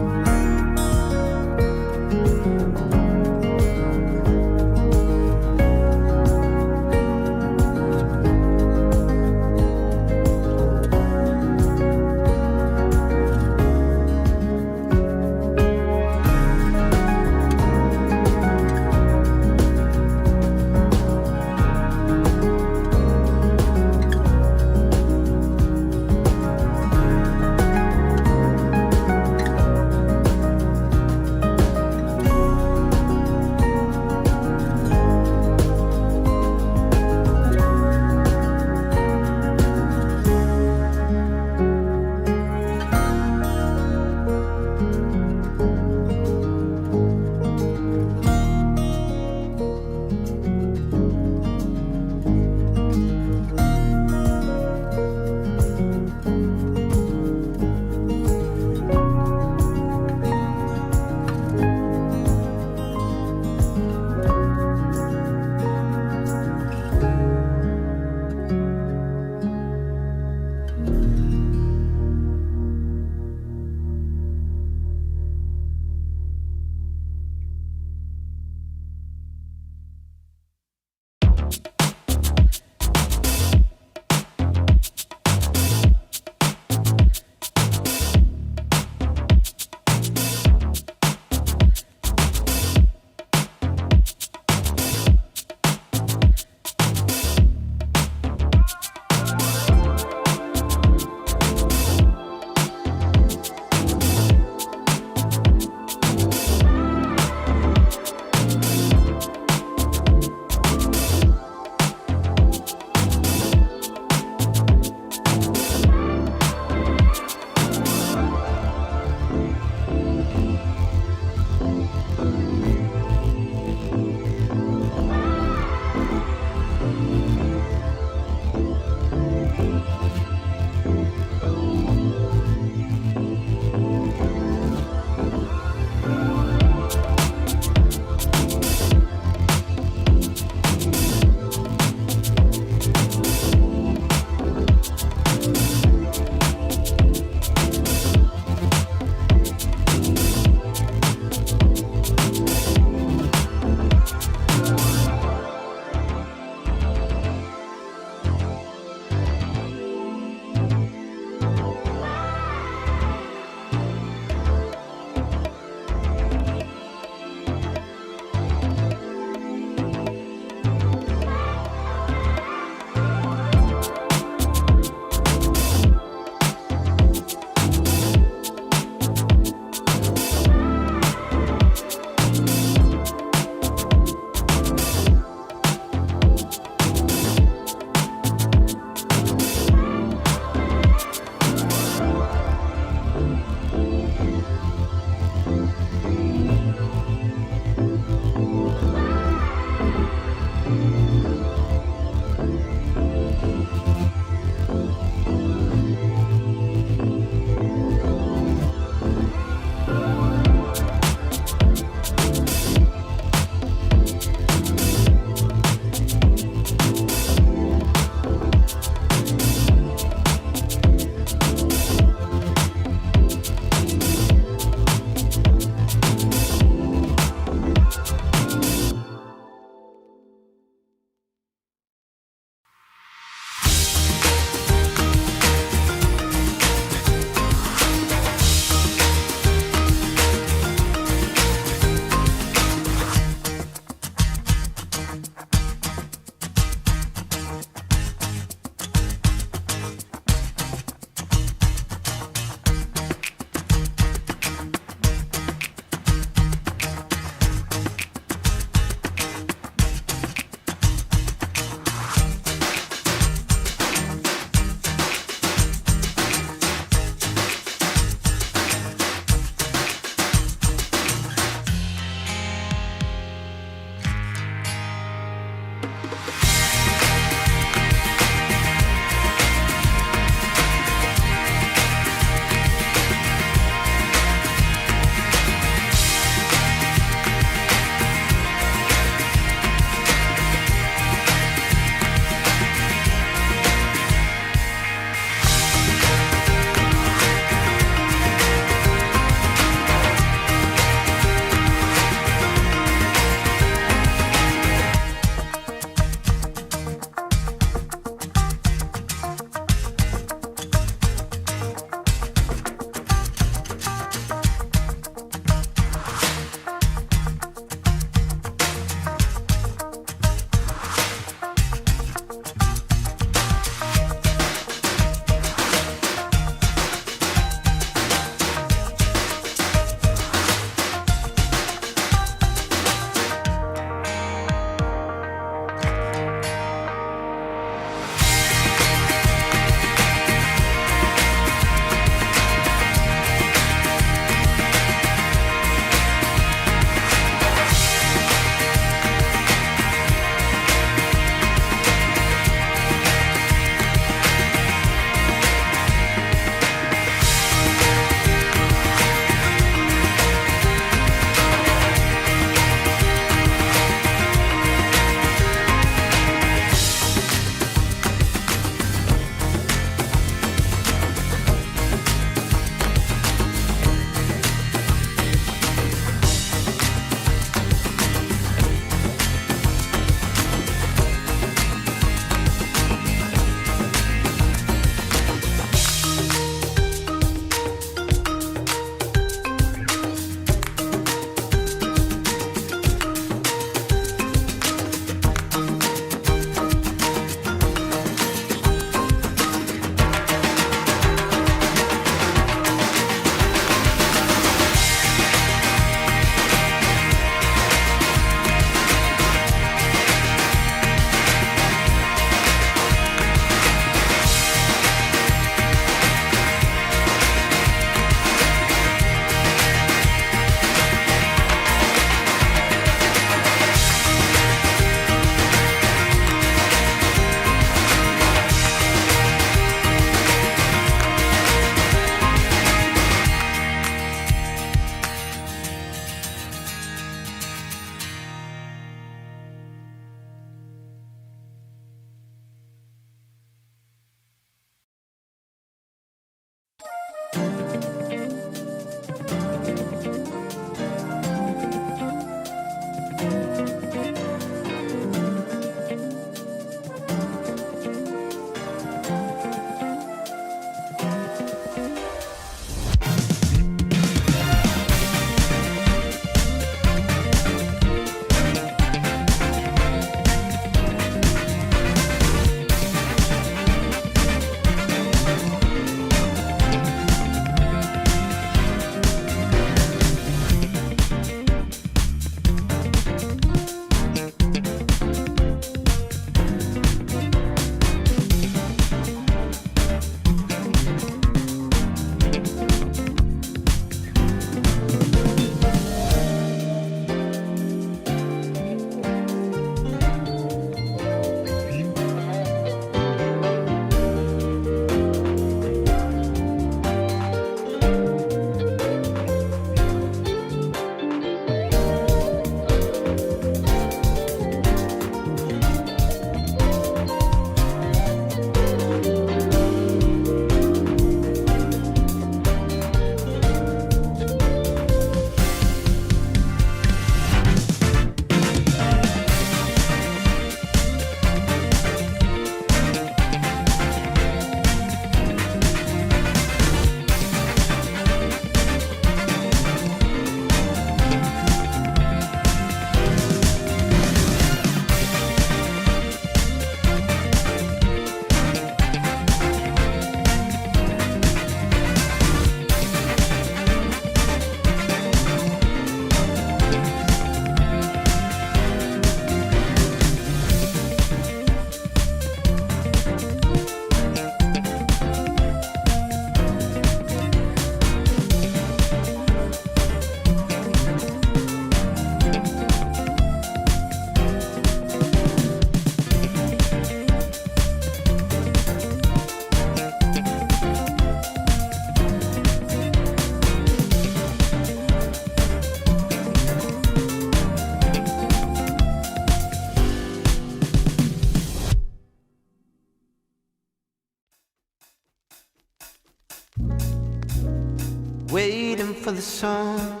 Waiting for the sun.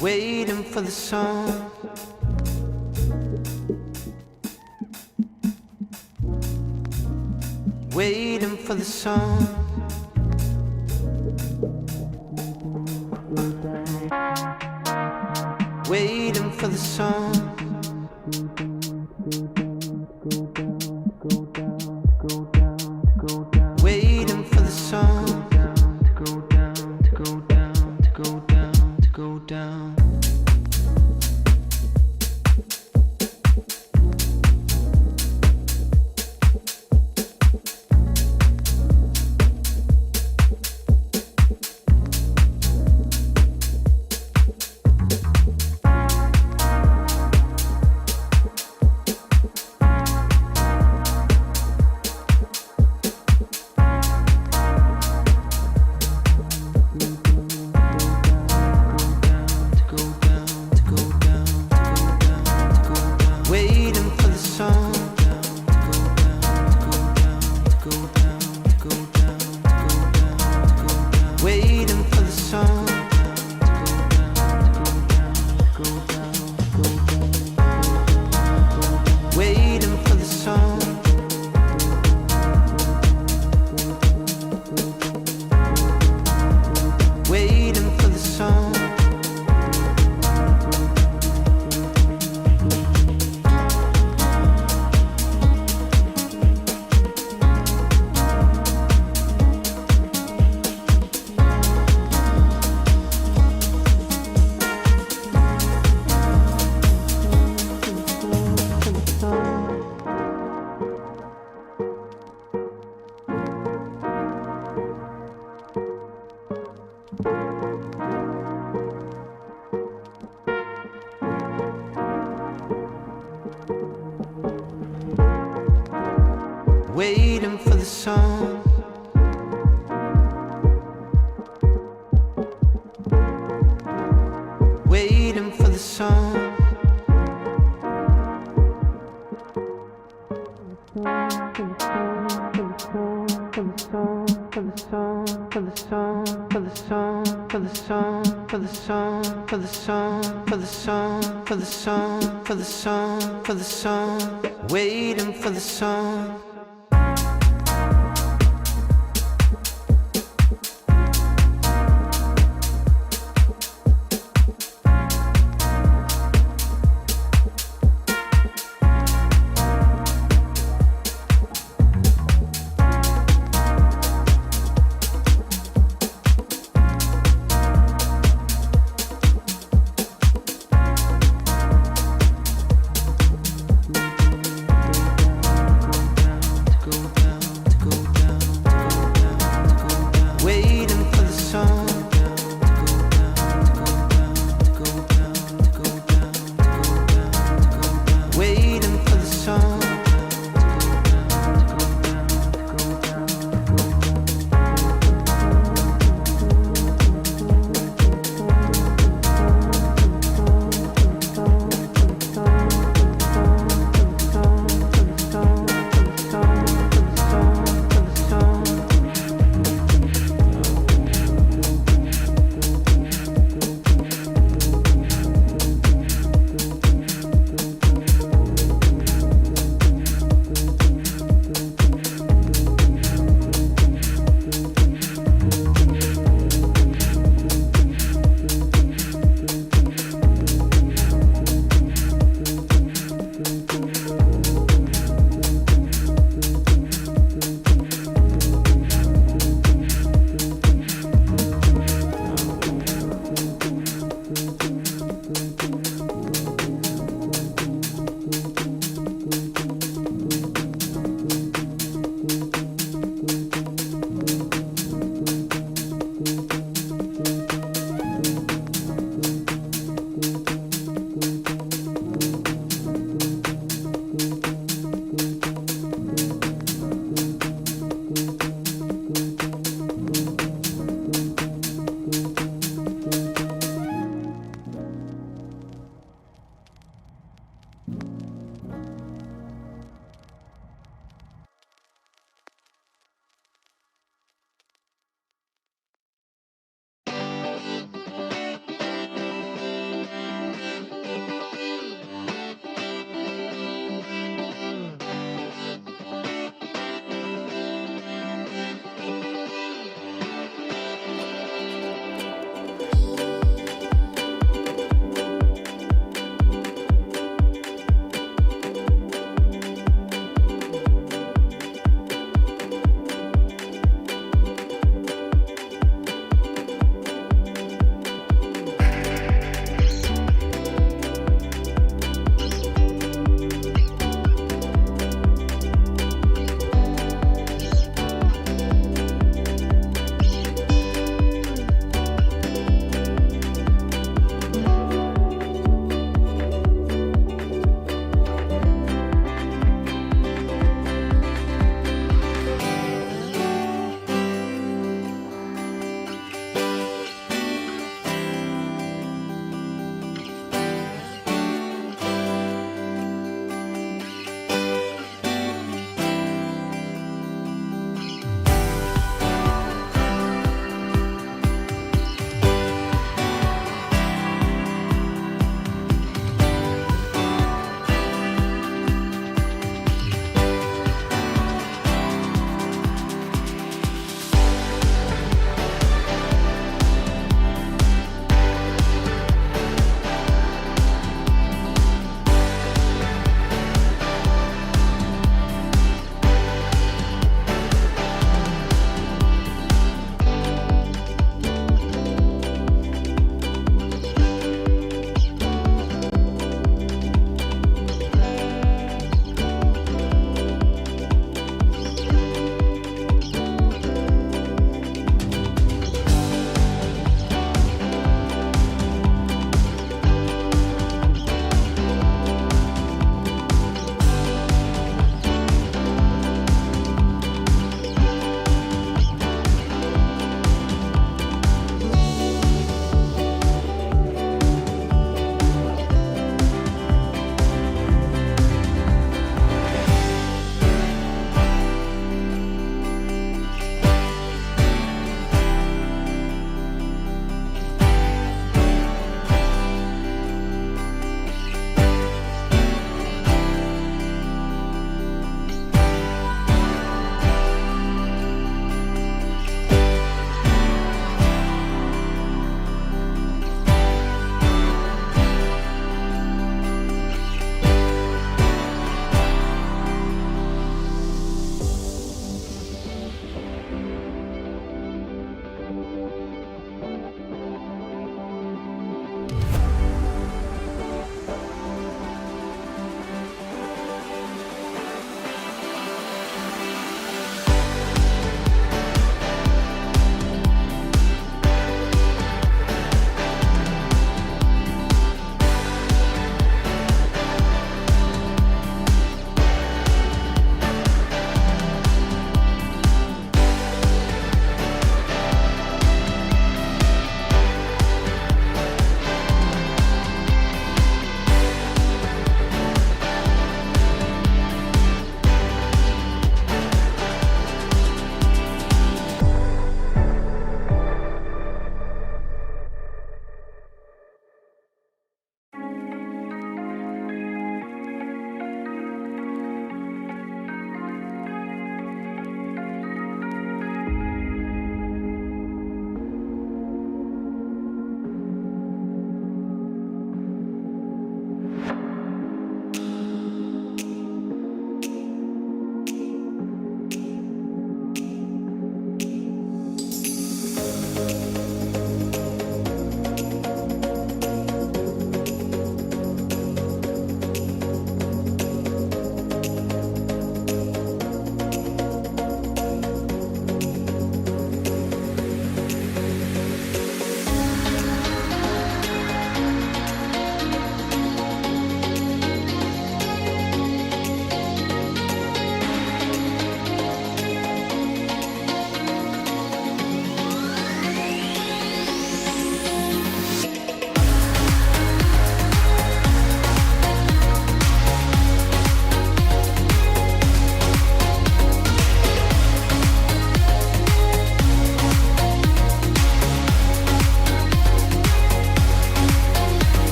Waiting for the sun. Waiting for the sun. Waiting for the sun. Waiting for the sun to go down, to go down, to go down, to go down. Waiting for the sun. Waiting for the sun. for the song, for the song, for the song, for the song, for the song, for the song, for the song, for the song, waiting for the song.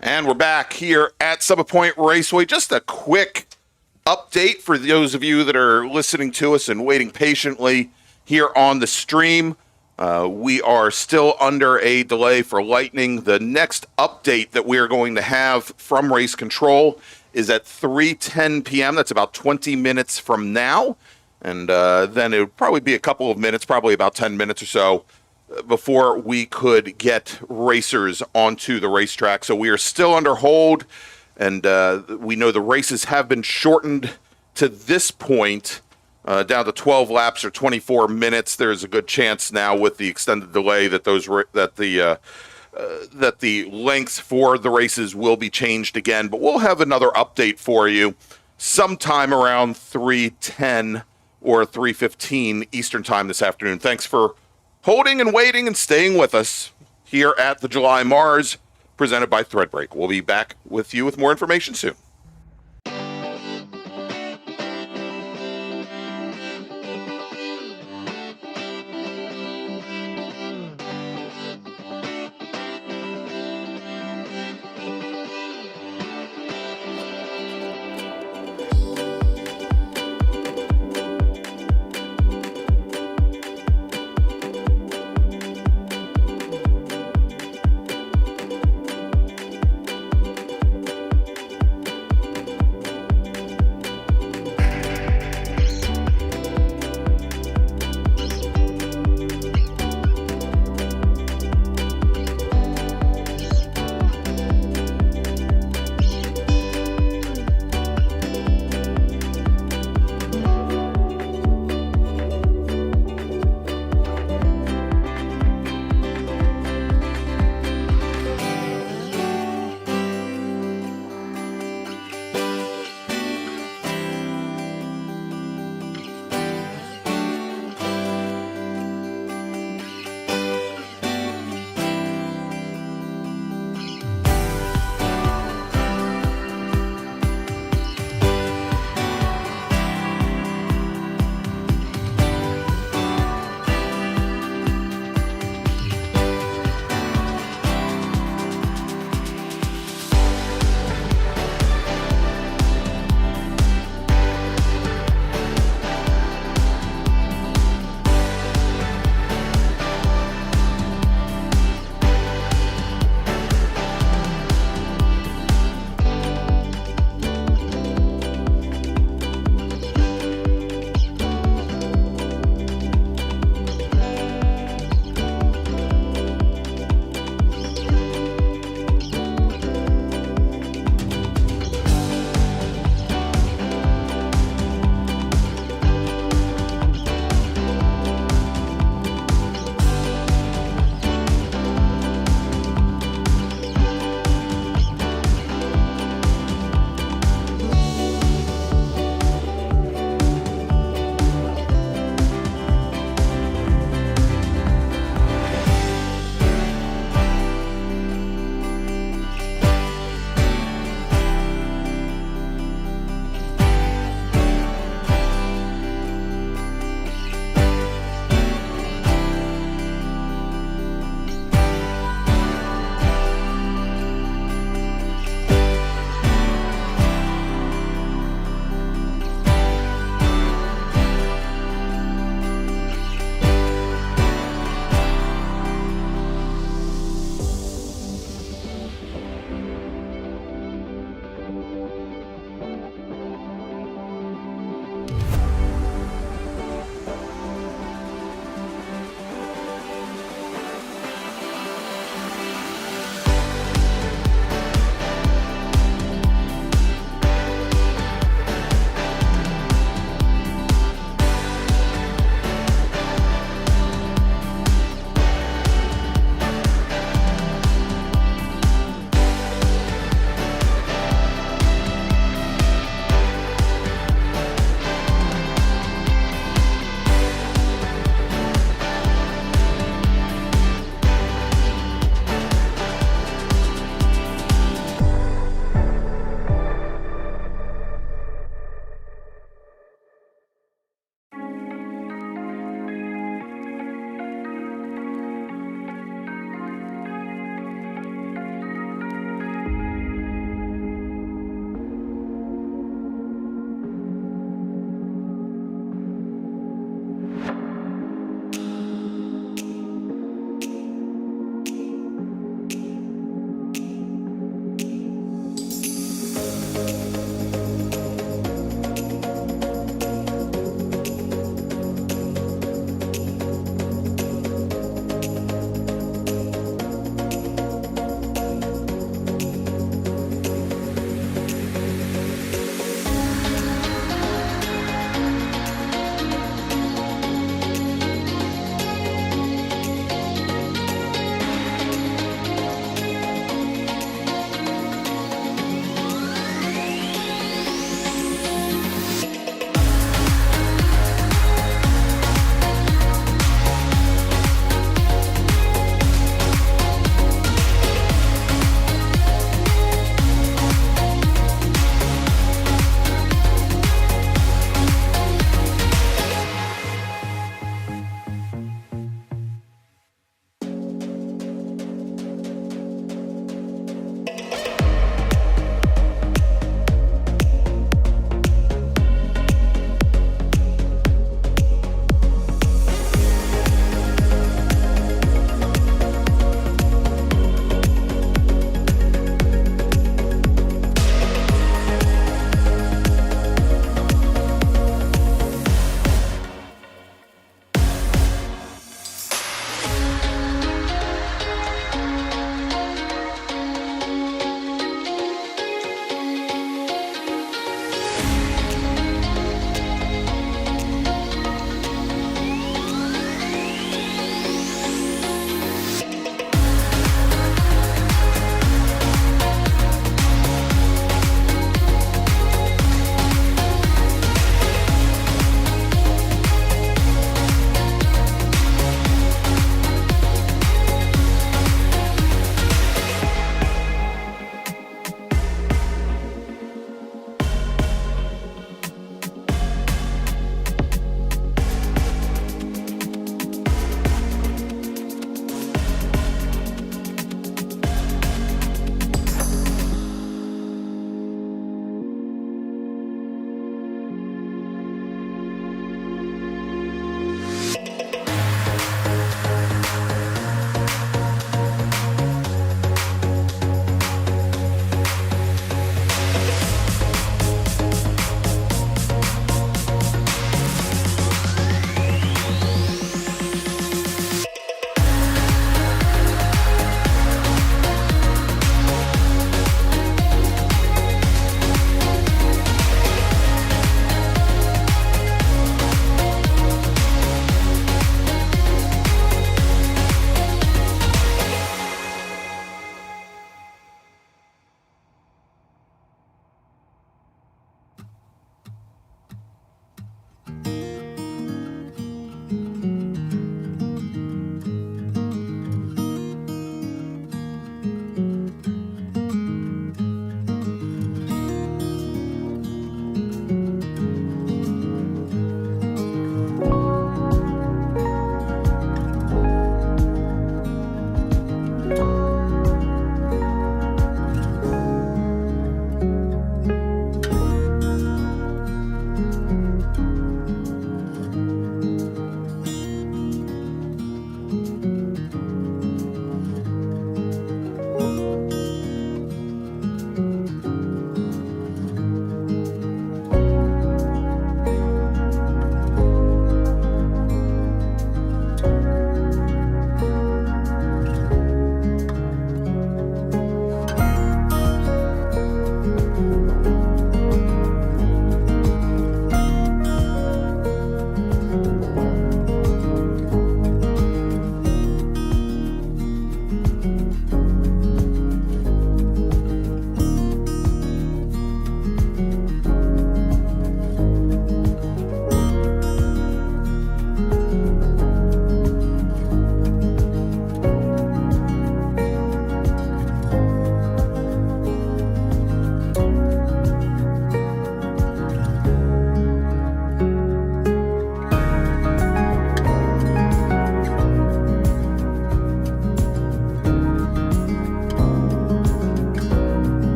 And we're back here at Summit Point Raceway. Just a quick update for those of you that are listening to us and waiting patiently here on the stream. We are still under a delay for Lightning. The next update that we are going to have from Race Control is at 3:10 p.m. That's about 20 minutes from now. And then it would probably be a couple of minutes, probably about 10 minutes or so, before we could get racers onto the racetrack. So we are still under hold, and we know the races have been shortened to this point, down to 12 laps or 24 minutes. There's a good chance now with the extended delay that the length for the races will be changed again. But we'll have another update for you sometime around 3:10 or 3:15 Eastern time this afternoon. Thanks for holding and waiting and staying with us here at the July MARRS, presented by Threadbreak. We'll be back with you with more information soon.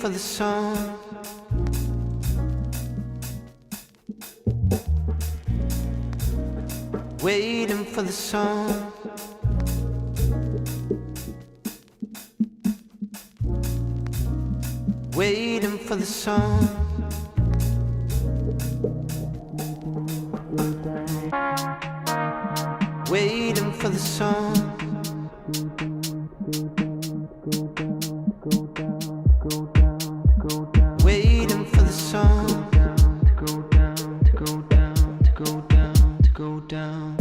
for the sun. Waiting for the sun. Waiting for the sun. Waiting for the sun. Waiting for the sun to go down, to go down, to go down, to go down.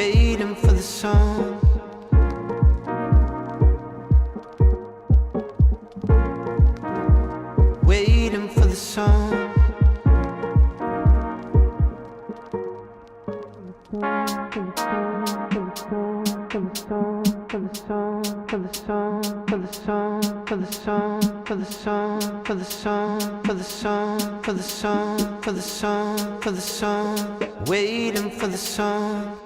Waiting for the sun. Waiting for the sun. Waiting for the sun.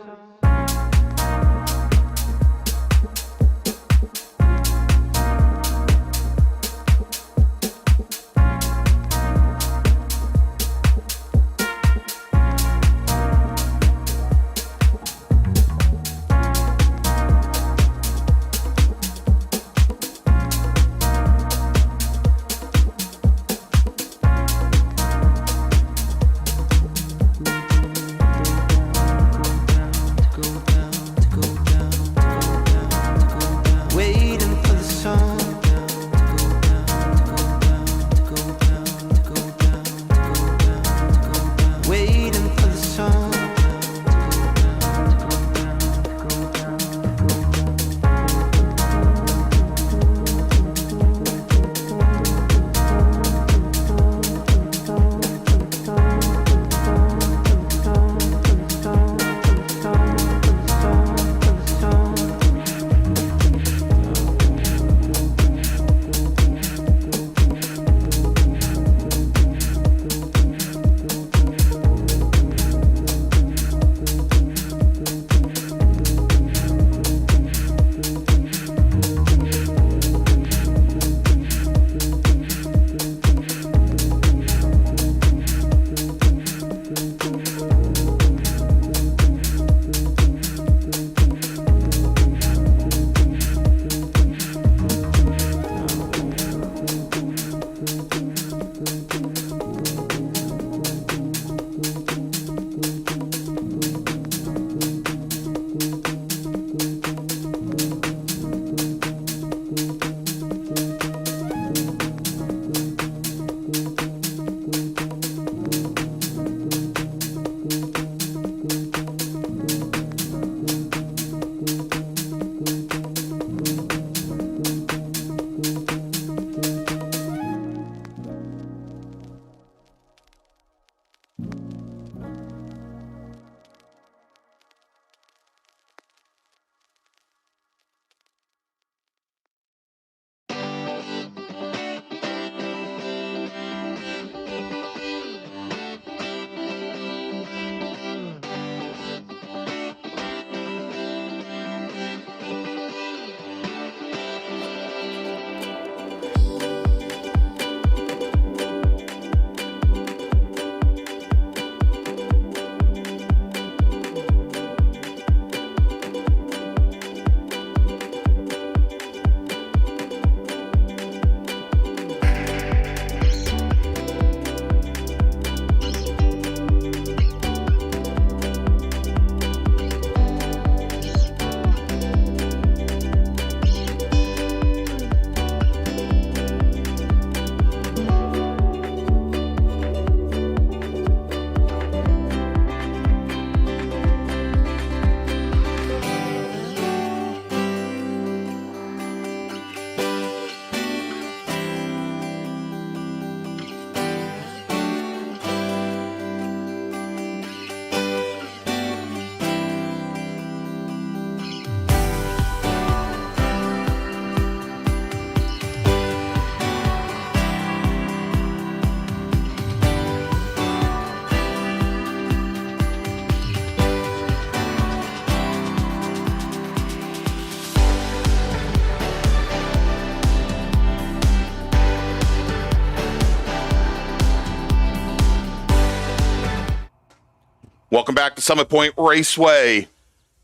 Welcome back to Summit Point Raceway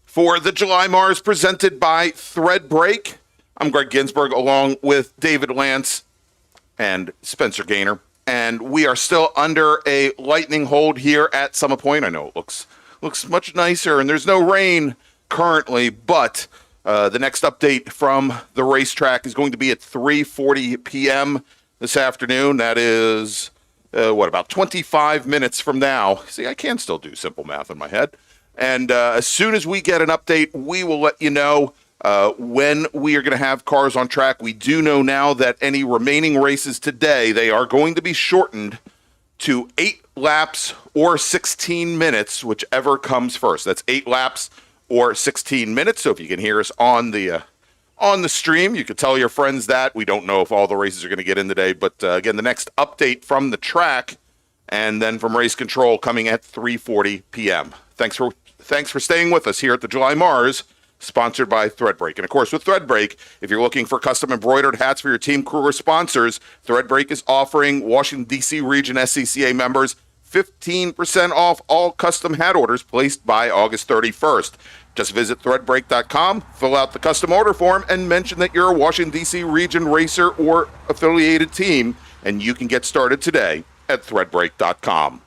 for the July Mars presented by Threadbreak. I'm Greg Ginsburg along with David Lance and Spencer Gaynor. And we are still under a lightning hold here at Summit Point. I know it looks much nicer and there's no rain currently, but the next update from the racetrack is going to be at 3:40 p.m. this afternoon. That is, about 25 minutes from now. See, I can still do simple math in my head. And as soon as we get an update, we will let you know when we are going to have cars on track. We do know now that any remaining races today, they are going to be shortened to 8 laps or 16 minutes, whichever comes first. That's 8 laps or 16 minutes. So if you can hear us on the stream, you could tell your friends that. We don't know if all the races are going to get in today, but again, the next update from the track and then from race control coming at 3:40 p.m. Thanks for staying with us here at the July Mars, sponsored by Threadbreak. And of course, with Threadbreak, if you're looking for custom embroidered hats for your team, crew, or sponsors, Threadbreak is offering Washington, D.C. region SCCA members 15% off all custom hat orders placed by August 31st. Just visit threadbreak.com, fill out the custom order form, and mention that you're a Washington, D.C. region racer or affiliated team, and you can get started today at threadbreak.com.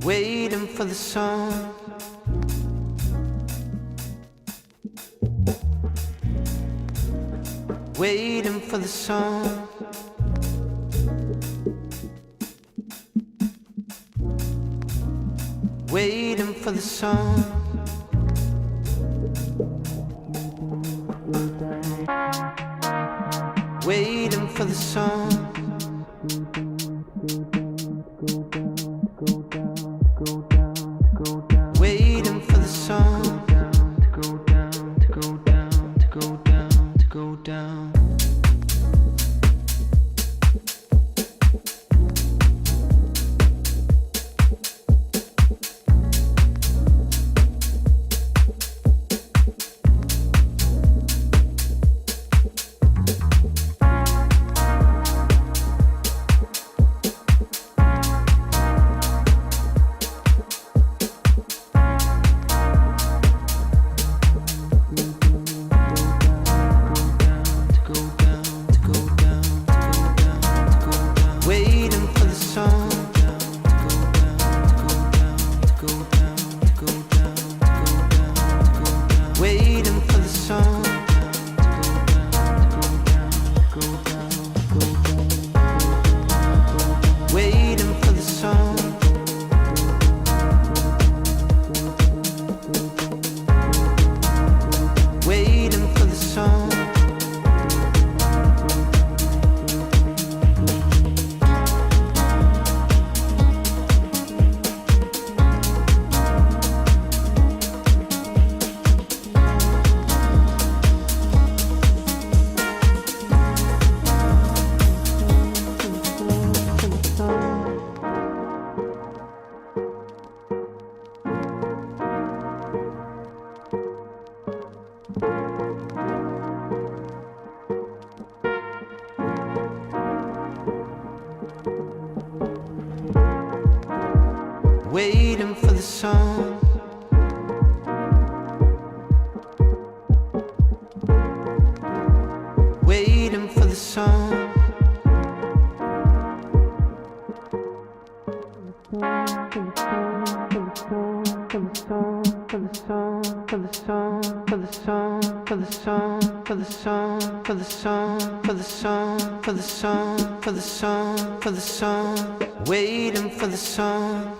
Waiting for the sun. Waiting for the sun. Waiting for the sun. Waiting for the sun. Waiting for the sun to go down, to go down, to go down, to go down. Waiting for the sun. Waiting for the sun. for the song, for the song, for the song, for the song, for the song, waiting for the song.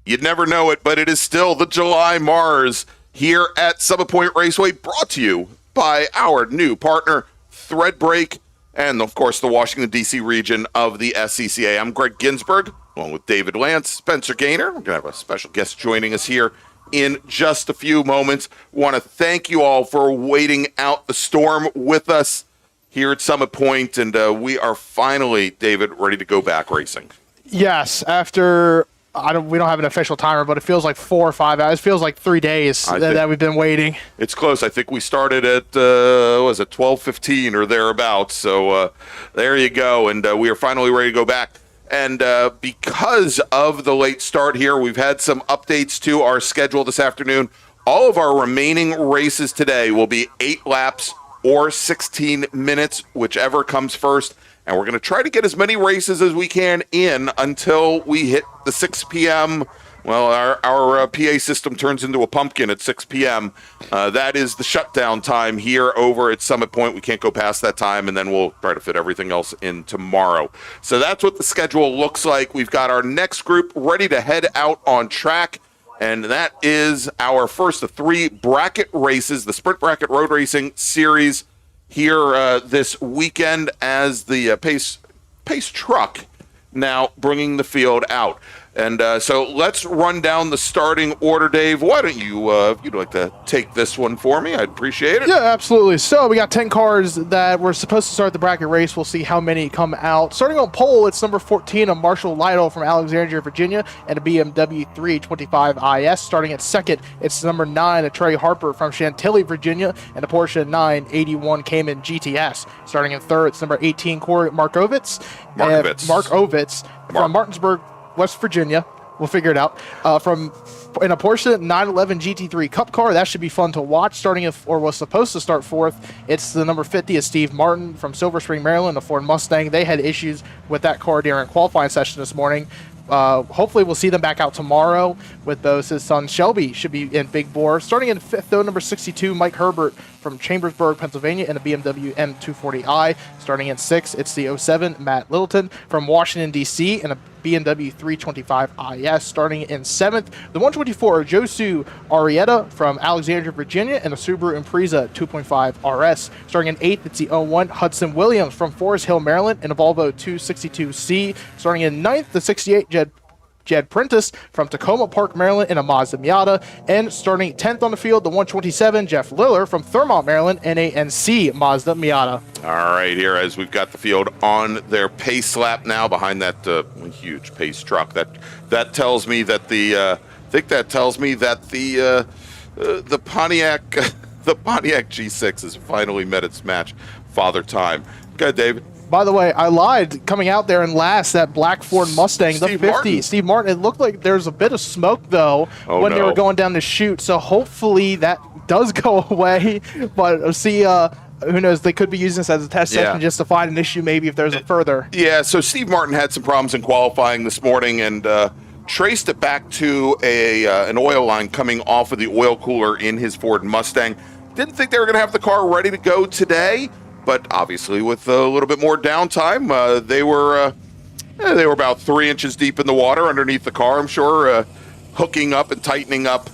You'd never know it, but it is still the July MARRS here at Summit Point Raceway, brought to you by our new partner, Threadbreak, and of course the Washington, D.C. region of the SCCA. I'm Greg Ginsburg, along with David Lance, Spencer Gaynor. We're going to have a special guest joining us here in just a few moments. Want to thank you all for waiting out the storm with us here at Summit Point, and we are finally, David, ready to go back racing. Yes, after we don't have an official timer, but it feels like 4 or 5 hours. It feels like 3 days that we've been waiting. It's close. I think we started at 12:15 or thereabouts. So there you go, and we are finally ready to go back. And because of the late start here, we've had some updates to our schedule this afternoon. All of our remaining races today will be 8 laps or 16 minutes, whichever comes first. And we're going to try to get as many races as we can in until we hit the 6 p.m. Well, our PA system turns into a pumpkin at 6 p.m. That is the shutdown time here over at Summit Point. We can't go past that time, and then we'll try to fit everything else in tomorrow. So that's what the schedule looks like. We've got our next group ready to head out on track, and that is our first of 3 bracket races, the Sprint Bracket Road Racing Series, here this weekend, as the pace truck now bringing the field out. And so let's run down the starting order, Dave. Why don't you, if you'd like to take this one for me, I'd appreciate it. Yeah, absolutely. So we got 10 cars that were supposed to start the bracket race. We'll see how many come out. Starting on pole, it's number 14, a Marshall Lytle from Alexandria, Virginia, and a BMW 325 IS. Starting at second, it's number 9, a Trey Harper from Chantilly, Virginia, and a Porsche 981 Cayman GTS. Starting in third, it's number 18, Corey Markovitz from Martinsburg, West Virginia. We'll figure it out. In a Porsche 911 GT3 Cup car. That should be fun to watch. Was supposed to start fourth. It's the number 50, is Steve Martin from Silver Spring, Maryland, a Ford Mustang. They had issues with that car during qualifying session this morning. Hopefully we'll see them back out tomorrow with those. His son Shelby should be in Big Bore. Starting in fifth, though, number 62, Mike Herbert from Chambersburg, Pennsylvania, and a BMW M240i. Starting in sixth, it's the 07, Matt Littleton from Washington, D.C., and a BMW 325 IS. Starting in seventh, the 124, Josu Arrieta from Alexandria, Virginia, and a Subaru Impreza 2.5 RS. Starting in eighth, it's the 01, Hudson Williams from Forest Hill, Maryland, and a Volvo 262C. Starting in ninth, the 68, Jed Prentice from Tacoma Park, Maryland, in a Mazda Miata. And starting 10th on the field, the 127, Jeff Liller from Thurmont, Maryland, in a NC Mazda Miata. All right, here as we've got the field on their pace lap now behind that huge pace truck. That tells me that the Pontiac the Pontiac G6 has finally met its match, Father Time. Go ahead, David. By the way, I lied. Coming out there in last, that black Ford Mustang, the 50. Martin. Steve Martin. It looked like there's a bit of smoke, though, when they were going down the chute. So hopefully that does go away. But see, who knows? They could be using this as a test session just to find an issue maybe if there's a further. Yeah, so Steve Martin had some problems in qualifying this morning and traced it back to an oil line coming off of the oil cooler in his Ford Mustang. Didn't think they were going to have the car ready to go today. But obviously, with a little bit more downtime, they were about 3 inches deep in the water underneath the car, I'm sure, hooking up and tightening up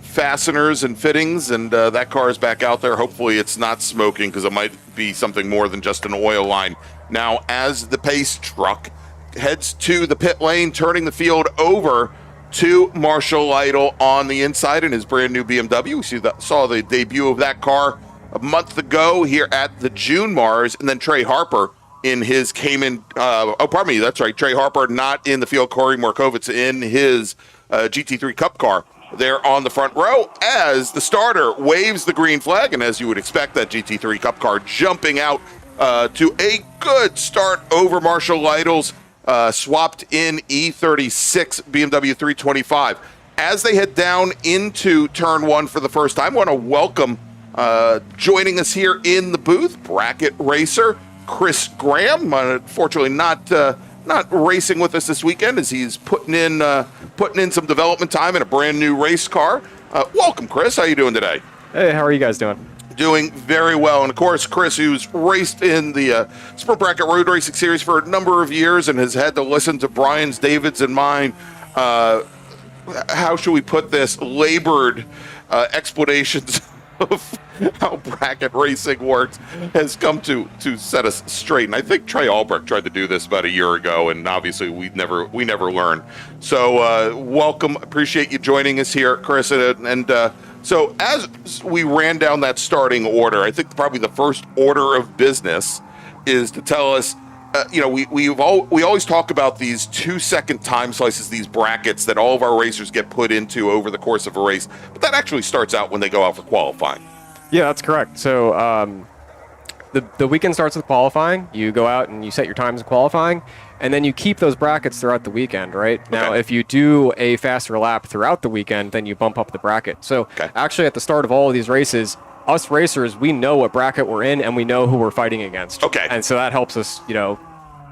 fasteners and fittings, and that car is back out there. Hopefully it's not smoking, because it might be something more than just an oil line. Now, as the pace truck heads to the pit lane, turning the field over to Marshall Lytle on the inside in his brand new BMW. We saw the debut of that car a month ago here at the June MARRS, and then Trey Harper in his Cayman. That's right, Trey Harper not in the field. Corey Markovitz in his GT3 Cup car there on the front row as the starter waves the green flag, and as you would expect, that GT3 Cup car jumping out to a good start over Marshall Lytle's swapped in E36 BMW 325. As they head down into turn one for the first time, I want to welcome joining us here in the booth, bracket racer Chris Graham. Unfortunately, not racing with us this weekend, as he's putting in some development time in a brand new race car. Welcome, Chris. How you doing today? Hey, how are you guys doing? Doing very well. And of course, Chris, who's raced in the Sprint Bracket Road Racing Series for a number of years and has had to listen to Brian's, David's, and mine how should we put this, labored explanations of how bracket racing works has come to set us straight. And I think Trey Albrecht tried to do this about a year ago, and obviously we never learn. So welcome, appreciate you joining us here, Chris. And so as we ran down that starting order, I think probably the first order of business is to tell us, we always talk about these 2-second time slices, these brackets that all of our racers get put into over the course of a race, but that actually starts out when they go out for qualifying. Yeah, that's correct. So the weekend starts with qualifying. You go out and you set your times in qualifying, and then you keep those brackets throughout the weekend, right? Okay. Now, if you do a faster lap throughout the weekend, then you bump up the bracket. So actually at the start of all of these races, us racers, we know what bracket we're in and we know who we're fighting against. Okay. And so that helps us,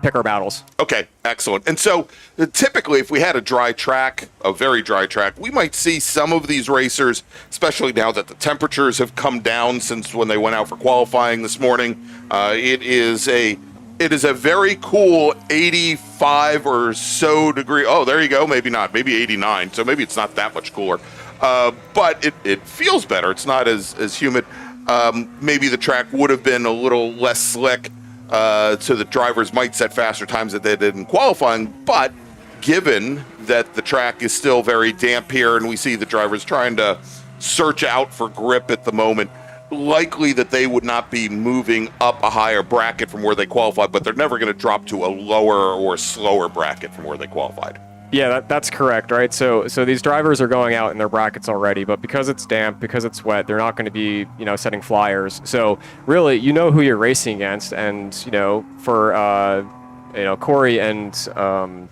pick our battles. Okay, excellent. And so typically if we had a very dry track, we might see some of these racers, especially now that the temperatures have come down since when they went out for qualifying this morning. It is a very cool 85 or so degree. Oh, there you go. Maybe not. Maybe 89. So maybe it's not that much cooler. But it feels better. It's not as humid. Maybe the track would have been a little less slick, so the drivers might set faster times that they did in qualifying. But given that the track is still very damp here and we see the drivers trying to search out for grip at the moment, likely that they would not be moving up a higher bracket from where they qualified, but they're never going to drop to a lower or slower bracket from where they qualified. Yeah, that's correct, right? So these drivers are going out in their brackets already, but because it's damp, because it's wet, they're not going to be, setting flyers. So really, you know who you're racing against, and for Corey and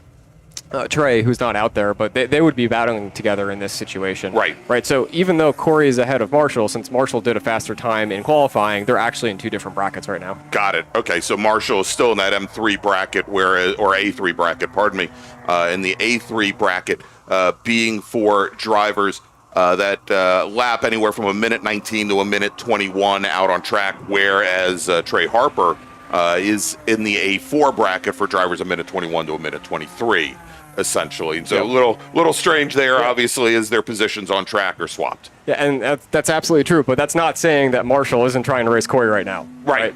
Trey, who's not out there, but they would be battling together in this situation. Right. So even though Corey is ahead of Marshall, since Marshall did a faster time in qualifying, they're actually in two different brackets right now. Got it. Okay, so Marshall is still in that M3 bracket, or A3 bracket, pardon me. In the A3 bracket being for drivers that lap anywhere from a minute 19 to a minute 21 out on track, whereas Trey Harper is in the A4 bracket for drivers a minute 21 to a minute 23. Essentially. So a little strange there, obviously, as their positions on track are swapped. Yeah, and that's absolutely true, but that's not saying that Marshall isn't trying to race Corey right now. Right.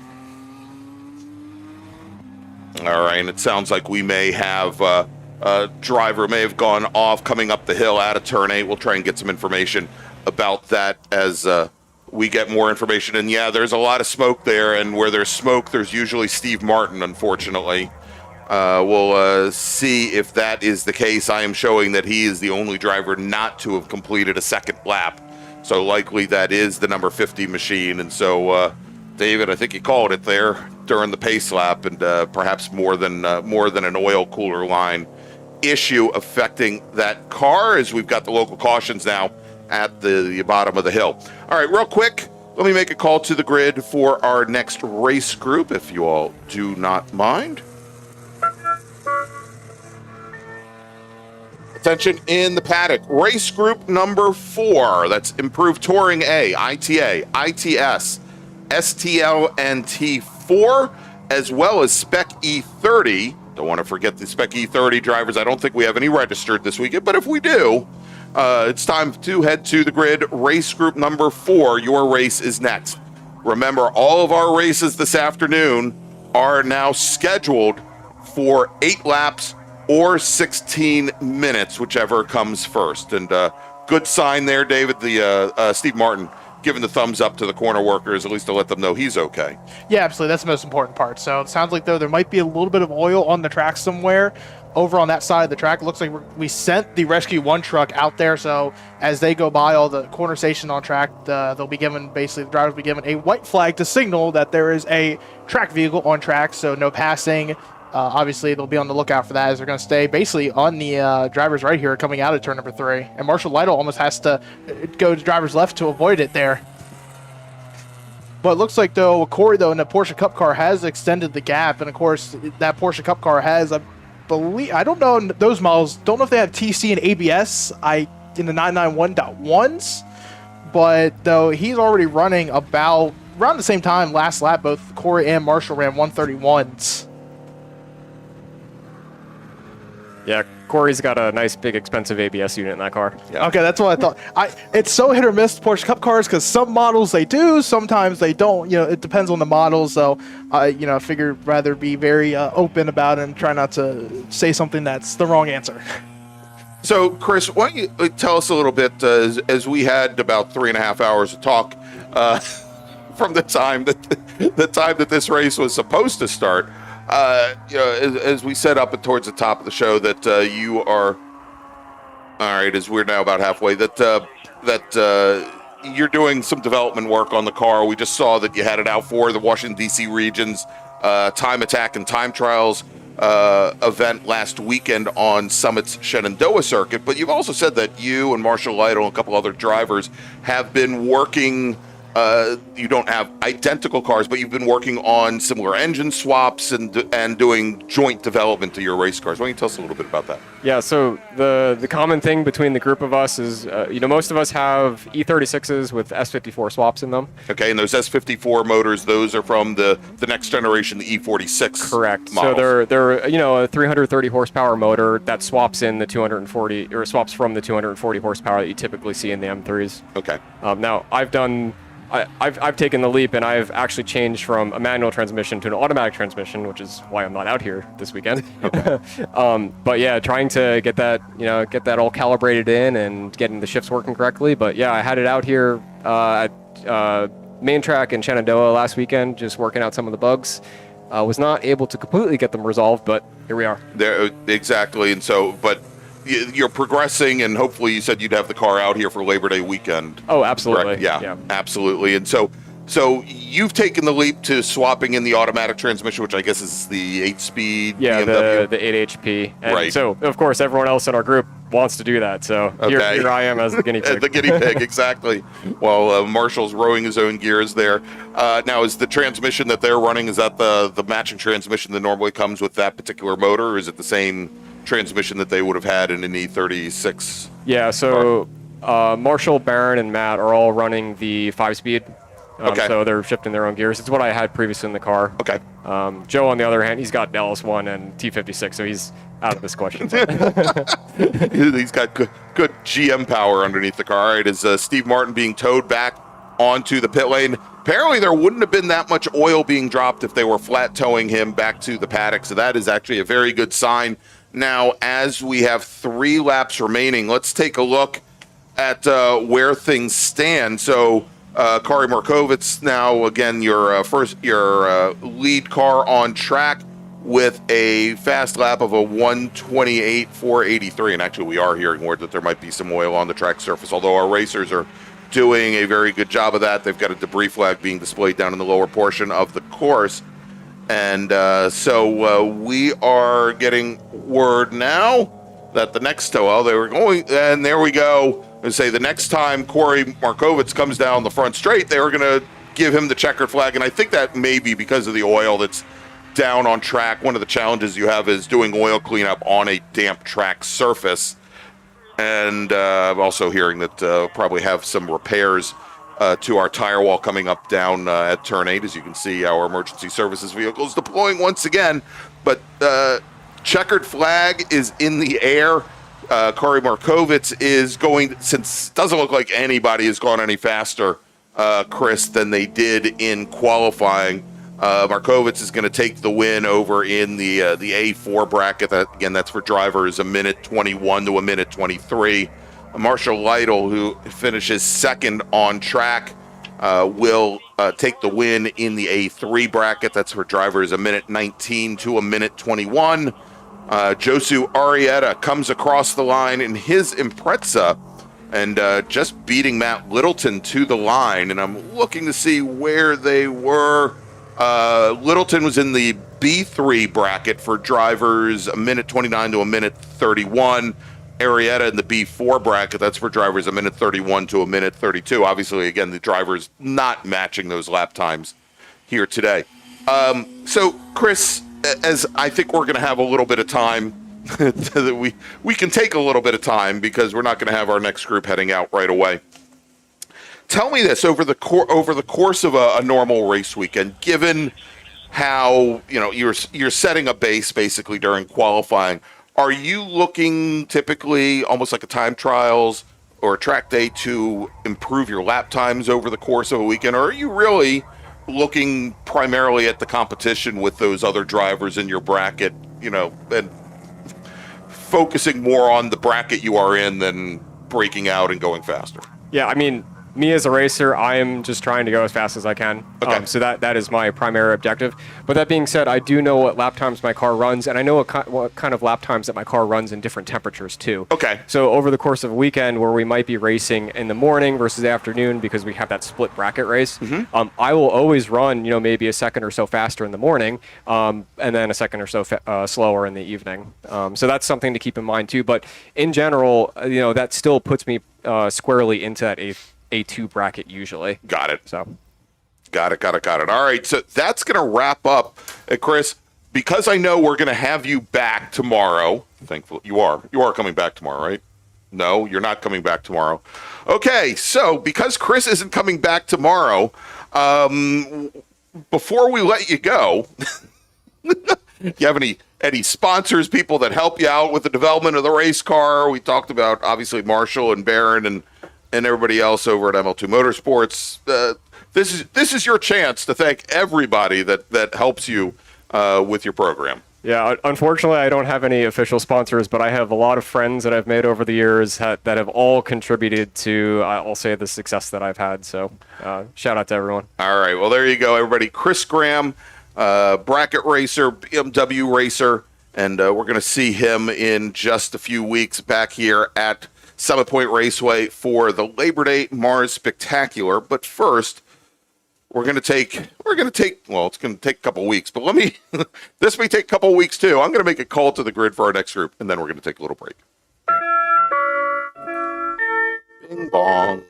All right, and it sounds like we may have a driver may have gone off coming up the hill out of turn 8. We'll try and get some information about that as we get more information. And yeah, there's a lot of smoke there, and where there's smoke, there's usually Steve Martin, unfortunately. We'll see if that is the case. I am showing that he is the only driver not to have completed a second lap. So likely that is the number 50 machine. And so, David, I think you called it there during the pace lap, and perhaps more than an oil cooler line issue affecting that car, as we've got the local cautions now at the bottom of the hill. All right, real quick, let me make a call to the grid for our next race group, if you all do not mind. Attention in the paddock. Race group number 4. That's Improved Touring A, ITA, ITS, STL, and T4, as well as Spec E30. Don't want to forget the Spec E30 drivers. I don't think we have any registered this weekend, but if we do, it's time to head to the grid. Race group number 4. Your race is next. Remember, all of our races this afternoon are now scheduled for 8 laps or 16 minutes, whichever comes first. And good sign there, David, the Steve Martin giving the thumbs up to the corner workers, at least to let them know he's okay. Yeah, absolutely. That's the most important part. So it sounds like, though, there might be a little bit of oil on the track somewhere over on that side of the track. It looks like we sent the Rescue 1 truck out there, so as they go by all the corner stations on track, they'll be given, basically, the drivers will be given a white flag to signal that there is a track vehicle on track, so no passing. Obviously, they'll be on the lookout for that, as they're going to stay basically on the drivers right here coming out of turn number 3. And Marshall Lytle almost has to go to driver's left to avoid it there. But it looks like, though, Corey, though, in the Porsche Cup car has extended the gap. And, of course, that Porsche Cup car has, I don't know those models, don't know if they have TC and ABS in the 991.1s. But, though, he's already running about around the same time last lap. Both Corey and Marshall ran 131s. Yeah, Corey's got a nice, big, expensive ABS unit in that car. Yeah. Okay, that's what I thought. It's so hit or miss Porsche Cup cars because some models they do, sometimes they don't. It depends on the model. So I figured rather be very open about it and try not to say something that's the wrong answer. So, Chris, why don't you tell us a little bit, as we had about 3.5 hours of talk from the time that this race was supposed to start. As we set up towards the top of the show, that you are all right. As we're now about halfway, that you're doing some development work on the car. We just saw that you had it out for the Washington D.C. region's time attack and time trials event last weekend on Summit's Shenandoah circuit. But you've also said that you and Marshall Lytle and a couple other drivers have been working. You don't have identical cars, but you've been working on similar engine swaps and doing joint development to your race cars. Why don't you tell us a little bit about that? Yeah, so the common thing between the group of us is, most of us have E36s with S54 swaps in them. Okay, and those S54 motors, those are from the next generation, the E46. Correct. Models. So they're a 330 horsepower motor that swaps in the 240, or swaps from the 240 horsepower that you typically see in the M3s. Okay. Now I've taken the leap and I've actually changed from a manual transmission to an automatic transmission, which is why I'm not out here this weekend. Okay. But yeah, trying to get that all calibrated in and getting the shifts working correctly. But yeah, I had it out here at main track in Shenandoah last weekend, just working out some of the bugs. Was not able to completely get them resolved, but here we are. There, exactly. And so, but you're progressing, and hopefully you said you'd have the car out here for Labor Day weekend. Oh, absolutely. Yeah, absolutely. And so you've taken the leap to swapping in the automatic transmission, which I guess is the 8-speed BMW. the 8 HP. And right. So, of course, everyone else in our group wants to do that. So here I am as the guinea pig. The guinea pig, exactly. Well, Marshall's rowing his own gears there. Now, is the transmission that they're running, is that the matching transmission that normally comes with that particular motor, or is it the same transmission that they would have had in an E36? Yeah, so Marshall, Barron, and Matt are all running the 5-speed. Okay. So they're shifting their own gears. It's what I had previously in the car. Okay. Joe, on the other hand, he's got LS1 and T56, so he's out of this question. He's got good GM power underneath the car. All right, is Steve Martin being towed back onto the pit lane? Apparently, there wouldn't have been that much oil being dropped if they were flat towing him back to the paddock, so that is actually a very good sign. Now, as we have 3 laps remaining, let's take a look at where things stand. So, Kari Markovits now, again, your lead car on track with a fast lap of a 1:28.483. And actually, we are hearing word that there might be some oil on the track surface, although our racers are doing a very good job of that. They've got a debris flag being displayed down in the lower portion of the course. And so we are getting word now that the next tow, they were going, and there we go, and say the next time Corey Markovits comes down the front straight, they were going to give him the checkered flag. And I think that may be because of the oil that's down on track. One of the challenges you have is doing oil cleanup on a damp track surface. And I'm also hearing that probably have some repairs to our tire wall coming up down at turn 8. As you can see, our emergency services vehicles deploying once again. But checkered flag is in the air. Kari Markovits is going, since it doesn't look like anybody has gone any faster, Chris, than they did in qualifying. Markovits is going to take the win over in the A4 bracket. That, again, that's for drivers a minute 21 to a minute 23. Marshall Lytle, who finishes second on track, will take the win in the A3 bracket. That's for drivers a minute 19 to a minute 21. Josu Arrieta comes across the line in his Impreza and just beating Matt Littleton to the line. And I'm looking to see where they were. Littleton was in the B3 bracket for drivers a minute 29 to a minute 31. Arrieta in the B4 bracket, that's for drivers a minute 31 to a minute 32. Obviously, again, the drivers not matching those lap times here today. So, Chris, as I think we're going to have a little bit of time, we can take a little bit of time because we're not going to have our next group heading out right away. Tell me this, over the course of a normal race weekend, given how you're setting a base basically during qualifying, Are you looking typically almost like a time trials or a track day to improve your lap times over the course of a weekend? Or are you really looking primarily at the competition with those other drivers in your bracket, and focusing more on the bracket you are in than breaking out and going faster? Yeah, I mean, me as a racer, I am just trying to go as fast as I can. Okay. So that is my primary objective. But that being said, I do know what lap times my car runs, and I know what kind of lap times that my car runs in different temperatures too. Okay. So over the course of a weekend where we might be racing in the morning versus the afternoon because we have that split bracket race, I will always run, maybe a second or so faster in the morning, and then a second or so slower in the evening. So that's something to keep in mind too. But in general, that still puts me squarely into that A2 bracket usually. Got it. So, got it. All right, so that's going to wrap up, Chris. Because I know we're going to have you back tomorrow. Thankfully, you are coming back tomorrow, right? No, you're not coming back tomorrow. Okay, so because Chris isn't coming back tomorrow, before we let you go, you have any sponsors, people that help you out with the development of the race car? We talked about obviously Marshall and Barron and everybody else over at ML2 Motorsports. This is your chance to thank everybody that helps you with your program. Yeah, unfortunately, I don't have any official sponsors, but I have a lot of friends that I've made over the years that have all contributed to, I'll say, the success that I've had. So shout out to everyone. All right, well, there you go, everybody. Chris Graham, bracket racer, BMW racer, and we're going to see him in just a few weeks back here at Summit Point Raceway for the Labor Day MARRS Spectacular. But first, well, it's going to take a couple weeks, but this may take a couple weeks too. I'm going to make a call to the grid for our next group, and then we're going to take a little break. Bing bong.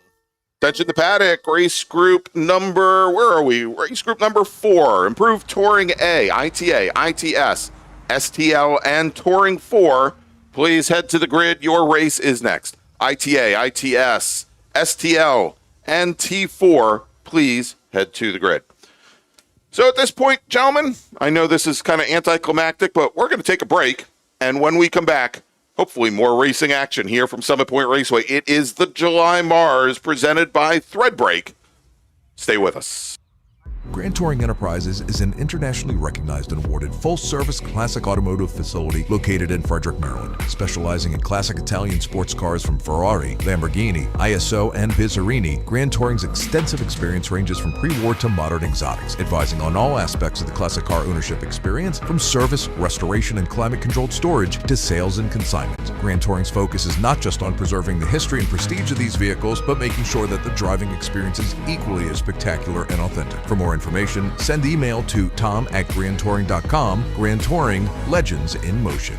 Attention the paddock, race group number, where are we? Race group number 4, Improved Touring A, ITA, ITS, STL, and Touring 4. Please head to the grid. Your race is next. ITA, ITS, STL, and T4. Please head to the grid. So at this point, gentlemen, I know this is kind of anticlimactic, but we're going to take a break. And when we come back, hopefully more racing action here from Summit Point Raceway. It is the July MARRS presented by Threadbreak. Stay with us. Grand Touring Enterprises is an internationally recognized and awarded full-service classic automotive facility located in Frederick, Maryland. Specializing in classic Italian sports cars from Ferrari, Lamborghini, ISO, and Bizzarini, Grand Touring's extensive experience ranges from pre-war to modern exotics, advising on all aspects of the classic car ownership experience, from service, restoration, and climate-controlled storage to sales and consignment. Grand Touring's focus is not just on preserving the history and prestige of these vehicles, but making sure that the driving experience is equally as spectacular and authentic. For more information, send email to tom@grandtouring.com. Grand Touring, legends in motion.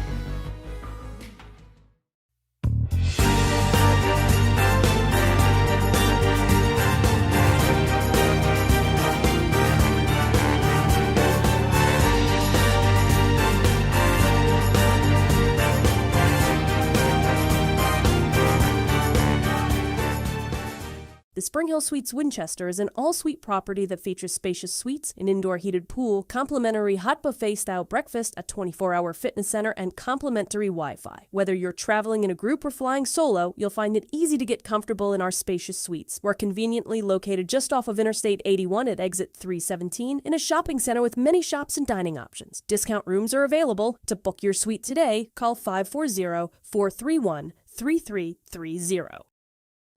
The Spring Hill Suites Winchester is an all-suite property that features spacious suites, an indoor heated pool, complimentary hot buffet-style breakfast, a 24-hour fitness center, and complimentary Wi-Fi. Whether you're traveling in a group or flying solo, you'll find it easy to get comfortable in our spacious suites. We're conveniently located just off of Interstate 81 at exit 317 in a shopping center with many shops and dining options. Discount rooms are available. To book your suite today, call 540-431-3330.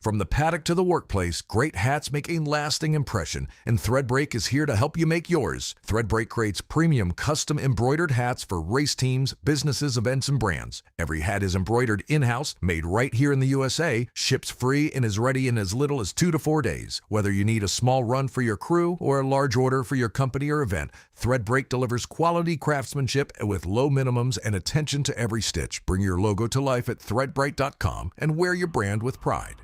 From the paddock to the workplace, great hats make a lasting impression, and Threadbreak is here to help you make yours. Threadbreak creates premium custom embroidered hats for race teams, businesses, events, and brands. Every hat is embroidered in-house, made right here in the USA, ships free, and is ready in as little as 2 to 4 days. Whether you need a small run for your crew or a large order for your company or event, Threadbreak delivers quality craftsmanship with low minimums and attention to every stitch. Bring your logo to life at threadbright.com and wear your brand with pride.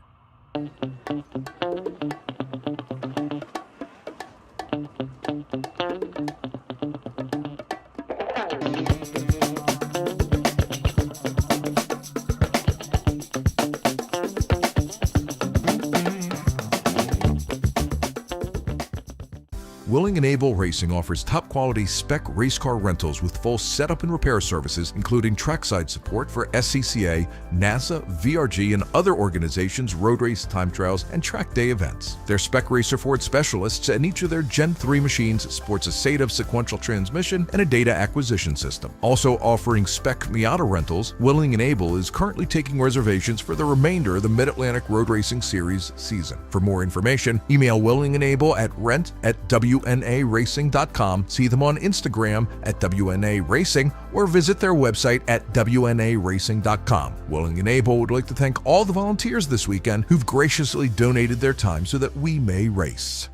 Willing & Able Racing offers top-quality spec race car rentals with full setup and repair services, including trackside support for SCCA, NASA, VRG, and other organizations' road race time trials and track day events. Their spec racer Ford specialists and each of their Gen 3 machines sports a SATAV sequential transmission and a data acquisition system. Also offering spec Miata rentals, Willing & Able is currently taking reservations for the remainder of the Mid-Atlantic Road Racing Series season. For more information, email Willing & Able at rent@wnaracing.com, see them on Instagram at WNA Racing, or visit their website at WNARacing.com. Willing & Able would like to thank all the volunteers this weekend who've graciously donated their time so that we may race.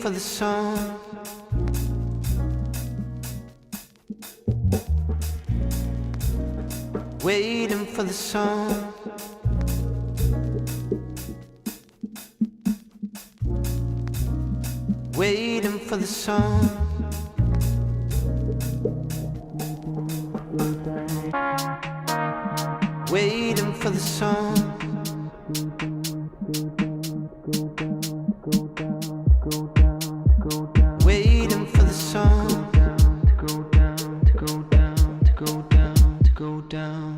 for the sun. Waiting for the sun. Waiting for the sun. Waiting for the sun. Waiting for the sun to go down, to go down, to go down, to go down.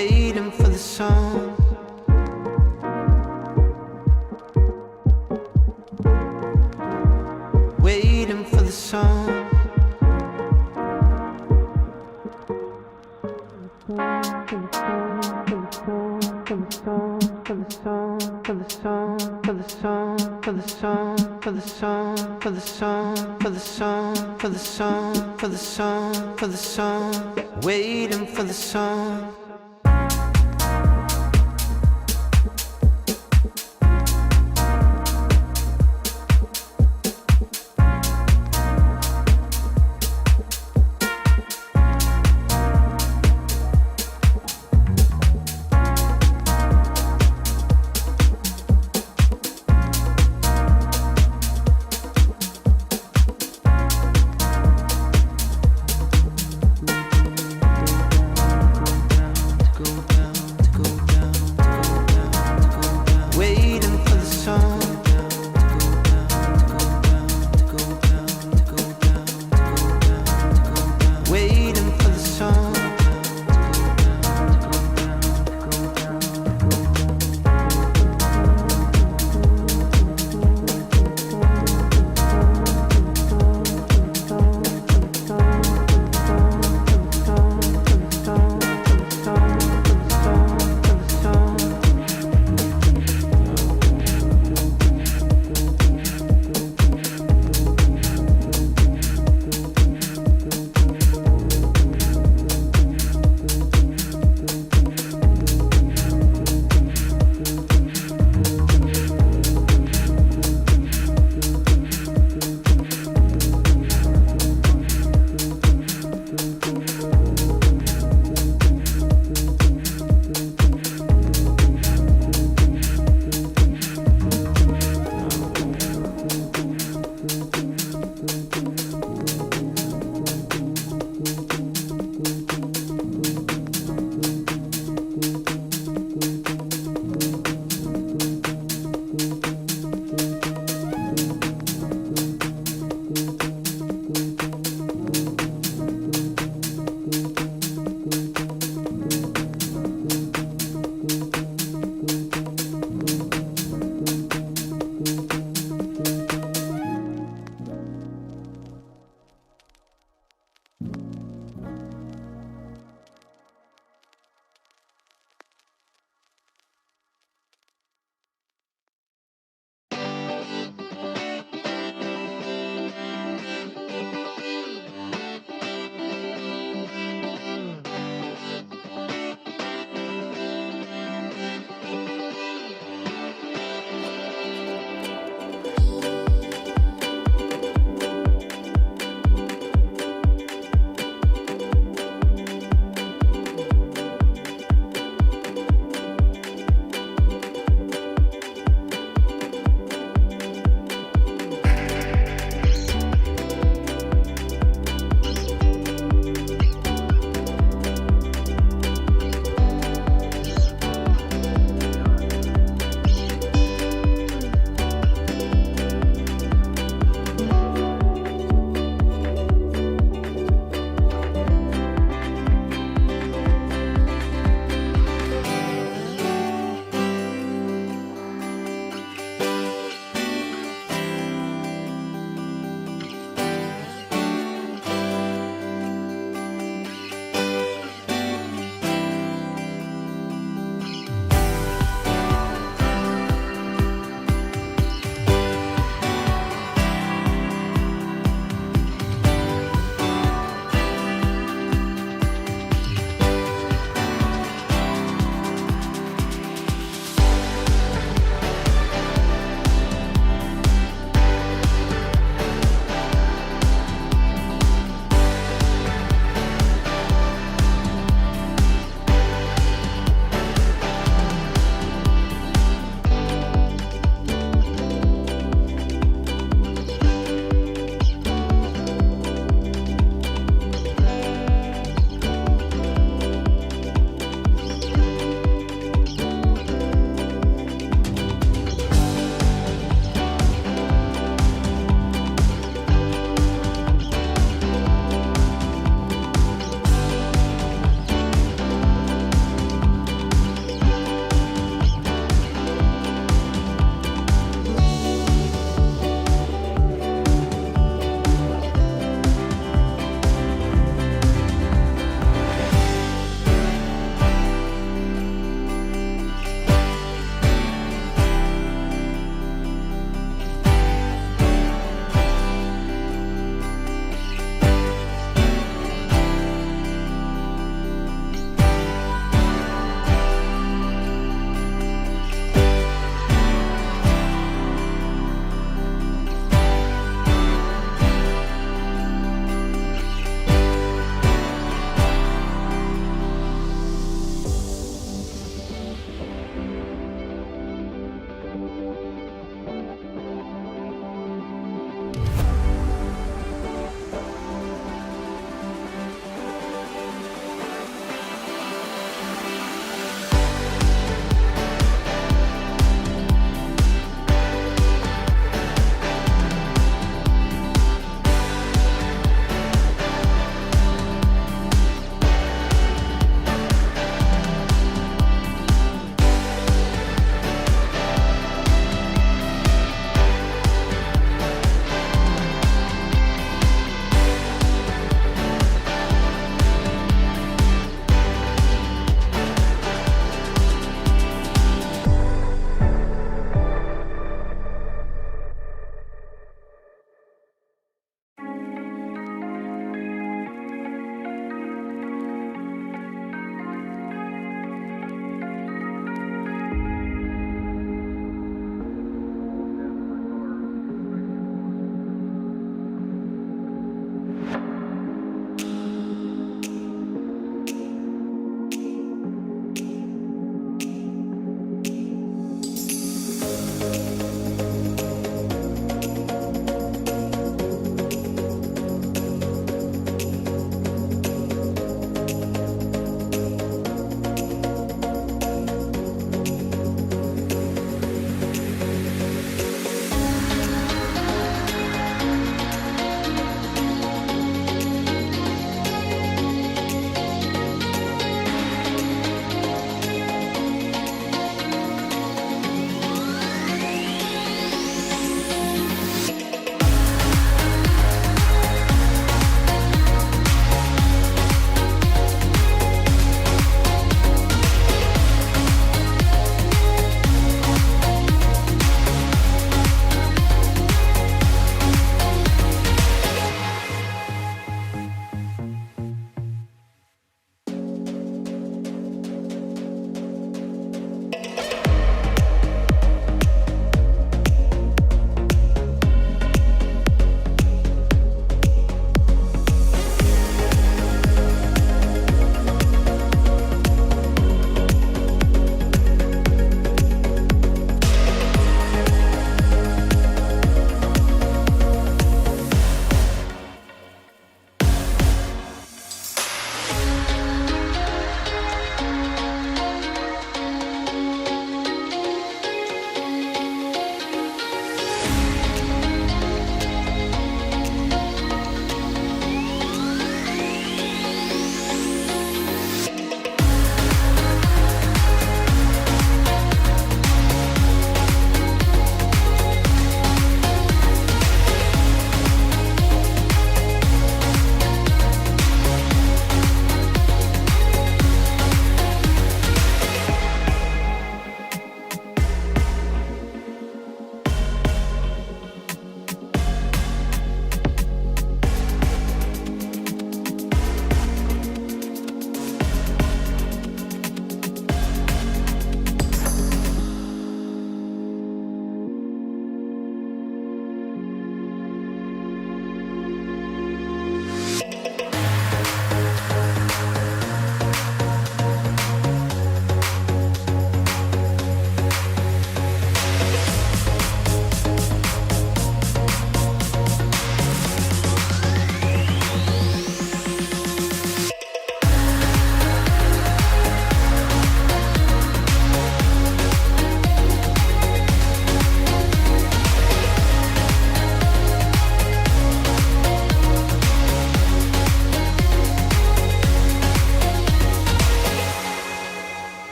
Waiting for the sun. Waiting for the sun. Waiting for the sun.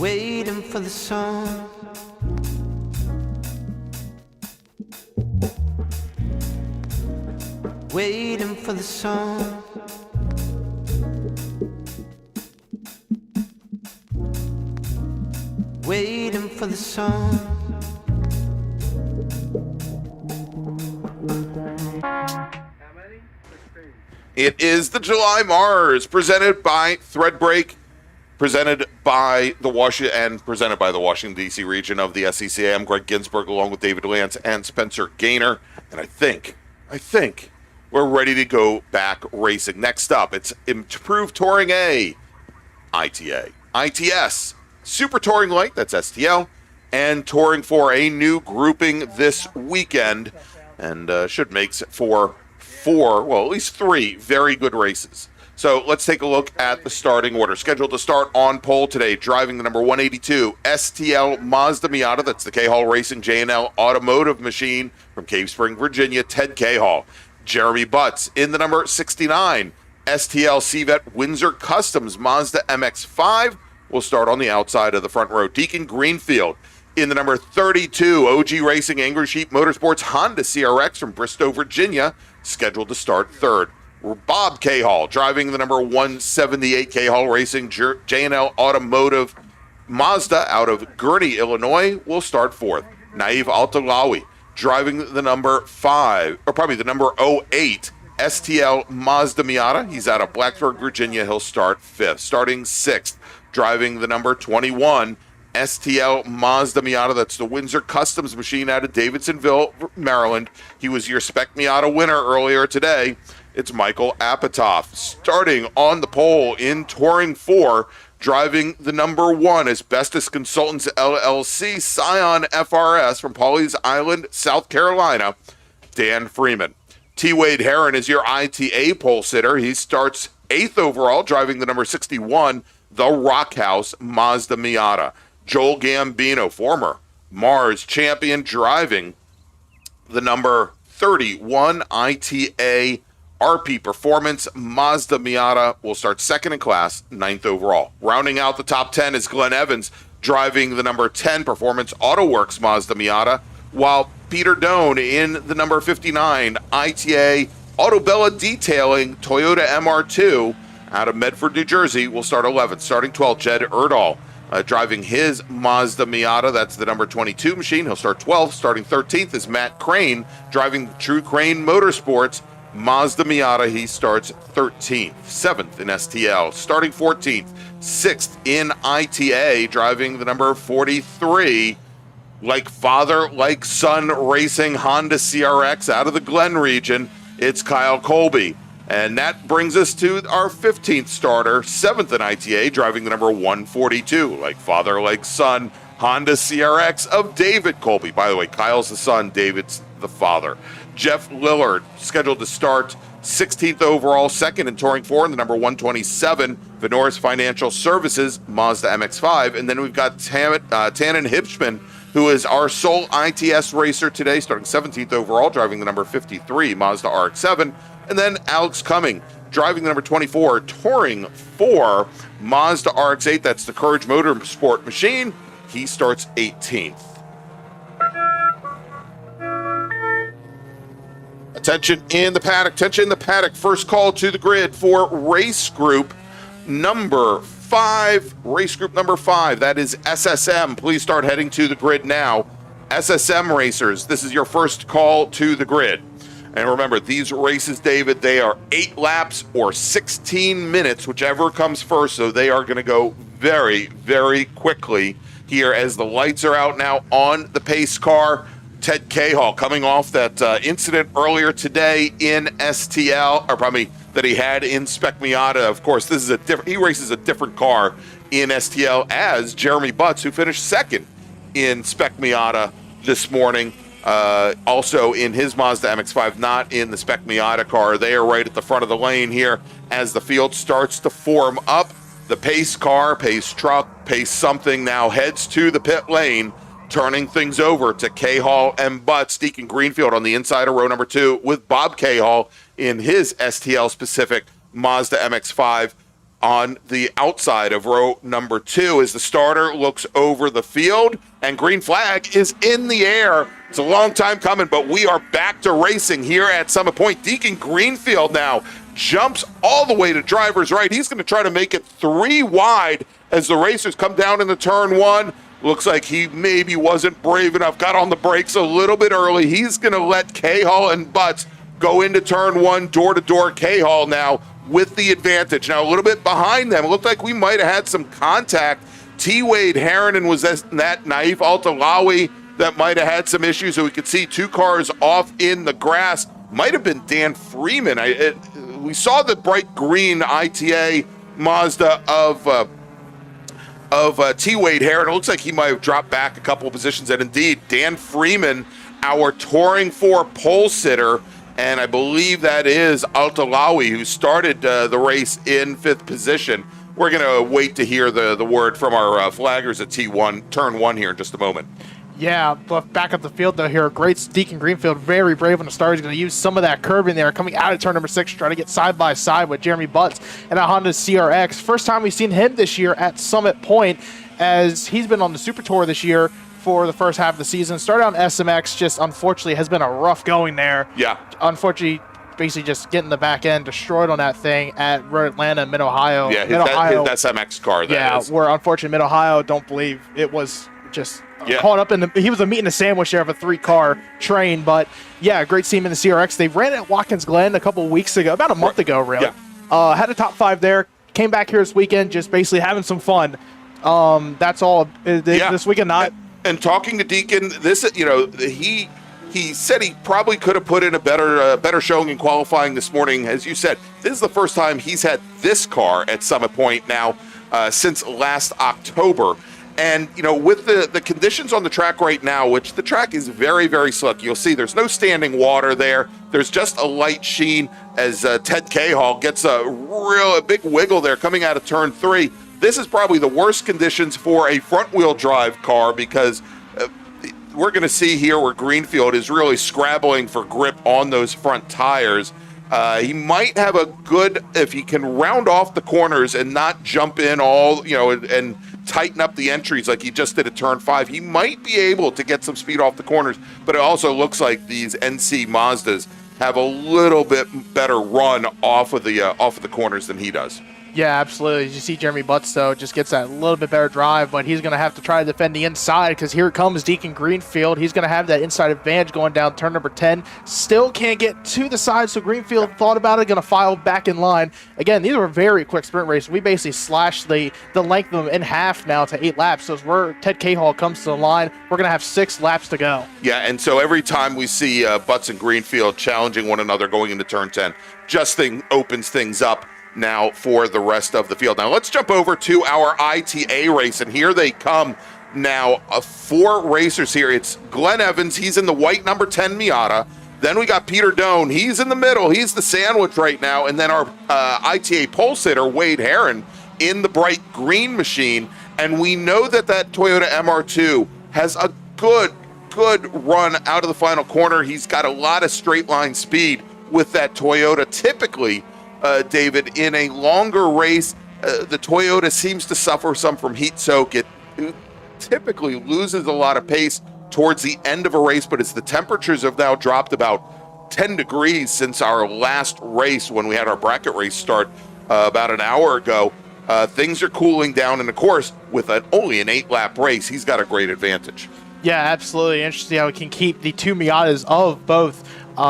Waiting for the sun. Waiting for the sun. Waiting for the sun. It is the July MARRS, presented by Threadbreak, presented by the Washington, D.C. region of the SCCA. I'm Greg Ginsburg, along with David Lance and Spencer Gaynor. And I think we're ready to go back racing. Next up, it's Improved Touring A, ITA, ITS, Super Touring Light, that's STL, and Touring 4, a new grouping this weekend, and should make for at least 3 very good races. So let's take a look at the starting order. Scheduled to start on pole today, driving the number 182 STL Mazda Miata. That's the K-Hall Racing J&L Automotive Machine from Cave Spring, Virginia, Ted K-Hall. Jeremy Butts in the number 69 STL Cvet Windsor Customs Mazda MX-5 will start on the outside of the front row. Deacon Greenfield in the number 32 OG Racing Angry Sheep Motorsports Honda CRX from Bristow, Virginia, scheduled to start third. Bob K-Hall driving the number 178 K-Hall Racing J&L Automotive Mazda out of Gurnee, Illinois, will start fourth. Naive Altalawi driving the number 08 STL Mazda Miata. He's out of Blacksburg, Virginia. He'll start fifth. Starting sixth, driving the number 21 STL Mazda Miata. That's the Windsor Customs Machine out of Davidsonville, Maryland. He was your Spec Miata winner earlier today. It's Michael Apatoff. Starting on the pole in Touring 4, driving the number 1 Asbestos Consultants LLC Scion FRS from Pawleys Island, South Carolina, Dan Freeman. T. Wade Heron is your ITA pole sitter. He starts 8th overall, driving the number 61 The Rockhouse Mazda Miata. Joel Gambino, former MARRS champion, driving the number 31 ITA RP Performance Mazda Miata will start second in class, 9th overall. Rounding out the top 10 is Glenn Evans, driving the number 10 Performance AutoWorks Mazda Miata, while Peter Doan in the number 59 ITA Autobella Detailing Toyota MR2 out of Medford, New Jersey, will start 11th. Starting 12th, Jed Erdahl, driving his Mazda Miata. That's the number 22 machine. He'll start 12th. Starting 13th is Matt Crane, driving the True Crane Motorsports Mazda Miata. He starts 13th. 7th in STL. Starting 14th. 6th in ITA, driving the number 43. Like father, like son, racing Honda CRX out of the Glen region, it's Kyle Colby. And that brings us to our 15th starter, 7th in ITA, driving the number 142. Like father, like son, Honda CRX of David Colby. By the way, Kyle's the son, David's the father. Jeff Lillard, scheduled to start 16th overall, second in Touring 4 in the number 127, Venoris Financial Services, Mazda MX-5. And then we've got Tannen Hipschman, who is our sole ITS racer today, starting 17th overall, driving the number 53, Mazda RX-7. And then Alex Cumming, driving the number 24, Touring 4, Mazda RX-8. That's the Courage Motorsport machine. He starts 18th. Attention in the paddock, attention in the paddock. First call to the grid for race group number 5. Race group number 5, that is SSM. Please start heading to the grid now. SSM racers, this is your first call to the grid. And remember, these races, David, they are 8 laps or 16 minutes, whichever comes first. So they are going to go very, very quickly here as the lights are out now on the pace car. Ted Cahall coming off that incident earlier today in STL, or probably that he had in Spec Miata. Of course, this is he races a different car in STL as Jeremy Butts, who finished second in Spec Miata this morning. Also in his Mazda MX-5, not in the Spec Miata car. They are right at the front of the lane here as the field starts to form up. The pace car, pace truck, pace something now heads to the pit lane, turning things over to Cahall and Butts. Deacon Greenfield on the inside of row number 2 with Bob Cahall in his STL-specific Mazda MX-5 on the outside of row number 2 as the starter looks over the field, and green flag is in the air. It's a long time coming, but we are back to racing here at Summit Point. Deacon Greenfield now jumps all the way to driver's right. He's going to try to make it 3 wide as the racers come down into turn 1. Looks like he maybe wasn't brave enough, got on the brakes a little bit early. He's going to let Cahall and Butts go into turn 1, door-to-door. Cahall now with the advantage. Now a little bit behind them. It looked like we might have had some contact. T. Wade Harrinan was that Naif Altalawi that might have had some issues, so we could see 2 cars off in the grass. Might have been Dan Freeman. We saw the bright green ITA Mazda of T. Wade Harrinan. It looks like he might have dropped back a couple of positions. And indeed, Dan Freeman, our Touring 4 pole sitter, and I believe that is Altalawi, who started the race in 5th position. We're going to wait to hear the word from our flaggers at T1, turn 1 here in just a moment. Yeah, but back up the field, though, here. Great Deacon Greenfield, very brave on the start. He's going to use some of that curve in there, coming out of turn number 6, trying to get side by side with Jeremy Butts and a Honda CRX. First time we've seen him this year at Summit Point, as he's been on the Super Tour this year for the first half of the season. Started on SMX, just unfortunately has been a rough going there. Yeah. Unfortunately, basically just getting the back end destroyed on that thing at Road Atlanta, Mid-Ohio. Yeah, his SMX car, that is. Where unfortunately Mid-Ohio, don't believe it was just caught up in he was a meat and a sandwich there of a 3-car train. But yeah, great team in the CRX. They ran at Watkins Glen a couple weeks ago, about a month ago, really. Yeah. Had a top 5 there. Came back here this weekend, just basically having some fun. That's all this weekend. And talking to Deacon, this, he said he probably could have put in a better showing in qualifying this morning. As you said, this is the first time he's had this car at Summit Point now since last October. And, with the conditions on the track right now, which the track is very, very slick, you'll see there's no standing water there. There's just a light sheen as Ted Cahall gets a big wiggle there coming out of turn 3. This is probably the worst conditions for a front-wheel drive car, because we're going to see here where Greenfield is really scrabbling for grip on those front tires. He might have a good, if he can round off the corners and not jump in all, and tighten up the entries like he just did at turn 5, he might be able to get some speed off the corners. But it also looks like these NC Mazdas have a little bit better run off of the corners than he does. Yeah, absolutely. You see Jeremy Butts, though, just gets that little bit better drive, but he's going to have to try to defend the inside because here comes Deacon Greenfield. He's going to have that inside advantage going down turn number 10. Still can't get to the side, so Greenfield thought about it, going to file back in line. Again, these were very quick sprint races. We basically slashed the length of them in half now to 8 laps. So as Ted Cahall comes to the line, we're going to have 6 laps to go. Yeah, and so every time we see Butts and Greenfield challenging one another going into turn 10, opens things up now for the rest of the field. Now let's jump over to our ITA race, and here they come now. 4 racers here. It's Glenn Evans. He's in the white number 10 Miata. Then we got Peter Doan. He's in the middle. He's the sandwich right now. And then our ITA pole sitter, Wade Herron, in the bright green machine. And we know that Toyota MR2 has a good run out of the final corner. He's got a lot of straight line speed with that Toyota. Typically, David, in a longer race, the Toyota seems to suffer some from heat soak. It typically loses a lot of pace towards the end of a race, but as the temperatures have now dropped about 10 degrees since our last race when we had our bracket race start about an hour ago, things are cooling down. And of course, with only an 8-lap race, he's got a great advantage. Yeah, absolutely. Interesting how we can keep the 2 Miatas of both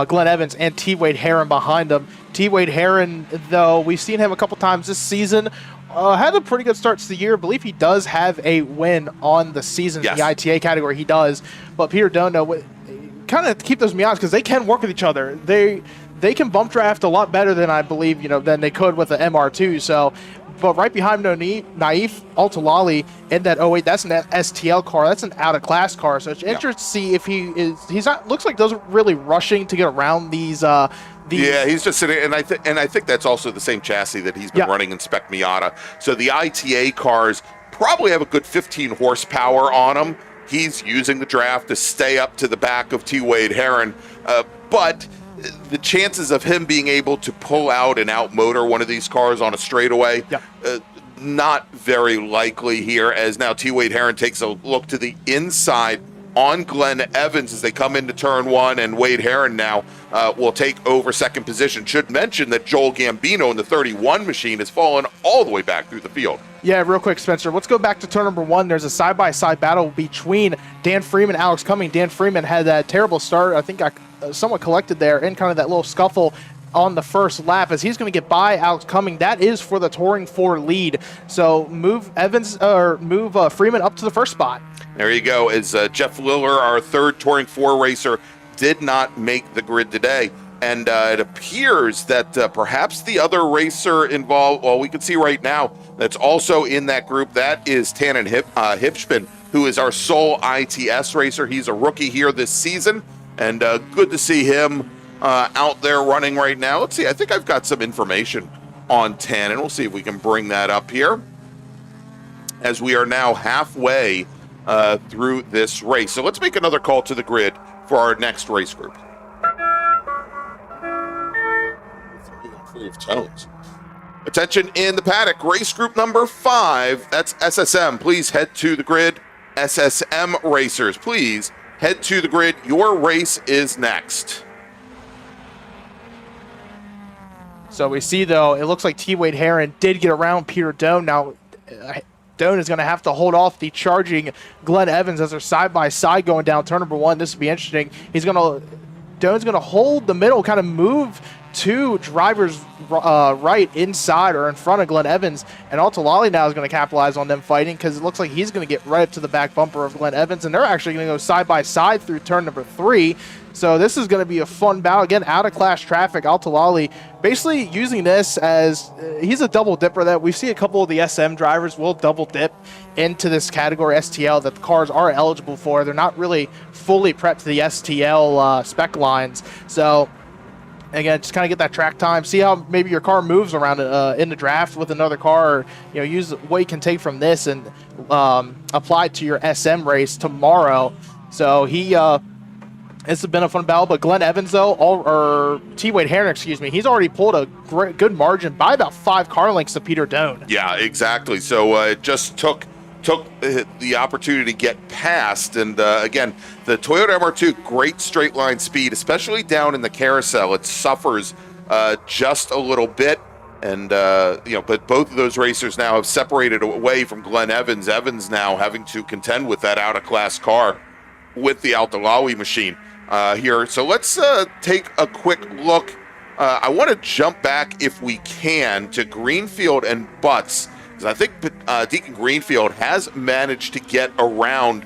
Glenn Evans and T. Wade Herron behind him. T. Wade Herron, though, we've seen him a couple times this season. Had a pretty good start to the year. I believe he does have a win on the season in the ITA category. He does. But Peter Dono, kind of keep those Miatas because they can work with each other. They can bump draft a lot better than I believe, than they could with the MR2. So, but right behind Naif Altalali in that 08, that's an STL car. That's an out-of-class car. So it's interesting to see if he's not, looks like doesn't really rushing to get around these. Yeah, he's just sitting, and I think that's also the same chassis that he's been running in Spec Miata. So the ITA cars probably have a good 15 horsepower on them. He's using the draft to stay up to the back of T. Wade Herron, but the chances of him being able to pull out and outmotor one of these cars on a straightaway, not very likely here, as now T. Wade Herron takes a look to the inside on Glenn Evans as they come into turn 1, and Wade Herron now will take over second position. Should mention that Joel Gambino in the 31 machine has fallen all the way back through the field. Yeah, real quick, Spencer. Let's go back to turn number 1. There's a side-by-side battle between Dan Freeman and Alex Cumming. Dan Freeman had that terrible start. I think got somewhat collected there in kind of that little scuffle on the first lap as he's going to get by Alex Cumming. That is for the Touring 4 lead. So move Freeman up to the first spot. There you go. As Jeff Liller, our third Touring 4 racer, did not make the grid today. And it appears that perhaps the other racer involved, well, we can see right now, that's also in that group, that is Tannen Hipschman, who is our sole ITS racer. He's a rookie here this season, and good to see him out there running right now. Let's see, I think I've got some information on Tannen. We'll see if we can bring that up here, as we are now halfway through this race. So let's make another call to the grid for our next race group. Tones. Attention in the paddock, race group number 5, that's SSM. Please head to the grid. SSM racers, please head to the grid. Your race is next. So we see, though, it looks like T. Wade Herron did get around Peter Doan. Now, Doan is going to have to hold off the charging Glenn Evans as they're side-by-side going down turn number 1. This will be interesting. Doan's going to hold the middle, kind of move to driver's right inside or in front of Glenn Evans, and Altalali now is going to capitalize on them fighting because it looks like he's going to get right up to the back bumper of Glenn Evans, and they're actually going to go side by side through turn number 3. So this is going to be a fun battle. Again, out of class traffic. Altalali basically using this as he's a double dipper that we see a couple of the SM drivers will double dip into this category STL that the cars are eligible for. They're not really fully prepped to the STL spec lines. So again, just kind of get that track time. See how maybe your car moves around in the draft with another car. Or, use what you can take from this and apply it to your SM race tomorrow. So he It's been a fun battle, but Glenn Evans, though, or T. Wade Herron, excuse me, he's already pulled a good margin by about 5 car lengths to Peter Doan. Yeah, exactly. So it just took the opportunity to get past. And again, the Toyota MR2, great straight line speed, especially down in the carousel. It suffers just a little bit. And, but both of those racers now have separated away from Glenn Evans. Evans now having to contend with that out-of-class car with the Altalawi machine here. So let's take a quick look. I want to jump back, if we can, to Greenfield and Butts, because I think Deacon Greenfield has managed to get around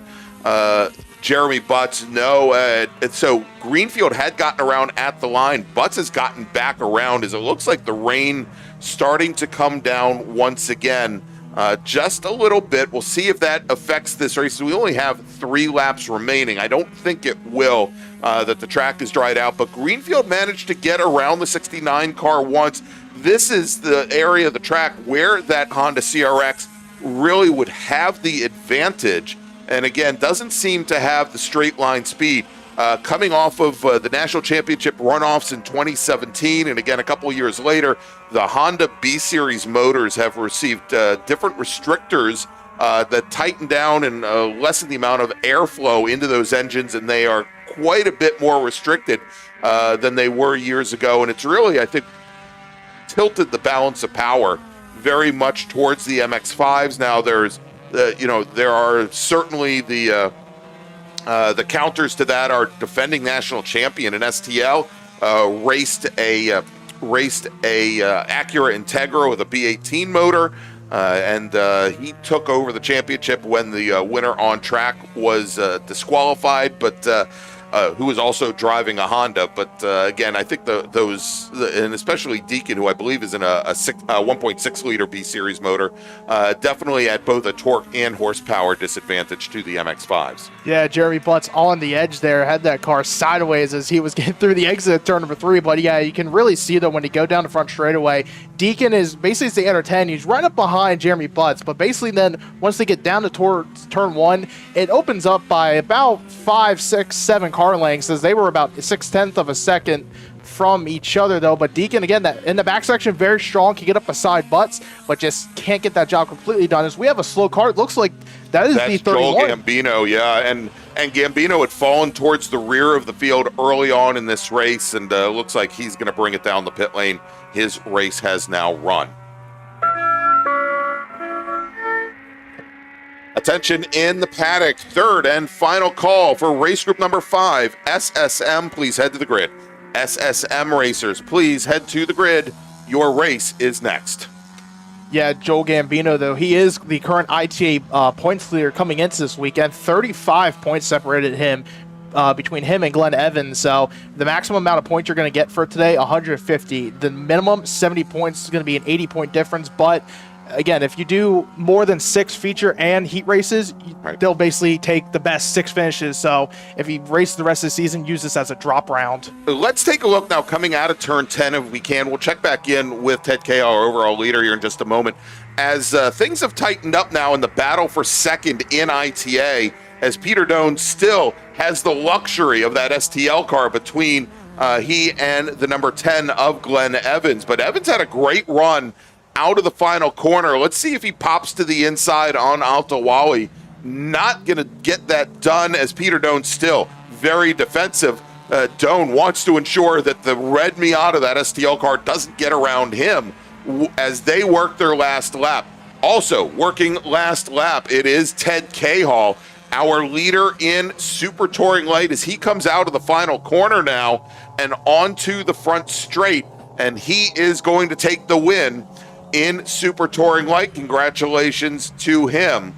Jeremy Butts. So Greenfield had gotten around at the line. Butts has gotten back around, as it looks like the rain starting to come down once again. Just a little bit. We'll see if that affects this race. We only have 3 laps remaining. I don't think it will, that the track is dried out, but Greenfield managed to get around the 69 car once. This is the area of the track where that Honda CRX really would have the advantage, and again, doesn't seem to have the straight line speed. Coming off of the National Championship runoffs in 2017, and again, a couple of years later, the Honda B-Series motors have received different restrictors that tighten down and lessen the amount of airflow into those engines, and they are quite a bit more restricted than they were years ago. And it's really, I think, tilted the balance of power very much towards the MX-5s. Now there are certainly the counters to that. Our defending national champion in STL raced a Acura Integra with a B18 motor, and he took over the championship when the winner on track was disqualified, but who was also driving a Honda. But again, I think those, and especially Deacon, who I believe is in a 1.6 liter B-Series motor, definitely at both a torque and horsepower disadvantage to the MX-5s. Yeah, Jeremy Butts on the edge there, had that car sideways as he was getting through the exit of turn number 3. But yeah, you can really see that when he go down the front straightaway, Deacon is basically the under 10. He's right up behind Jeremy Butts, but basically then once they get down to towards turn 1, it opens up by about 5, 6, 7 car lengths, as they were about 0.6 of a second from each other, though. But Deacon, again, that in the back section, very strong, can get up beside Butts, but just can't get that job completely done. As we have a slow car, it looks like that's the 31. Joel Gambino, yeah, and Gambino had fallen towards the rear of the field early on in this race, and looks like he's going to bring it down the pit lane. His race has now run. Attention in the paddock, third and final call for race group number 5, SSM. Please head to the grid. SSM racers, please head to the grid. Your race is next. Yeah, Joel Gambino, though, he is the current ITA points leader coming into this weekend. 35 points separated him between him and Glenn Evans. So the maximum amount of points you're going to get for today, 150. The minimum, 70 points, is going to be an 80-point difference. But again, if you do more than 6 feature and heat races, they'll basically take the best 6 finishes. So if you race the rest of the season, use this as a drop round. Let's take a look now coming out of turn 10 if we can. We'll check back in with Ted K, our overall leader, here in just a moment. As things have tightened up now in the battle for second in ITA, as Peter Doan still has the luxury of that STL car between he and the number 10 of Glenn Evans. But Evans had a great run out of the final corner. Let's see if he pops to the inside on Altawali. Not going to get that done, as Peter Doan still very defensive. Doan wants to ensure that the red Miata, that STL car, doesn't get around him as they work their last lap. Also working last lap, it is Ted Cahall, our leader in Super Touring Light, as he comes out of the final corner now and onto the front straight, and he is going to take the win in Super Touring Light. Congratulations to him.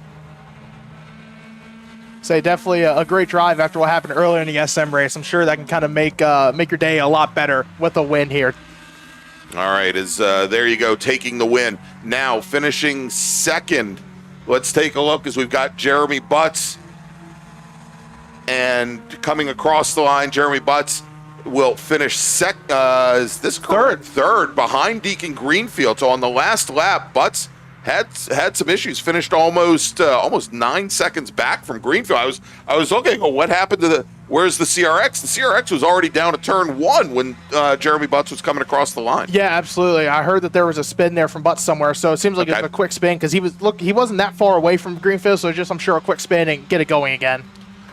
Say definitely a great drive after what happened earlier in the SM race. I'm sure that can kind of make your day a lot better with a win here. All right, there you go, taking the win. Now finishing second. Let's take a look, as we've got Jeremy Butts, and coming across the line, Jeremy Butts will finish third behind Deacon Greenfield. So on the last lap, Butts had some issues, finished almost 9 seconds back from Greenfield. I was looking at what happened to Where's the CRX? The CRX was already down at turn 1 when Jeremy Butts was coming across the line. Yeah, absolutely. I heard that there was a spin there from Butts somewhere, so it seems like it's a quick spin because he wasn't that far away from Greenfield, so just I'm sure a quick spin and get it going again.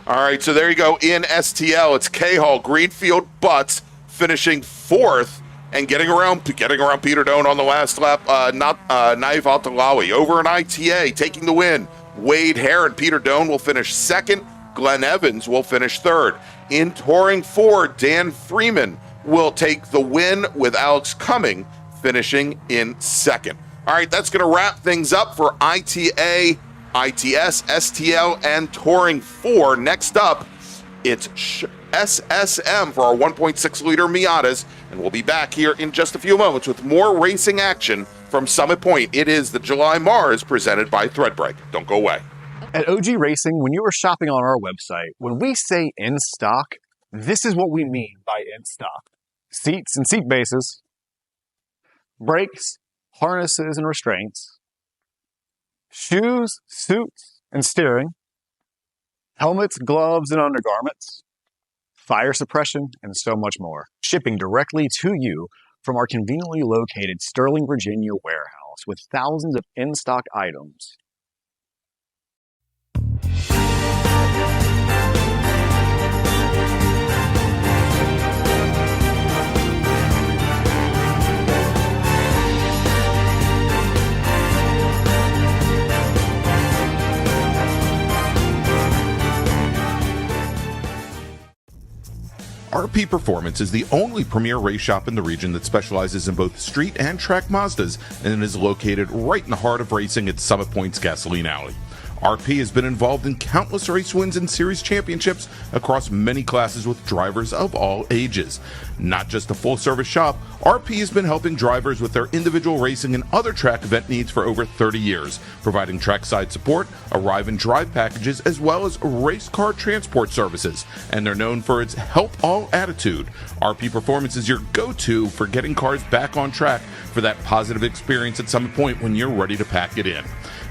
All right, so there you go. In STL, it's K-Hall, Greenfield, Butts finishing 4th and getting around Peter Doan on the last lap. Naif Altalawi over in ITA taking the win. Wade Hare and Peter Doan will finish 2nd. Glenn Evans will finish 3rd. In Touring 4, Dan Freeman will take the win with Alex Cumming finishing in 2nd. All right, that's going to wrap things up for ITA, ITS, STL, and Touring 4. Next up, it's SSM for our 1.6-liter Miatas, and we'll be back here in just a few moments with more racing action from Summit Point. It is the July MARRS presented by Threadbreak. Don't go away. At OG Racing, when you are shopping on our website, when we say in stock, this is what we mean by in stock. Seats and seat bases, brakes, harnesses and restraints, shoes, suits and steering, helmets, gloves and undergarments, fire suppression, and so much more. Shipping directly to you from our conveniently located Sterling, Virginia warehouse with thousands of in-stock items. RP Performance is the only premier race shop in the region that specializes in both street and track Mazdas and is located right in the heart of racing at Summit Point's Gasoline Alley. RP has been involved in countless race wins and series championships across many classes with drivers of all ages. Not just a full-service shop, RP has been helping drivers with their individual racing and other track event needs for over 30 years, providing trackside support, arrive and drive packages, as well as race car transport services. And they're known for its help all attitude. RP Performance is your go-to for getting cars back on track for that positive experience at Summit Point when you're ready to pack it in.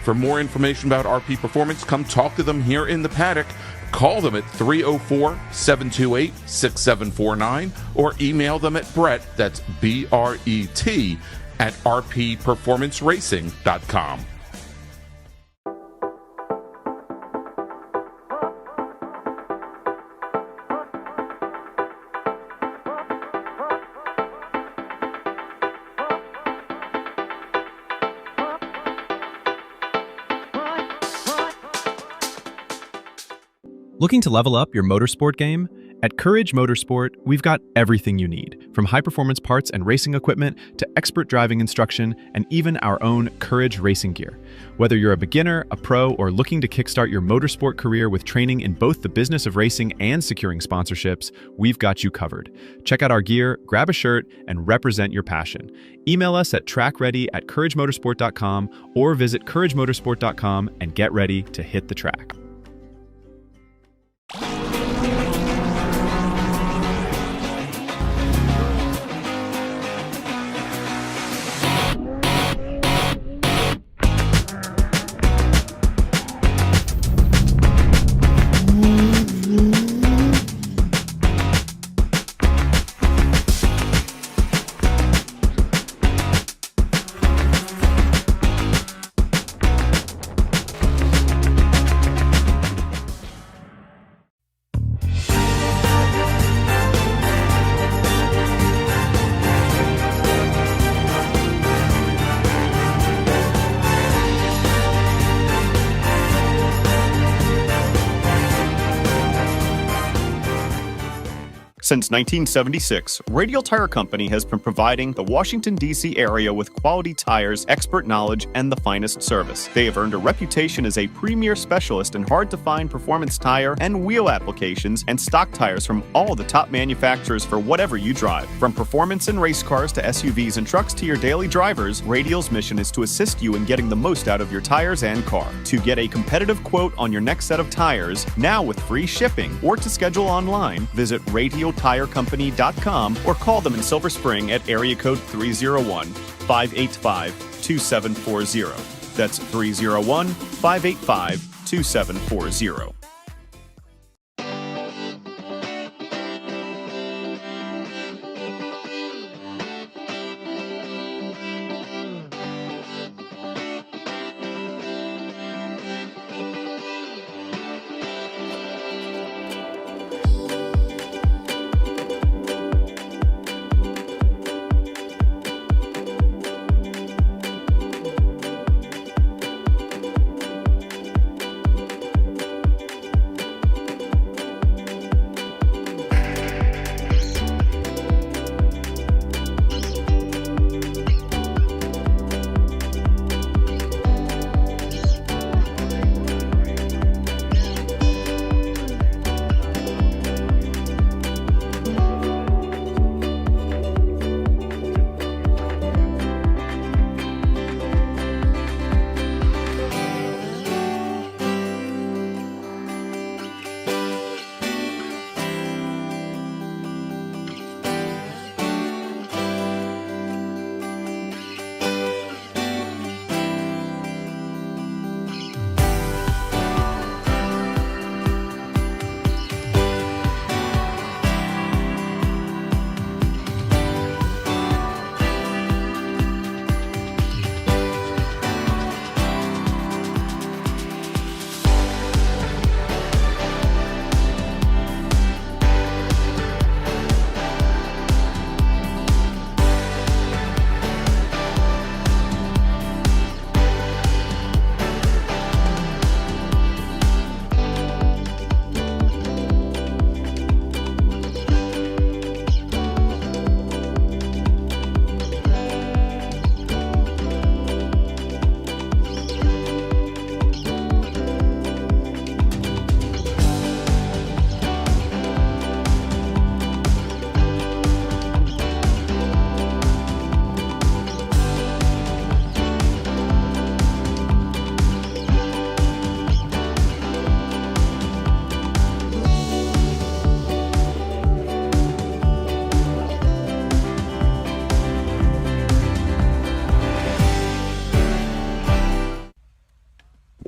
For more information about RP Performance, come talk to them here in the paddock. Call them at 304-728-6749 or email them at Brett, that's B-R-E-T, at rpperformanceracing.com. Looking to level up your motorsport game? At Courage Motorsport, we've got everything you need, from high-performance parts and racing equipment to expert driving instruction and even our own Courage racing gear. Whether you're a beginner, a pro, or looking to kickstart your motorsport career with training in both the business of racing and securing sponsorships, we've got you covered. Check out our gear, grab a shirt, and represent your passion. Email us at trackready@couragemotorsport.com or visit couragemotorsport.com and get ready to hit the track. Since 1976, Radial Tire Company has been providing the Washington, D.C. area with quality tires, expert knowledge, and the finest service. They have earned a reputation as a premier specialist in hard-to-find performance tire and wheel applications and stock tires from all the top manufacturers for whatever you drive. From performance and race cars to SUVs and trucks to your daily drivers, Radial's mission is to assist you in getting the most out of your tires and car. To get a competitive quote on your next set of tires, now with free shipping, or to schedule online, visit RadialTireCompany.com or call them in Silver Spring at area code 301-585-2740. That's 301-585-2740.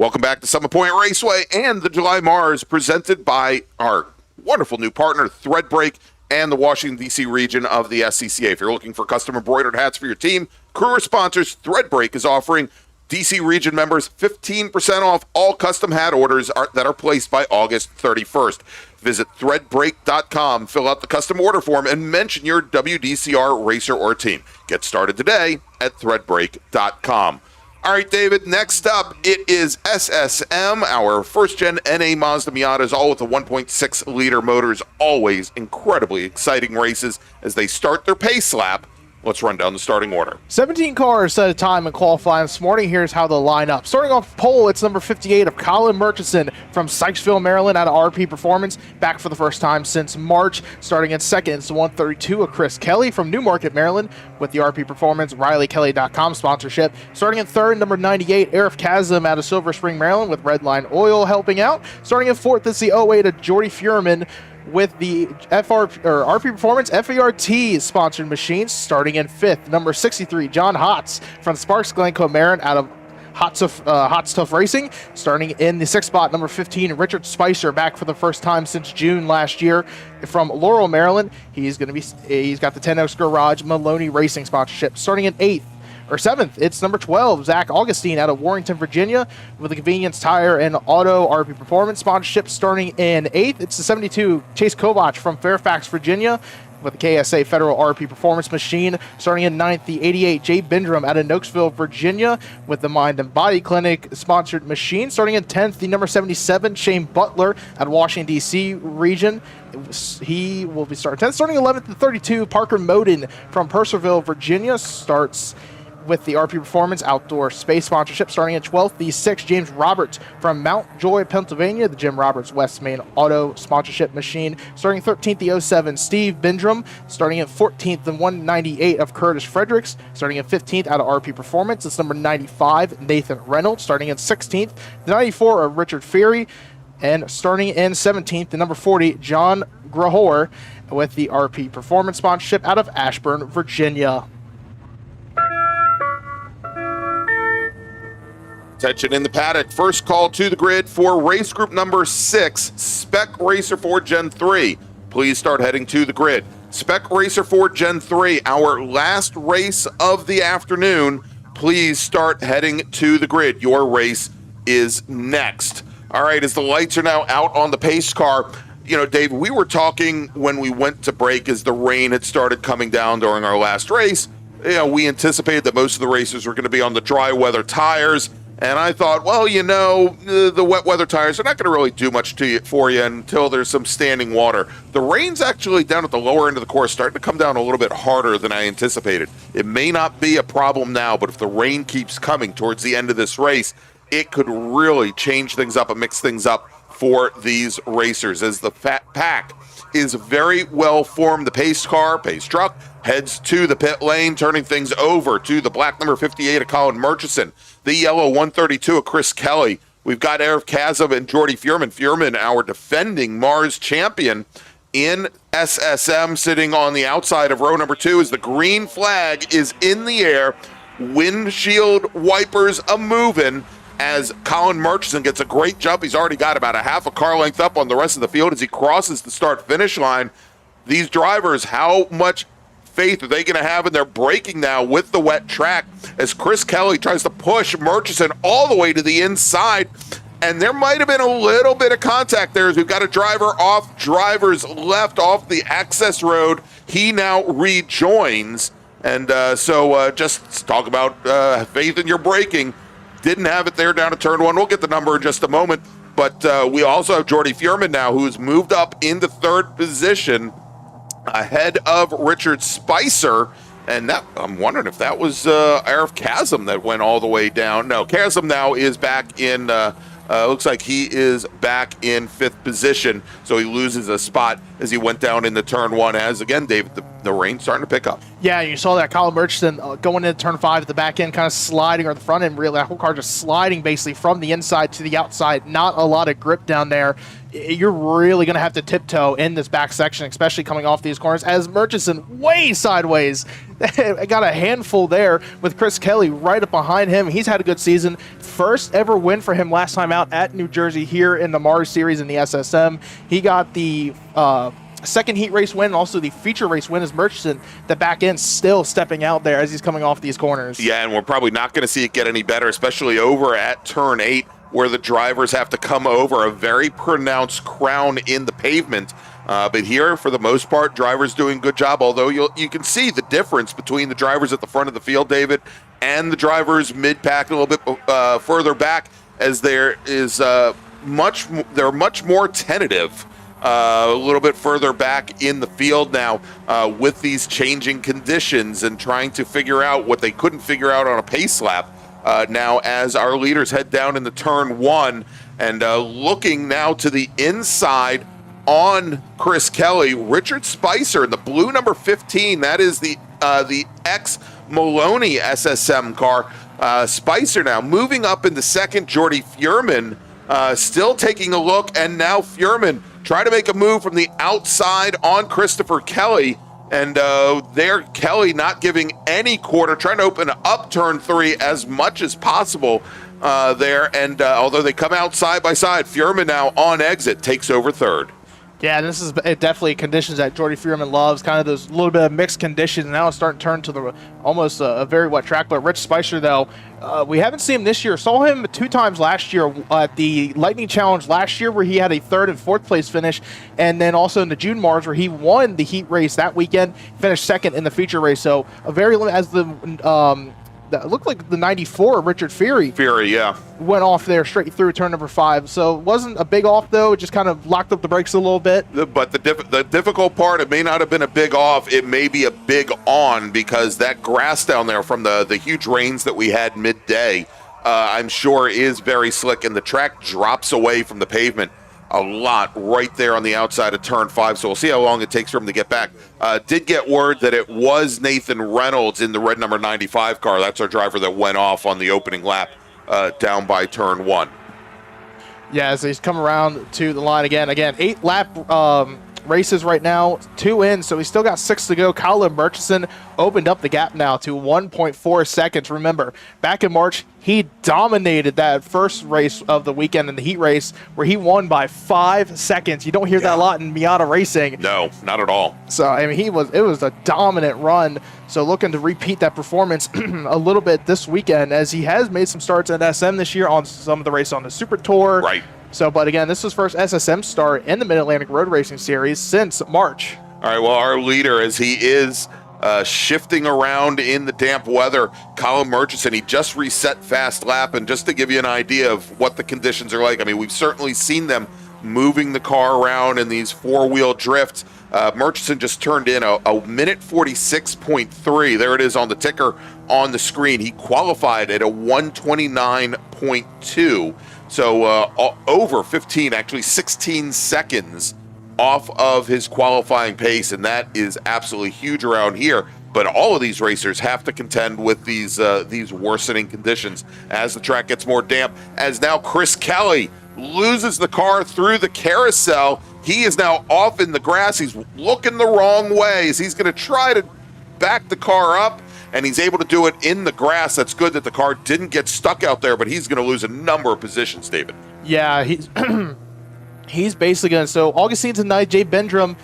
Welcome back to Summit Point Raceway and the July MARRS, presented by our wonderful new partner, Threadbreak, and the Washington, D.C. region of the SCCA. If you're looking for custom embroidered hats for your team, crew, or sponsors, Threadbreak is offering D.C. region members 15% off all custom hat orders that are placed by August 31st. Visit threadbreak.com, fill out the custom order form, and mention your WDCR racer or team. Get started today at threadbreak.com. All right, David, next up, it is SSM, our first-gen NA Mazda Miatas, all with the 1.6-liter motors. Always incredibly exciting races as they start their pace lap. Let's run down the starting order. 17 cars set a time in qualifying this morning. Here's how they'll line up. Starting off pole, it's number 58 of Colin Murchison from Sykesville, Maryland, out of RP Performance, back for the first time since March. Starting in second, it's the 132 of Chris Kelly from Newmarket, Maryland, with the RP Performance RileyKelly.com sponsorship. Starting in third, number 98, Arif Kazim out of Silver Spring, Maryland, with Redline Oil helping out. Starting in fourth, it's the 08 of Jordy Fuhrman with the RP Performance FERT sponsored machines. Starting in fifth, number 63, John Hotz from Sparks Glencoe Marin out of Hot Stuff Racing. Starting in the sixth spot, number 15, Richard Spicer, back for the first time since June last year from Laurel, Maryland. He's got the 10 Oaks Garage Maloney Racing sponsorship. Starting in seventh, it's number 12, Zach Augustine out of Warrington, Virginia, with the Convenience Tire and Auto RP Performance sponsorship. Starting in eighth, it's the 72, Chase Kovach from Fairfax, Virginia, with the KSA Federal RP Performance machine. Starting in ninth, the 88, Jay Bindrum out of Nokesville, Virginia, with the Mind and Body Clinic sponsored machine. Starting in 10th, the number 77, Shane Butler out of Washington, D.C. region. He will be starting 10th. Starting 11th, the 32, Parker Moden from Purcellville, Virginia, starts with the RP Performance Outdoor Space sponsorship. Starting at 12th, the 6, James Roberts from Mount Joy, Pennsylvania, the Jim Roberts West Main Auto sponsorship machine. Starting 13th, the 07, Steve Bindrum. Starting at 14th, the 198 of Curtis Fredericks. Starting at 15th, out of RP Performance, it's number 95, Nathan Reynolds. Starting at 16th, the 94 of Richard Ferry. And starting in 17th, the number 40, John Grahor, with the RP Performance sponsorship out of Ashburn, Virginia. Attention in the paddock. First call to the grid for race group number 6, Spec Racer 4 Gen 3. Please start heading to the grid. Spec Racer 4 Gen 3, our last race of the afternoon. Please start heading to the grid. Your race is next. All right, as the lights are now out on the pace car, you know, Dave, we were talking when we went to break as the rain had started coming down during our last race. You know, we anticipated that most of the racers were going to be on the dry weather tires. And I thought, well, you know, the wet weather tires are not going to really do much for you until there's some standing water. The rain's actually down at the lower end of the course starting to come down a little bit harder than I anticipated. It may not be a problem now, but if the rain keeps coming towards the end of this race, it could really change things up and mix things up for these racers, as the pack is very well formed. The pace truck, heads to the pit lane, turning things over to the black number 58 of Colin Murchison, the yellow 132 of Chris Kelly. We've got Arif Kazim and Jordy Fuhrman. Fuhrman, our defending MARRS champion in SSM, sitting on the outside of row number 2 as the green flag is in the air. Windshield wipers a-moving as Colin Murchison gets a great jump. He's already got about a half a car length up on the rest of the field as he crosses the start-finish line. These drivers, how much faith are they going to have in their braking now with the wet track as Chris Kelly tries to push Murchison all the way to the inside? And there might have been a little bit of contact there as we've got a driver off driver's left off the access road. He now rejoins. And so just talk about faith in your braking. Didn't have it there down to turn 1. We'll get the number in just a moment. But we also have Jordy Fuhrman now, who's moved up into third position ahead of Richard Spicer. And that, I'm wondering if that was Arif Kazim that went all the way down. No, Kazim now is back in, looks like he is back in 5th position. So he loses a spot as he went down into turn 1. As again, David, the rain's starting to pick up. Yeah, you saw that Kyle Murchison going into turn 5 at the back end, kind of sliding, or the front end, really, that whole car just sliding basically from the inside to the outside. Not a lot of grip down there. You're really going to have to tiptoe in this back section, especially coming off these corners, as Murchison way sideways. Got a handful there with Chris Kelly right up behind him. He's had a good season. First ever win for him last time out at New Jersey here in the MARRS series in the SSM. He got the second heat race win, and also the feature race win as Murchison. The back end still stepping out there as he's coming off these corners. Yeah, and we're probably not going to see it get any better, especially over at turn 8, where the drivers have to come over a very pronounced crown in the pavement. But here, for the most part, drivers doing a good job, although you can see the difference between the drivers at the front of the field, David, and the drivers mid-pack, a little bit further back, as they're much more tentative. A little bit further back in the field now with these changing conditions and trying to figure out what they couldn't figure out on a pace lap. Now, as our leaders head down into turn 1 and looking now to the inside on Chris Kelly, Richard Spicer in the blue number 15. That is the ex-Maloney SSM car. Spicer now moving up into second. Jordy Fuhrman still taking a look, and now Fuhrman trying to make a move from the outside on Christopher Kelly. And there, Kelly not giving any quarter, trying to open up turn 3 as much as possible there. And although they come out side by side, Fuhrman now on exit takes over third. Yeah, this is definitely conditions that Jordy Fuhrman loves, kind of those little bit of mixed conditions. Now it's starting to turn to the almost a very wet track. But Rich Spicer, though, we haven't seen him this year. Saw him 2 times last year at the Lightning Challenge last year, where he had a 3rd and 4th place finish, and then also in the June MARRS, where he won the heat race that weekend, finished 2nd in the feature race. So a very as the that looked like the 94 Richard Fury. Yeah. Went off there straight through turn number 5. So it wasn't a big off, though. It just kind of locked up the brakes a little bit. But the difficult part, it may not have been a big off. It may be a big on, because that grass down there from the huge rains that we had midday, I'm sure is very slick, and the track drops away from the pavement a lot right there on the outside of turn 5, so we'll see how long it takes for him to get back. Did get word that it was Nathan Reynolds in the red number 95 car. That's our driver that went off on the opening lap down by turn 1. Yeah, so he's come around to the line again. 8 lap races right now, 2 in, so he's still got 6 to go. Kyle Murchison opened up the gap now to 1.4 seconds. Remember, back in March, he dominated that first race of the weekend in the heat race, where he won by 5 seconds. You don't hear that a lot in Miata racing. No, not at all. So, I mean, it was a dominant run. So looking to repeat that performance a little bit this weekend, as he has made some starts at SM this year on some of the race on the Super Tour. Right. So, but again, this was first SSM start in the Mid-Atlantic Road Racing Series since March. All right, well, our leader, as he is shifting around in the damp weather, Colin Murchison, he just reset fast lap. And just to give you an idea of what the conditions are like, I mean, we've certainly seen them moving the car around in these 4-wheel drifts. Murchison just turned in a minute 46.3. There it is on the ticker on the screen. He qualified at a 129.2. So over 15, actually 16 seconds off of his qualifying pace, and that is absolutely huge around here. But all of these racers have to contend with these worsening conditions as the track gets more damp. As now Chris Kelly loses the car through the carousel. He is now off in the grass. He's looking the wrong way as he's going to try to back the car up, and he's able to do it in the grass. That's good that the car didn't get stuck out there, but he's going to lose a number of positions, David. Yeah, he's he's basically going to. So Augustine tonight, Jay Bendrum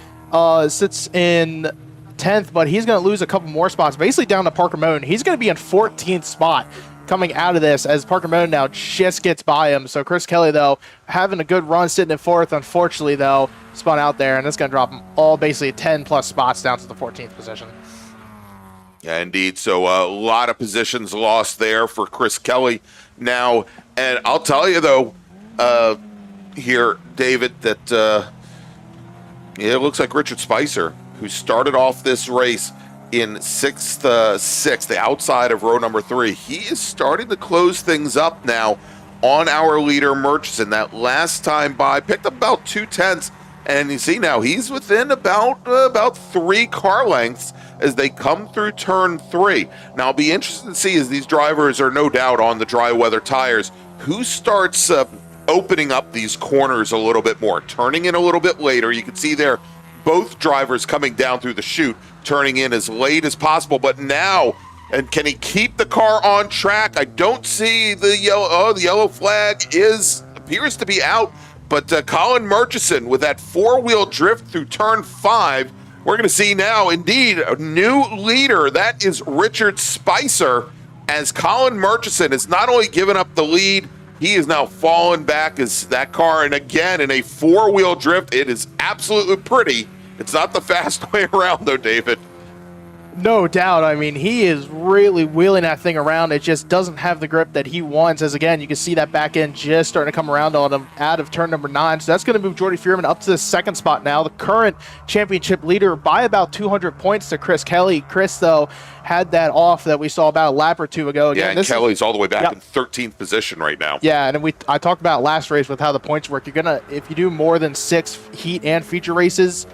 sits in 10th, but he's going to lose a couple more spots, basically down to Parker Moan. He's going to be in 14th spot coming out of this, as Parker Moan now just gets by him. So Chris Kelly, though, having a good run, sitting in 4th. Unfortunately, though, spun out there, and that's going to drop him all basically 10-plus spots down to the 14th position. Yeah, indeed. So a lot of positions lost there for Chris Kelly now. And I'll tell you, though, here, David, that it looks like Richard Spicer, who started off this race in sixth, the outside of row number 3, he is starting to close things up now on our leader Murchison. That last time by, picked up about 2/10 And you see now he's within about 3 car lengths as they come through turn 3. Now I'll be interested to see, as these drivers are no doubt on the dry weather tires, who starts opening up these corners a little bit more, turning in a little bit later. You can see there both drivers coming down through the chute, turning in as late as possible. But now, and can he keep the car on track? I don't see the yellow. Oh, the yellow flag appears to be out. But Colin Murchison with that 4-wheel drift through turn 5. We're going to see now, indeed, a new leader. That is Richard Spicer, as Colin Murchison has not only given up the lead, he is now fallen back as that car. And again, in a 4-wheel drift, it is absolutely pretty. It's not the fast way around, though, David. No doubt. I mean, he is really wheeling that thing around. It just doesn't have the grip that he wants. As again, you can see that back end just starting to come around on him out of turn number 9. So that's going to move Jordy Fuhrman up to the 2nd spot now. The current championship leader by about 200 points to Chris Kelly. Chris, though, had that off that we saw about a lap or 2 ago. Again, and Kelly's all the way back in 13th position right now. Yeah, and I talked about last race with how the points work. You're gonna, if you do more than 6 heat and feature races,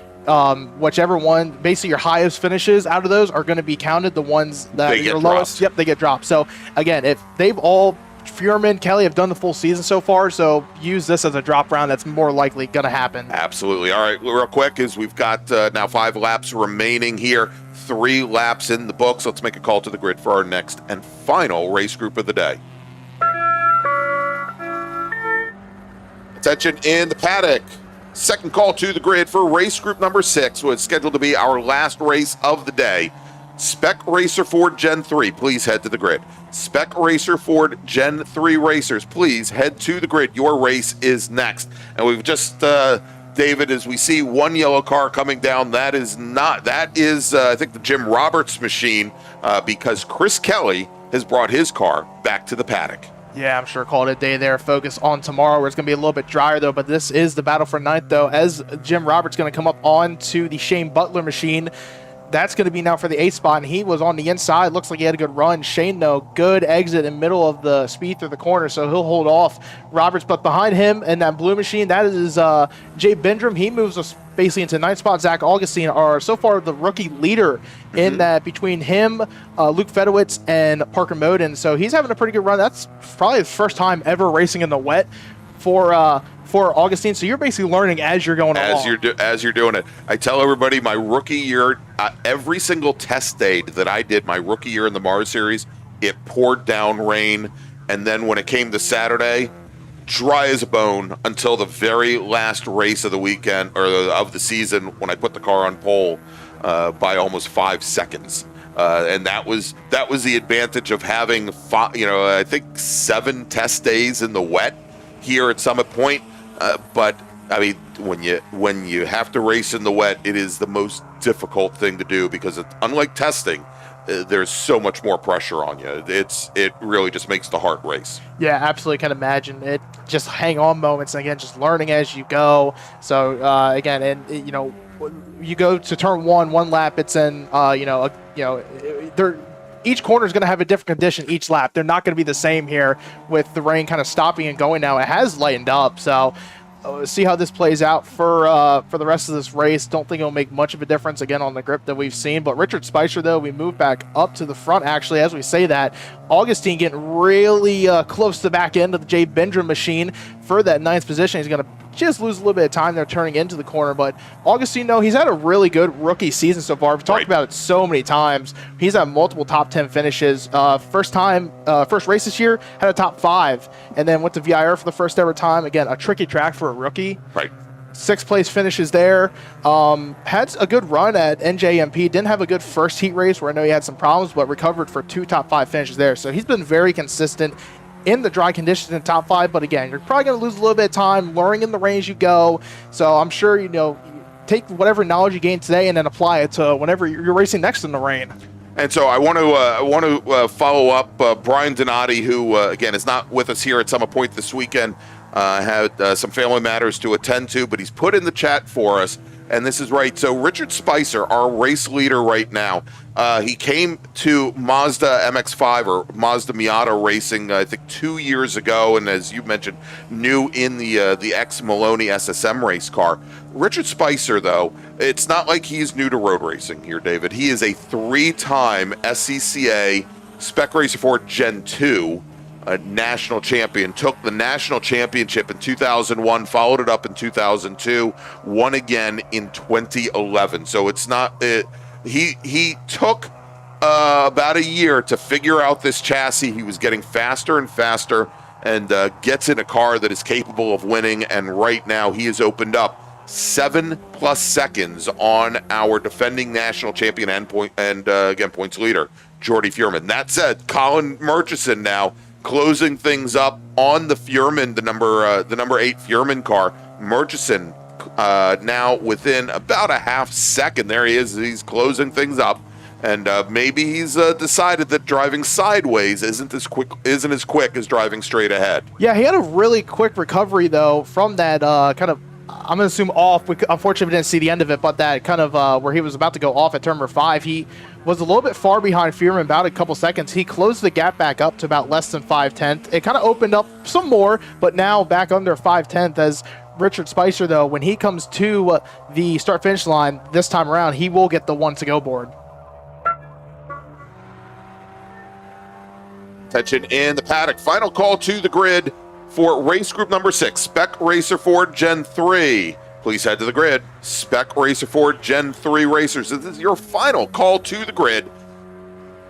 whichever one, basically your highest finishes out of those are going to be counted. The ones that are your lowest, they get dropped. So again, if they've all, Fuhrman, Kelly have done the full season so far, so use this as a drop round. That's more likely going to happen. Absolutely. All right, real quick, is we've got now 5 laps remaining here, 3 laps in the books. Let's make a call to the grid for our next and final race group of the day. Attention in the paddock. Second call to the grid for race group number 6, was scheduled to be our last race of the day. Spec Racer Ford Gen 3, please head to the grid. Spec Racer Ford Gen 3 racers, please head to the grid. Your race is next. And we've just, David, as we see one yellow car coming down, that is, I think, the Jim Roberts machine, because Chris Kelly has brought his car back to the paddock. Yeah, I'm sure call it a day there. Focus on tomorrow, where it's going to be a little bit drier, though. But this is the battle for 9th, though, as Jim Roberts going to come up onto the Shane Butler machine. That's going to be now for the 8th spot, and he was on the inside. Looks like he had a good run. Shane, though, good exit in middle of the speed through the corner, so he'll hold off Roberts. But behind him in that blue machine, that is Jay Bindrum. He moves us basically into 9th spot. Zach Augustine are so far the rookie leader in that, between him, Luke Fedowitz, and Parker Moden. So he's having a pretty good run. That's probably his first time ever racing in the wet for Augustine. So you're basically learning as you're going along. As you're doing it. I tell everybody, my rookie year, every single test day that I did my rookie year in the MARRS series, it poured down rain. And then when it came to Saturday, dry as a bone until the very last race of the weekend, or of the season, when I put the car on pole by almost 5 seconds. And that was the advantage of having, I think 7 test days in the wet here at Summit Point. But I mean, when you have to race in the wet, it is the most difficult thing to do, because unlike testing, there's so much more pressure on you. It really just makes the heart race. Yeah, absolutely. Can imagine it. Just hang on moments, and again, just learning as you go. So again, and you go to turn 1 lap. It's in each corner is going to have a different condition each lap. They're not going to be the same here with the rain kind of stopping and going now. It has lightened up, so see how this plays out for the rest of this race. Don't think it'll make much of a difference again on the grip that we've seen. But Richard Spicer, though, we move back up to the front. Actually, as we say that, Augustine getting really close to the back end of the Jay Bindrum machine for that 9th position. He's going to just lose a little bit of time there turning into the corner. But Augustine, though, he's had a really good rookie season so far. We've talked about it so many times. He's had multiple top 10 finishes. First race this year, had a top 5, and then went to VIR for the first ever time. Again, a tricky track for a rookie. Right. 6th place finishes there. Had a good run at NJMP. Didn't have a good first heat race where I know he had some problems, but recovered for 2 top 5 finishes there. So he's been very consistent in the dry conditions in top 5. But again, you're probably going to lose a little bit of time learning in the rain as you go. So I'm sure, take whatever knowledge you gain today and then apply it to whenever you're racing next in the rain. And so I want to follow up Brian Donati, who again is not with us here at Summit Point this weekend. Had some family matters to attend to, but he's put in the chat for us. And this is right. So Richard Spicer, our race leader right now, he came to Mazda MX-5 or Mazda Miata racing, I think 2 years ago. And as you mentioned, new in the ex-Maloney SSM race car. Richard Spicer, though, it's not like he's new to road racing here, David. He is a 3-time SCCA Spec Racer 4 Gen 2 national champion. Took the national championship in 2001, followed it up in 2002, won again in 2011. So it's not he took about a year to figure out this chassis. He was getting faster and faster, and gets in a car that is capable of winning. And right now he has opened up 7+ seconds on our defending national champion and points leader, Jordy Fuhrman. That said, Colin Murchison now closing things up on the Fuhrman, the number 8 Fuhrman car. Murchison now within about a half second. There he is. He's closing things up. And maybe he's decided that driving sideways isn't as quick as driving straight ahead. Yeah, he had a really quick recovery, though, from that kind of, I'm going to assume off. Unfortunately, we didn't see the end of it, but that kind of where he was about to go off at turn number 5, he was a little bit far behind Fuhrman, about a couple seconds. He closed the gap back up to about less than 5/10. It kind of opened up some more, but now back under 5/10 as Richard Spicer, though, when he comes to the start-finish line this time around, he will get the 1-to-go board. Attention in the paddock. Final call to the grid for race group number 6, Spec Racer 4 Gen 3. Please head to the grid. Spec Racer 4 Gen 3 racers. This is your final call to the grid.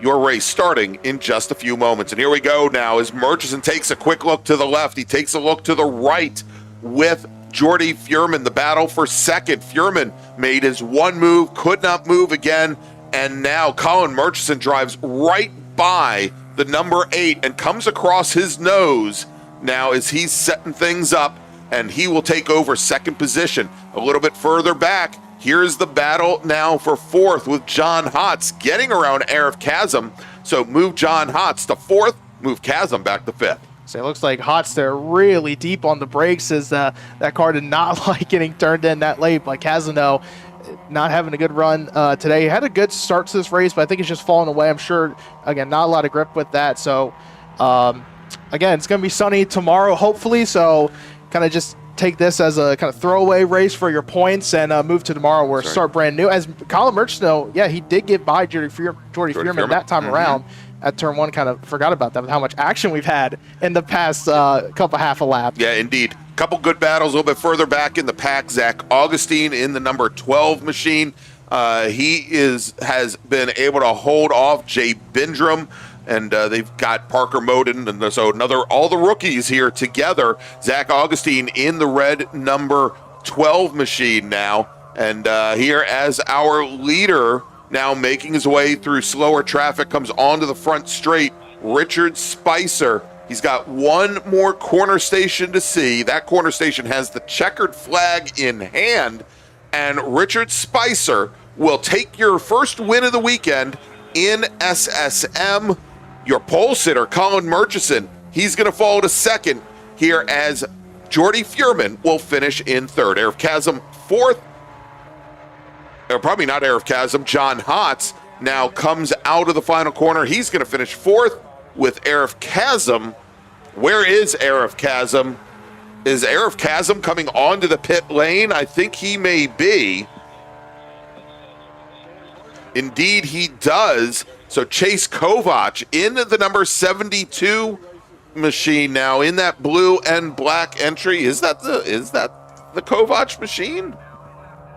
Your race starting in just a few moments. And here we go now as Murchison takes a quick look to the left. He takes a look to the right with Jordy Fuhrman. The battle for second. Fuhrman made his one move, could not move again. And now Colin Murchison drives right by the number 8 and comes across his nose now as he's setting things up, and he will take over second position. A little bit further back, here's the battle now for fourth with John Hotz getting around Arif Kazem. So move John Hotz to fourth, move Kazem back to fifth. So it looks like Hotz there really deep on the brakes as that car did not like getting turned in that late. But Kazem, though, not having a good run today. He had a good start to this race, but I think it's just falling away. I'm sure, again, not a lot of grip with that. So, again, it's going to be sunny tomorrow, hopefully. So kind of just take this as a kind of throwaway race for your points and move to tomorrow where start brand new. As Colin Murchison, yeah, he did get by Jordy Fuhrman that time around at turn 1. Kind of forgot about that with how much action we've had in the past couple half a lap. Yeah, indeed. Couple good battles a little bit further back in the pack. Zach Augustine in the number 12 machine. He has been able to hold off Jay Bindrum, and they've got Parker Moden, and so all the rookies here together. Zach Augustine in the red number 12 machine now, and here as our leader now making his way through slower traffic comes onto the front straight. Richard Spicer. He's got one more corner station to see. That corner station has the checkered flag in hand, and Richard Spicer will take your first win of the weekend in SSM. Your pole sitter, Colin Murchison, he's going to fall to second here as Jordy Fuhrman will finish in third. Arif Kazem fourth. Probably not Arif Kazem. John Hotz now comes out of the final corner. He's going to finish fourth with Arif Kazem. Where is Arif Kazem? Is Arif Kazem coming onto the pit lane? I think he may be. Indeed, he does. So Chase Kovac in the number 72 machine now in that blue and black entry. Is that the Kovac machine?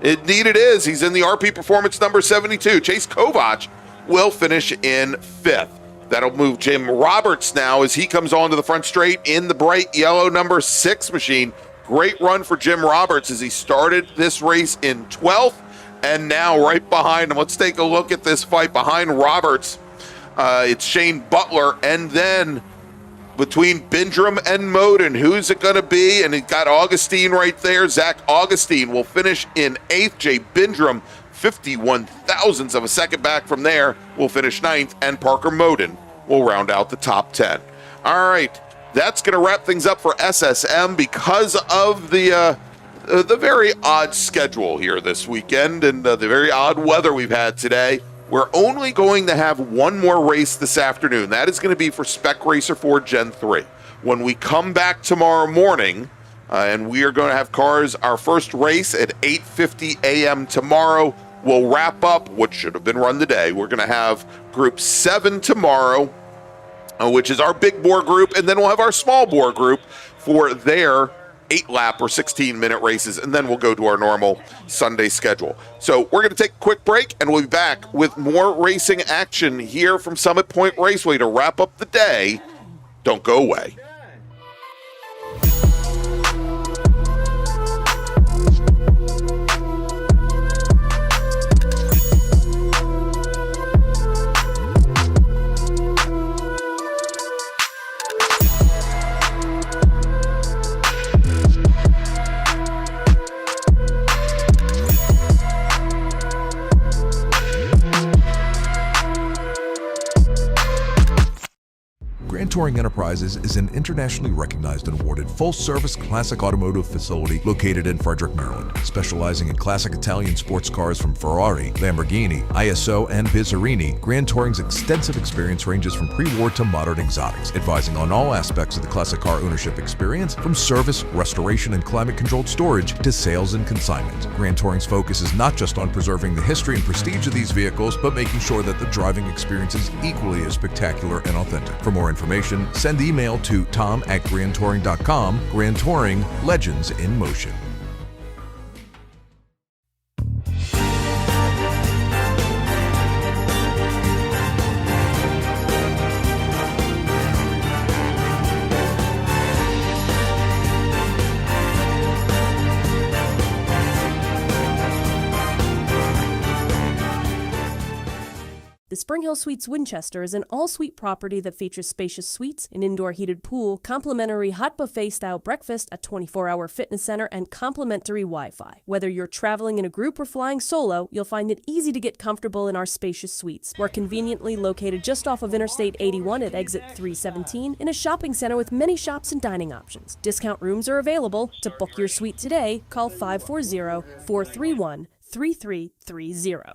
Indeed it is. He's in the RP Performance number 72. Chase Kovac will finish in fifth. That'll move Jim Roberts now as he comes onto the front straight in the bright yellow number 6 machine. Great run for Jim Roberts as he started this race in 12th and now right behind him. Let's take a look at this fight behind Roberts. It's Shane Butler, and then between Bindrum and Moden, who's it going to be? And he got Augustine right there. Zach Augustine will finish in 8th. Jay Bindrum, 51 thousandths of a second back from there, will finish 9th, and Parker Moden will round out the top 10. All right, that's going to wrap things up for SSM because of the very odd schedule here this weekend and the very odd weather we've had today. We're only going to have one more race this afternoon. That is going to be for Spec Racer 4 Gen 3. When we come back tomorrow morning, And we are going to have cars, our first race at 8:50 a.m. tomorrow. We'll wrap up what should have been run today. We're going to have Group 7 tomorrow, which is our big bore group, and then we'll have our small bore group for their 8-lap or 16-minute races, and then we'll go to our normal Sunday schedule. So we're going to take a quick break, and we'll be back with more racing action here from Summit Point Raceway to wrap up the day. Don't go away. Touring Enterprises is an internationally recognized and awarded full-service classic automotive facility located in Frederick, Maryland. Specializing in classic Italian sports cars from Ferrari, Lamborghini, ISO, and Bizzarini, Grand Touring's extensive experience ranges from pre-war to modern exotics, advising on all aspects of the classic car ownership experience, from service, restoration, and climate-controlled storage to sales and consignment. Grand Touring's focus is not just on preserving the history and prestige of these vehicles, but making sure that the driving experience is equally as spectacular and authentic. For more information, send email to tom@grandtouring.com. Grand Touring, legends in motion. The Spring Hill Suites Winchester is an all-suite property that features spacious suites, an indoor heated pool, complimentary hot buffet-style breakfast, a 24-hour fitness center, and complimentary Wi-Fi. Whether you're traveling in a group or flying solo, you'll find it easy to get comfortable in our spacious suites. We're conveniently located just off of Interstate 81 at exit 317 in a shopping center with many shops and dining options. Discount rooms are available. To book your suite today, call 540-431-3330.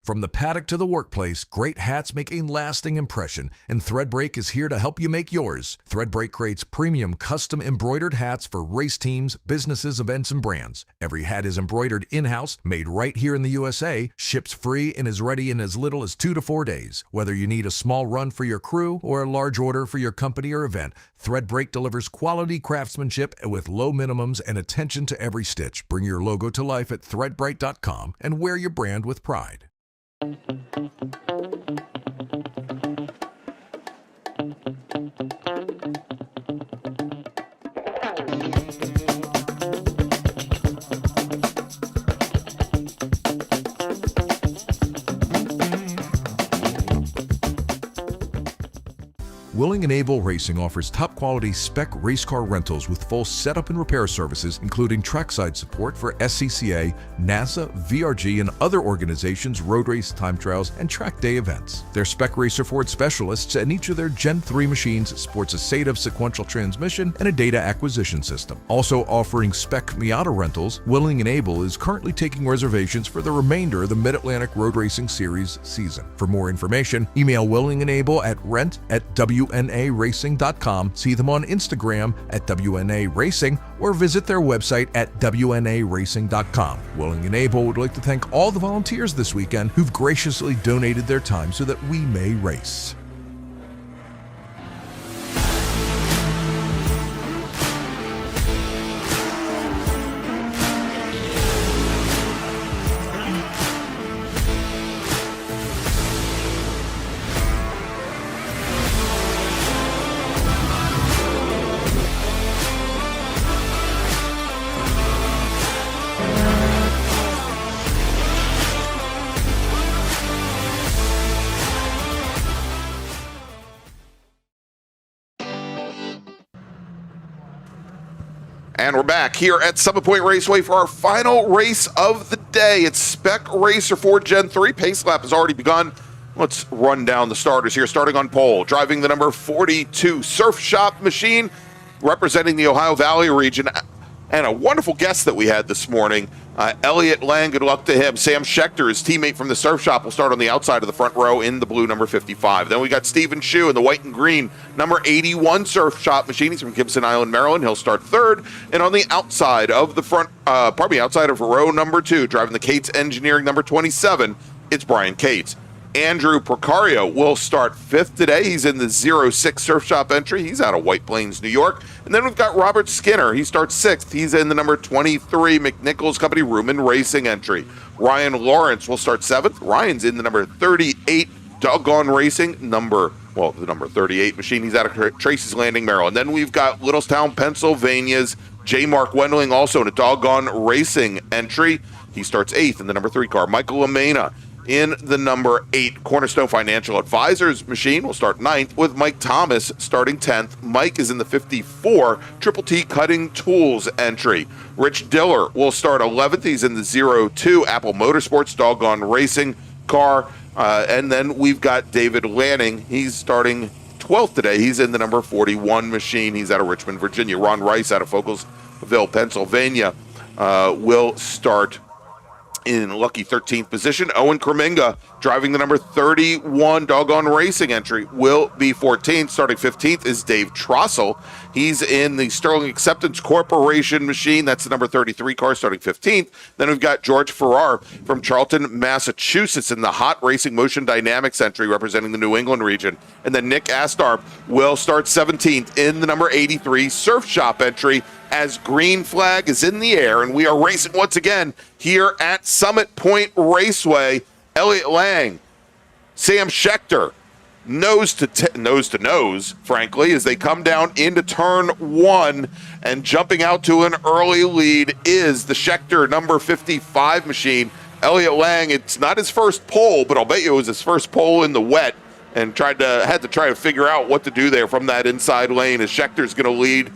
From the paddock to the workplace, great hats make a lasting impression, and Threadbreak is here to help you make yours. Threadbreak creates premium custom embroidered hats for race teams, businesses, events, and brands. Every hat is embroidered in-house, made right here in the USA, ships free, and is ready in as little as 2 to 4 days. Whether you need a small run for your crew or a large order for your company or event, Threadbreak delivers quality craftsmanship with low minimums and attention to every stitch. Bring your logo to life at threadbright.com and wear your brand with pride. Willing and Able Racing offers top-quality spec race car rentals with full setup and repair services, including trackside support for SCCA, NASA, VRG, and other organizations' road race time trials and track day events. Their spec racer Ford specialists and each of their Gen 3 machines sports a SATAV sequential transmission and a data acquisition system. Also offering spec Miata rentals, Willing and Able is currently taking reservations for the remainder of the Mid-Atlantic Road Racing Series season. For more information, email Willing and Able at rent@WNARacing.com, see them on Instagram at WNA Racing, or visit their website at WNARacing.com. Willing and Able would like to thank all the volunteers this weekend who've graciously donated their time so that we may race. And we're back here at Summit Point Raceway for our final race of the day. It's Spec Racer Ford Gen 3. Pace lap has already begun. Let's run down the starters here, starting on pole. Driving the number 42 Surf Shop machine, representing the Ohio Valley region. And a wonderful guest that we had this morning, Elliott Lang, good luck to him. Sam Schechter, his teammate from the Surf Shop, will start on the outside of the front row in the blue number 55. Then we got Stephen Shu in the white and green number 81 Surf Shop machine. He's from Gibson Island, Maryland. He'll start third. And on the outside of the front, outside of row number 2, driving the Cates Engineering number 27, it's Brian Cates. Andrew Procario will start 5th today. He's in the 06 Surf Shop entry. He's out of White Plains, New York. And then we've got Robert Skinner. He starts 6th. He's in the number 23 McNichols Company Rumen Racing entry. Ryan Lawrence will start 7th. Ryan's in the number 38 Doggone Racing, the number 38 machine. He's out of Tracy's Landing, Maryland. Then we've got Littlestown, Pennsylvania's J. Mark Wendling, also in a Doggone Racing entry. He starts 8th in the number 3 car. Michael Lamena in the number 8 Cornerstone Financial Advisors machine will start 9th, with Mike Thomas starting 10th. Mike is in the 54 Triple T Cutting Tools entry. Rich Diller will start 11th. He's in the 02 Apple Motorsports Doggone Racing car. And then we've got David Lanning. He's starting 12th today. He's in the number 41 machine. He's out of Richmond, Virginia. Ron Rice out of Focalsville, Pennsylvania, will start in lucky 13th position. Owen Kreminga, driving the number 31 Doggone Racing entry, will be 14th. Starting 15th is Dave Trossel. He's in the Sterling Acceptance Corporation machine. That's the number 33 car, starting 15th. Then we've got George Farrar from Charlton, Massachusetts, in the Hot Racing Motion Dynamics entry, representing the New England region. And then Nick Astarp will start 17th in the number 83 Surf Shop entry, as green flag is in the air, and we are racing once again here at Summit Point Raceway. Elliott Lang, Sam Schechter, nose to nose, frankly, as they come down into turn 1, and jumping out to an early lead is the Schechter number 55 machine. Elliott Lang, it's not his first pole, but I'll bet you it was his first pole in the wet, and had to try to figure out what to do there from that inside lane, as Schechter's going to lead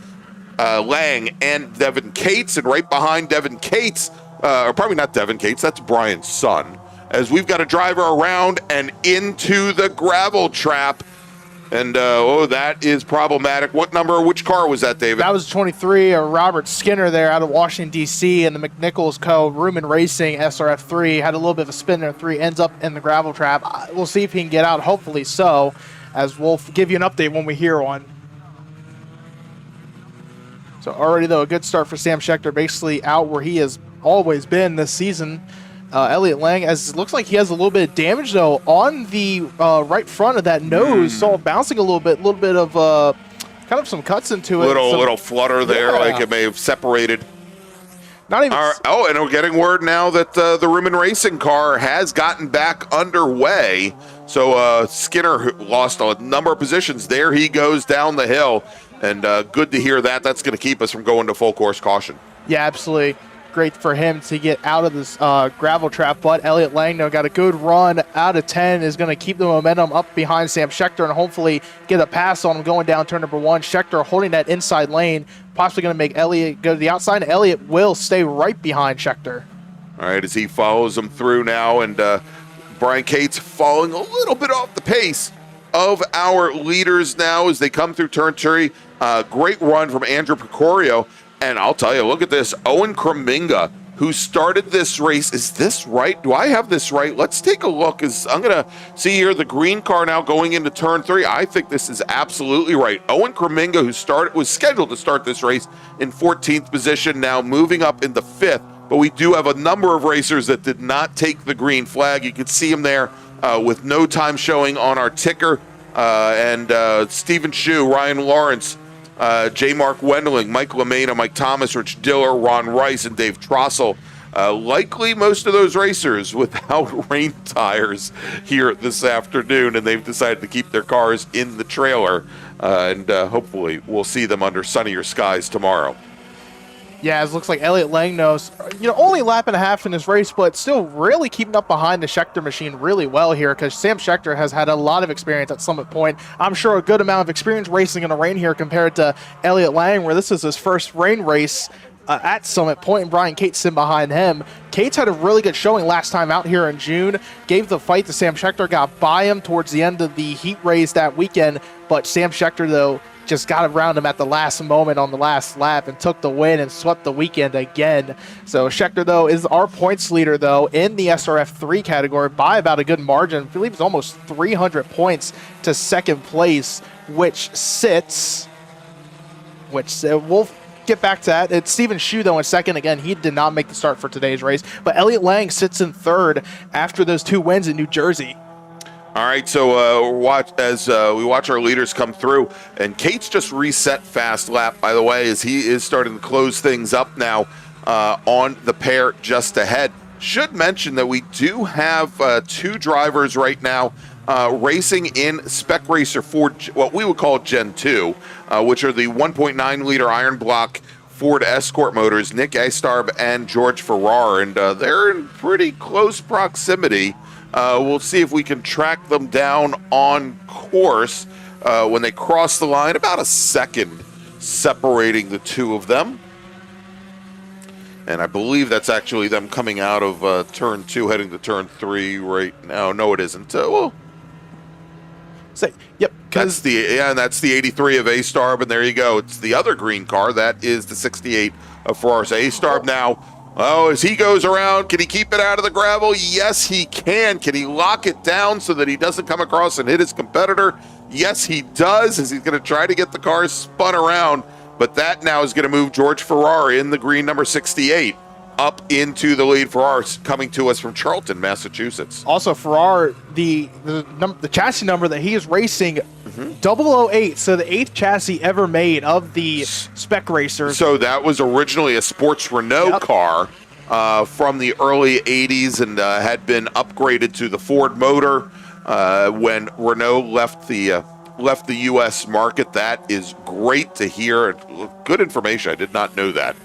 Lang and Devin Cates, and right behind Devin Cates, or probably not Devin Cates, that's Brian's son, as we've got a driver around and into the gravel trap. And that is problematic. Which car was that, David? That was 23, Robert Skinner there out of Washington, D.C., and the McNichols Co. Rumen Racing SRF3 had a little bit of a spin there. 3 ends up in the gravel trap. We'll see if he can get out, hopefully so, as we'll give you an update when we hear one. So already, though, a good start for Sam Schechter, basically out where he has always been this season. Elliott Lang, as it looks like he has a little bit of damage, though, on the right front of that nose. Saw it bouncing a little bit of kind of some cuts into it. Little flutter there, like it may have separated. Not even. And we're getting word now that the Rumen Racing car has gotten back underway. So Skinner lost a number of positions. There he goes down the hill. And good to hear that. That's going to keep us from going to full course caution. Yeah, absolutely. Great for him to get out of this gravel trap. But Elliott Lang, got a good run out of 10, is going to keep the momentum up behind Sam Schechter and hopefully get a pass on him going down turn number 1. Schechter holding that inside lane, possibly going to make Elliott go to the outside. And Elliott will stay right behind Schechter. All right, as he follows him through now, and Brian Cates falling a little bit off the pace of our leaders now as they come through turn 3. Great run from Andrew Procario. And I'll tell you, look at this. Owen Kreminga, who started this race. Is this right? Do I have this right? Let's take a look. I'm going to see here the green car now going into turn 3. I think this is absolutely right. Owen Kreminga, who was scheduled to start this race in 14th position, now moving up into 5th. But we do have a number of racers that did not take the green flag. You can see them there with no time showing on our ticker. And Stephen Shu, Ryan Lawrence, J. Mark Wendling, Mike Lamena, Mike Thomas, Rich Diller, Ron Rice, and Dave Trossel. Likely most of those racers without rain tires here this afternoon, and they've decided to keep their cars in the trailer. And hopefully we'll see them under sunnier skies tomorrow. Yeah, it looks like Elliott Lang knows, only a lap and a half in this race, but still really keeping up behind the Schechter machine really well here, because Sam Schechter has had a lot of experience at Summit Point. I'm sure a good amount of experience racing in the rain here compared to Elliott Lang, where this is his first rain race at Summit Point, and Brian Cates in behind him. Cates had a really good showing last time out here in June, gave the fight to Sam Schechter, got by him towards the end of the heat race that weekend, but Sam Schechter, though, just got around him at the last moment on the last lap and took the win and swept the weekend again. So Scheckter, though, is our points leader, though, in the SRF3 category by about a good margin. I believe it's almost 300 points to second place, which we'll get back to that. It's Steven Shu, though, in second. Again, he did not make the start for today's race. But Elliott Lang sits in third after those 2 wins in New Jersey. All right, so we watch our leaders come through, and Kate's just reset fast lap, by the way, as he is starting to close things up now on the pair just ahead. Should mention that we do have 2 drivers right now racing in Spec Racer 4, what we would call Gen 2, which are the 1.9 liter iron block Ford Escort motors, Nick Astarb and George Farrar, and they're in pretty close proximity. We'll see if we can track them down on course when they cross the line, about a second separating the 2 of them. And I believe that's actually them coming out of turn 2, heading to turn 3 right now. No, it isn't. Yep. That's the 83 of Astarb, and there you go. It's the other green car. That is the 68 of Farrar. Astarb now. Oh, as he goes around, can he keep it out of the gravel? Yes, he can. Can he lock it down so that he doesn't come across and hit his competitor? Yes, he does, as he's going to try to get the car spun around. But that now is going to move George Farrar in the green number 68 up into the lead. Farrar coming to us from Charlton, Massachusetts. Also, Farrar, the chassis number that he is racing, 008, so the 8th chassis ever made of the Spec Racers. So that was originally a sports Renault car from the early 80s and had been upgraded to the Ford motor when Renault left the U.S. market. That is great to hear. Good information. I did not know that.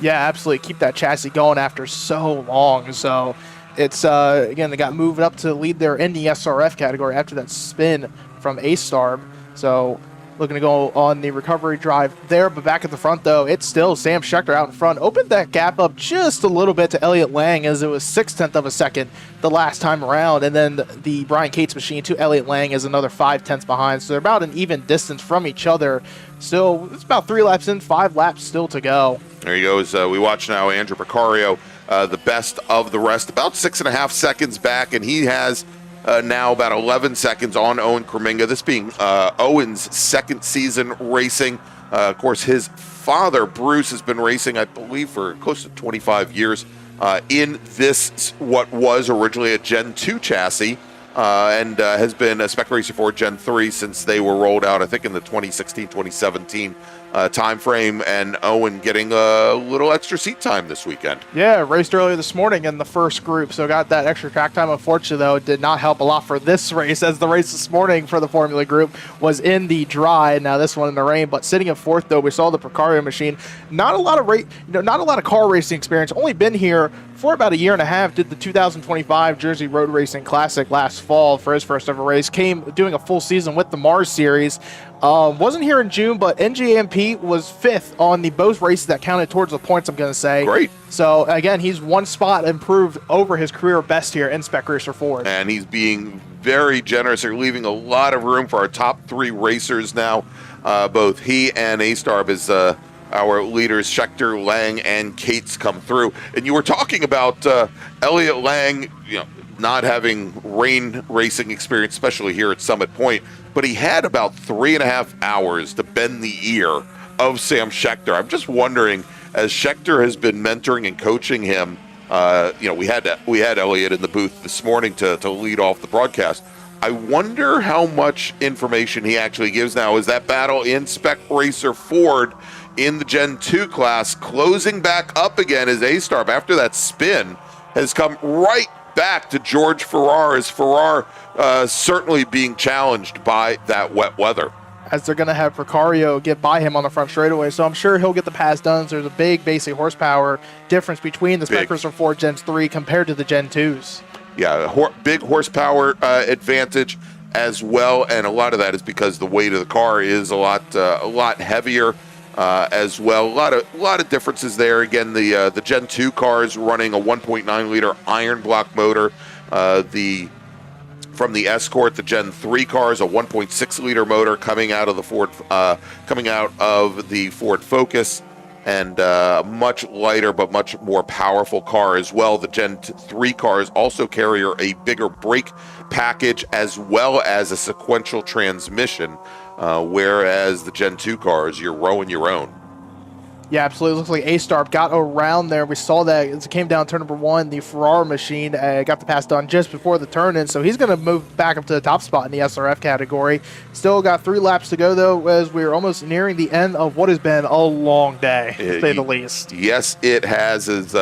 Yeah, absolutely. Keep that chassis going after so long. So it's, again, they got moved up to lead there in the SRF category after that spin from A-Star. So looking to go on the recovery drive there. But back at the front, though, it's still Sam Scheckter out in front. Opened that gap up just a little bit to Elliott Lang, as it was 0.6 of a second the last time around. And then the Brian Cates machine to Elliott Lang is another 0.5 behind. So they're about an even distance from each other. So it's about 3 laps in, 5 laps still to go. There he goes. We watch now Andrew Picario, the best of the rest, about 6.5 seconds back, and he has now about 11 seconds on Owen Kreminga, this being Owen's second season racing. Of course, his father, Bruce, has been racing, I believe, for close to 25 years in this, what was originally a Gen 2 chassis, and has been a Spec Racer 4 Gen 3 since they were rolled out, I think, in the 2016-2017 time frame, and Owen getting a little extra seat time this weekend. Yeah, raced earlier this morning in the first group, so got that extra track time. Unfortunately, though, it did not help a lot for this race, as the race this morning for the Formula Group was in the dry, now this one in the rain. But sitting in fourth, though, we saw the Picario machine. Not a lot of car racing experience. Only been here for about a year and a half. Did the 2025 Jersey Road Racing Classic last fall for his first ever race. Came doing a full season with the MARRS series. Wasn't here in June, but NJMP was 5th on the both races that counted towards the points, I'm going to say. Great. So, again, he's 1 spot improved over his career best here in Spec Racer 4. And he's being very generous. They're leaving a lot of room for our top 3 racers now. Both he and A-Starb as our leaders, Scheckter, Lang, and Cates come through. And you were talking about Elliott Lang, not having rain racing experience, especially here at Summit Point, but he had about 3.5 hours to bend the ear of Sam Scheckter. I'm just wondering, as Scheckter has been mentoring and coaching him, we had Elliott in the booth this morning to lead off the broadcast. I wonder how much information he actually gives now as that battle in Spec Racer Ford in the Gen 2 class closing back up again, as A-Starb, after that spin, has come right back to George Farrar, as Farrar certainly being challenged by that wet weather. As they're going to have Picario get by him on the front straightaway, so I'm sure he'll get the pass done. So there's a big basic horsepower difference between the Spec Racer 4 Gen 3 compared to the Gen 2s. Yeah, big horsepower advantage as well, and a lot of that is because the weight of the car is a lot heavier as well. A lot of differences there. Again, the Gen 2 car is running a 1.9 liter iron block motor. The from the Escort, the Gen 3 cars, a 1.6-liter motor coming out of the Ford Focus, and a much lighter but much more powerful car as well. The Gen 3 cars also carry a bigger brake package as well as a sequential transmission, whereas the Gen 2 cars, you're rowing your own. Yeah, absolutely. Looks like A-Star got around there. We saw that as it came down turn number 1, the Ferrari machine got the pass done just before the turn-in, so he's going to move back up to the top spot in the SRF category. Still got 3 laps to go, though, as we're almost nearing the end of what has been a long day, to say the least. Yes, it has. As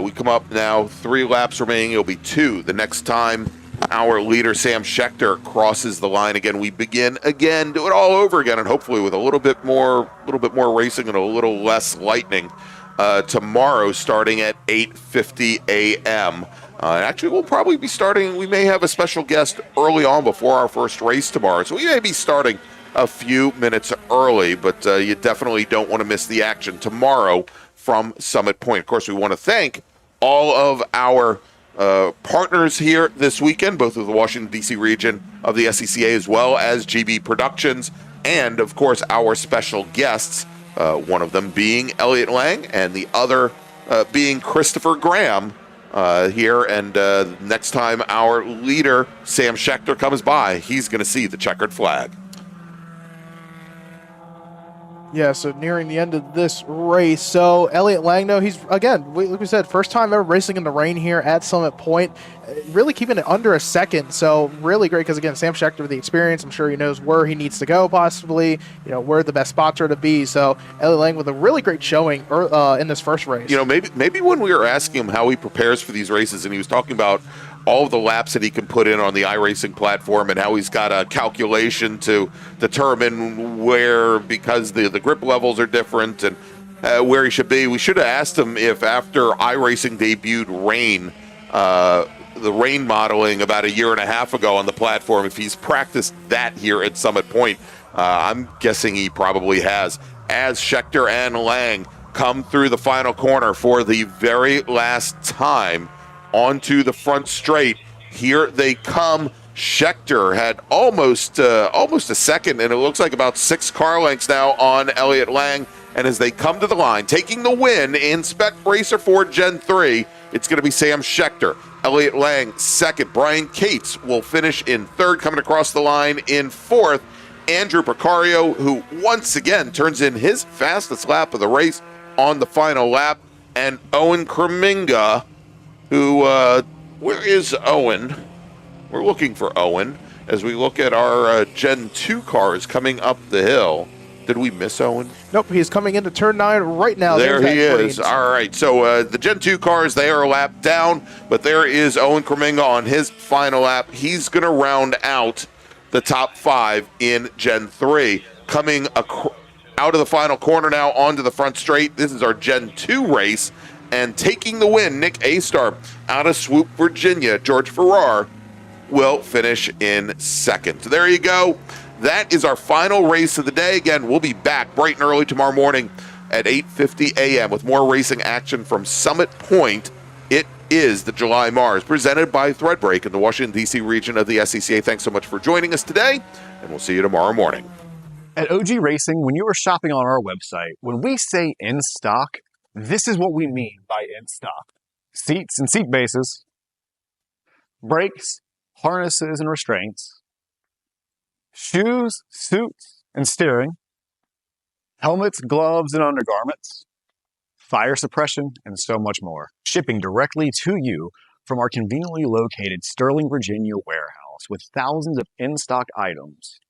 we come up now, 3 laps remaining. It'll be 2 the next time our leader Sam Schechter crosses the line again. We begin again, do it all over again, and hopefully with a little bit more racing and a little less lightning tomorrow, starting at 8:50 a.m. Actually, we'll probably be starting. We may have a special guest early on before our first race tomorrow, so we may be starting a few minutes early. But you definitely don't want to miss the action tomorrow from Summit Point. Of course, we want to thank all of our partners here this weekend, both of the Washington, D.C. region of the SCCA as well as GB Productions, and, of course, our special guests, one of them being Elliott Lang and the other being Christopher Graham here. And next time our leader, Sam Schechter, comes by, he's going to see the checkered flag. Yeah, so nearing the end of this race. So Elliott Lang, though, he's, again, like we said, first time ever racing in the rain here at Summit Point. Really keeping it under a second. So really great because, again, Sam Schechter with the experience, I'm sure he knows where he needs to go possibly, where the best spots are to be. So Elliott Lang with a really great showing in this first race. Maybe when we were asking him how he prepares for these races, and he was talking about all of the laps that he can put in on the iRacing platform and how he's got a calculation to determine where, because the grip levels are different, and where he should be. We should have asked him if after iRacing debuted the rain modeling about a year and a half ago on the platform, if he's practiced that here at Summit Point. I'm guessing he probably has. As Schechter and Lang come through the final corner for the very last time onto the front straight, here they come. Schechter had almost a second, and it looks like about 6 car lengths now on Elliott Lang. And as they come to the line, taking the win in Spec Racer Ford Gen 3, it's going to be Sam Schechter. Elliott Lang second. Brian Cates will finish in third, coming across the line in fourth. Andrew Picario, who once again turns in his fastest lap of the race on the final lap. And Owen Kreminga, who, where is Owen? We're looking for Owen as we look at our Gen 2 cars coming up the hill. Did we miss Owen? Nope, he's coming into turn 9 right now. There he is. All right, so the Gen 2 cars, they are a lap down, but there is Owen Kreminga on his final lap. He's going to round out the top 5 in Gen 3. Coming out of the final corner now onto the front straight. This is our Gen 2 race. And taking the win, Nick A-Star out of Swoop, Virginia. George Farrar will finish in second. So there you go. That is our final race of the day. Again, we'll be back bright and early tomorrow morning at 8:50 a.m. with more racing action from Summit Point. It is the July MARRS, presented by Threadbreak in the Washington, D.C. region of the SCCA. Thanks so much for joining us today, and we'll see you tomorrow morning. At OG Racing, when you are shopping on our website, when we say in stock, this is what we mean by in stock. Seats and seat bases, brakes, harnesses and restraints, shoes, suits, and steering, helmets, gloves, and undergarments, fire suppression, and so much more. Shipping directly to you from our conveniently located Sterling, Virginia warehouse with thousands of in-stock items.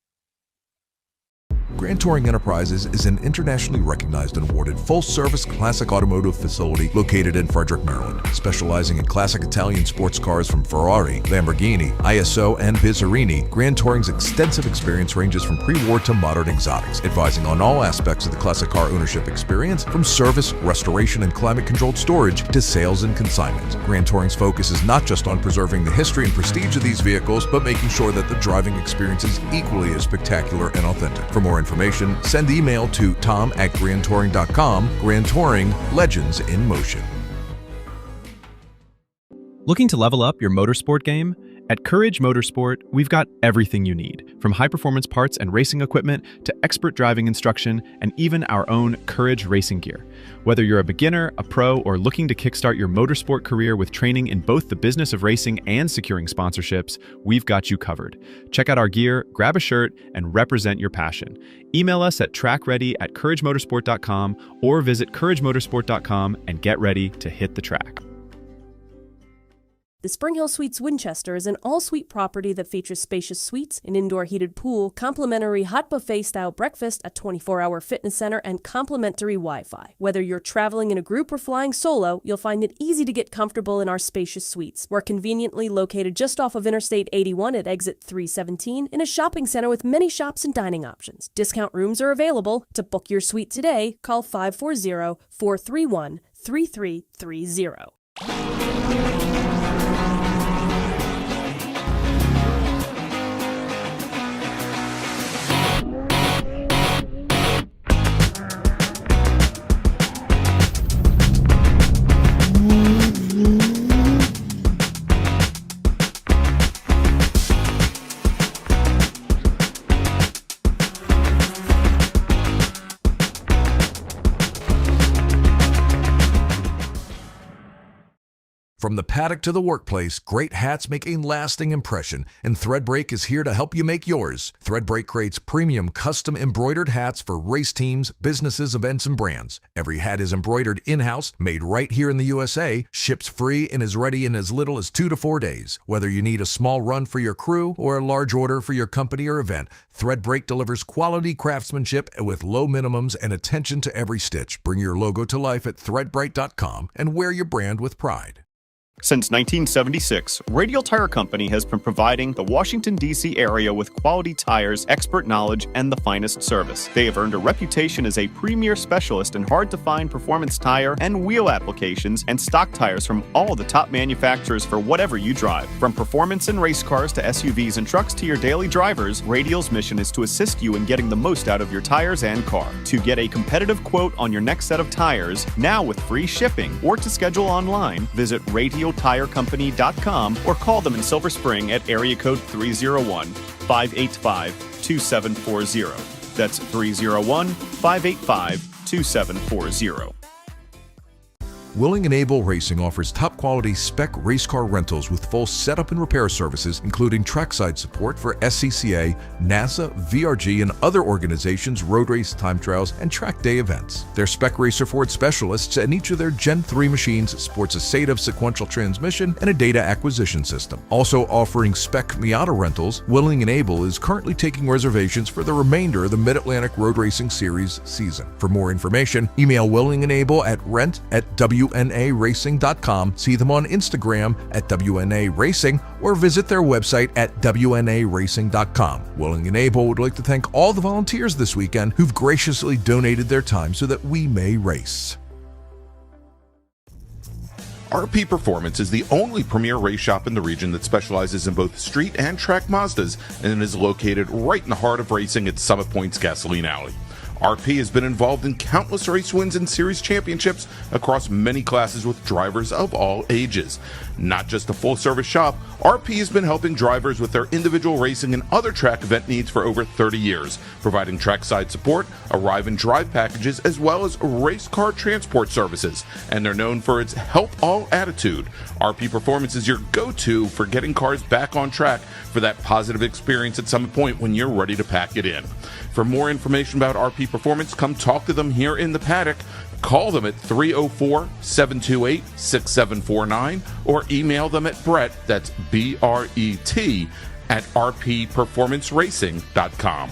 Grand Touring Enterprises is an internationally recognized and awarded full-service classic automotive facility located in Frederick, Maryland, specializing in classic Italian sports cars from Ferrari, Lamborghini, ISO, and Bizzarini. Grand Touring's extensive experience ranges from pre-war to modern exotics, advising on all aspects of the classic car ownership experience, from service, restoration, and climate-controlled storage to sales and consignment. Grand Touring's focus is not just on preserving the history and prestige of these vehicles, but making sure that the driving experience is equally as spectacular and authentic. For more information, send email to tom@grandtouring.com. Grand Touring, legends in motion. Looking to level up your motorsport game? At Courage Motorsport, we've got everything you need, from high-performance parts and racing equipment to expert driving instruction and even our own Courage racing gear. Whether you're a beginner, a pro, or looking to kickstart your motorsport career with training in both the business of racing and securing sponsorships, we've got you covered. Check out our gear, grab a shirt, and represent your passion. Email us at trackready@couragemotorsport.com or visit couragemotorsport.com and get ready to hit the track. The Spring Hill Suites Winchester is an all-suite property that features spacious suites, an indoor heated pool, complimentary hot buffet-style breakfast, a 24-hour fitness center, and complimentary Wi-Fi. Whether you're traveling in a group or flying solo, you'll find it easy to get comfortable in our spacious suites. We're conveniently located just off of Interstate 81 at exit 317 in a shopping center with many shops and dining options. Discount rooms are available. To book your suite today, call 540-431-3330. From the paddock to the workplace, great hats make a lasting impression, and Threadbreak is here to help you make yours. Threadbreak creates premium custom embroidered hats for race teams, businesses, events, and brands. Every hat is embroidered in-house, made right here in the USA, ships free, and is ready in as little as 2 to 4 days. Whether you need a small run for your crew or a large order for your company or event, Threadbreak delivers quality craftsmanship with low minimums and attention to every stitch. Bring your logo to life at threadbright.com and wear your brand with pride. Since 1976, Radial Tire Company has been providing the Washington, D.C. area with quality tires, expert knowledge, and the finest service. They have earned a reputation as a premier specialist in hard-to-find performance tire and wheel applications and stock tires from all the top manufacturers for whatever you drive. From performance and race cars to SUVs and trucks to your daily drivers, Radial's mission is to assist you in getting the most out of your tires and car. To get a competitive quote on your next set of tires, now with free shipping, or to schedule online, visit RadialTireCompany.com or call them in Silver Spring at area code 301-585-2740. That's 301-585-2740. Willing and Able Racing offers top-quality spec race car rentals with full setup and repair services, including trackside support for SCCA, NASA, VRG, and other organizations' road race, time trials, and track day events. They're spec racer Ford specialists, and each of their Gen 3 machines sports a SATAV sequential transmission and a data acquisition system. Also offering spec Miata rentals, Willing and Able is currently taking reservations for the remainder of the Mid-Atlantic Road Racing Series season. For more information, email Willing and Able at rent@WNARacing.com, see them on Instagram at WNA Racing, or visit their website at WNARacing.com. Willing and Able would like to thank all the volunteers this weekend who've graciously donated their time so that we may race. RP Performance is the only premier race shop in the region that specializes in both street and track Mazdas and is located right in the heart of racing at Summit Point's Gasoline Alley. RP has been involved in countless race wins and series championships across many classes with drivers of all ages. Not just a full-service shop, RP has been helping drivers with their individual racing and other track event needs for over 30 years, providing trackside support, arrive and drive packages, as well as race car transport services. And they're known for its help all attitude. RP Performance is your go-to for getting cars back on track for that positive experience at Summit Point when you're ready to pack it in. For more information about RP Performance, come talk to them here in the paddock. Call them at 304-728-6749 or email them at Brett, that's BRET, at rpperformanceracing.com.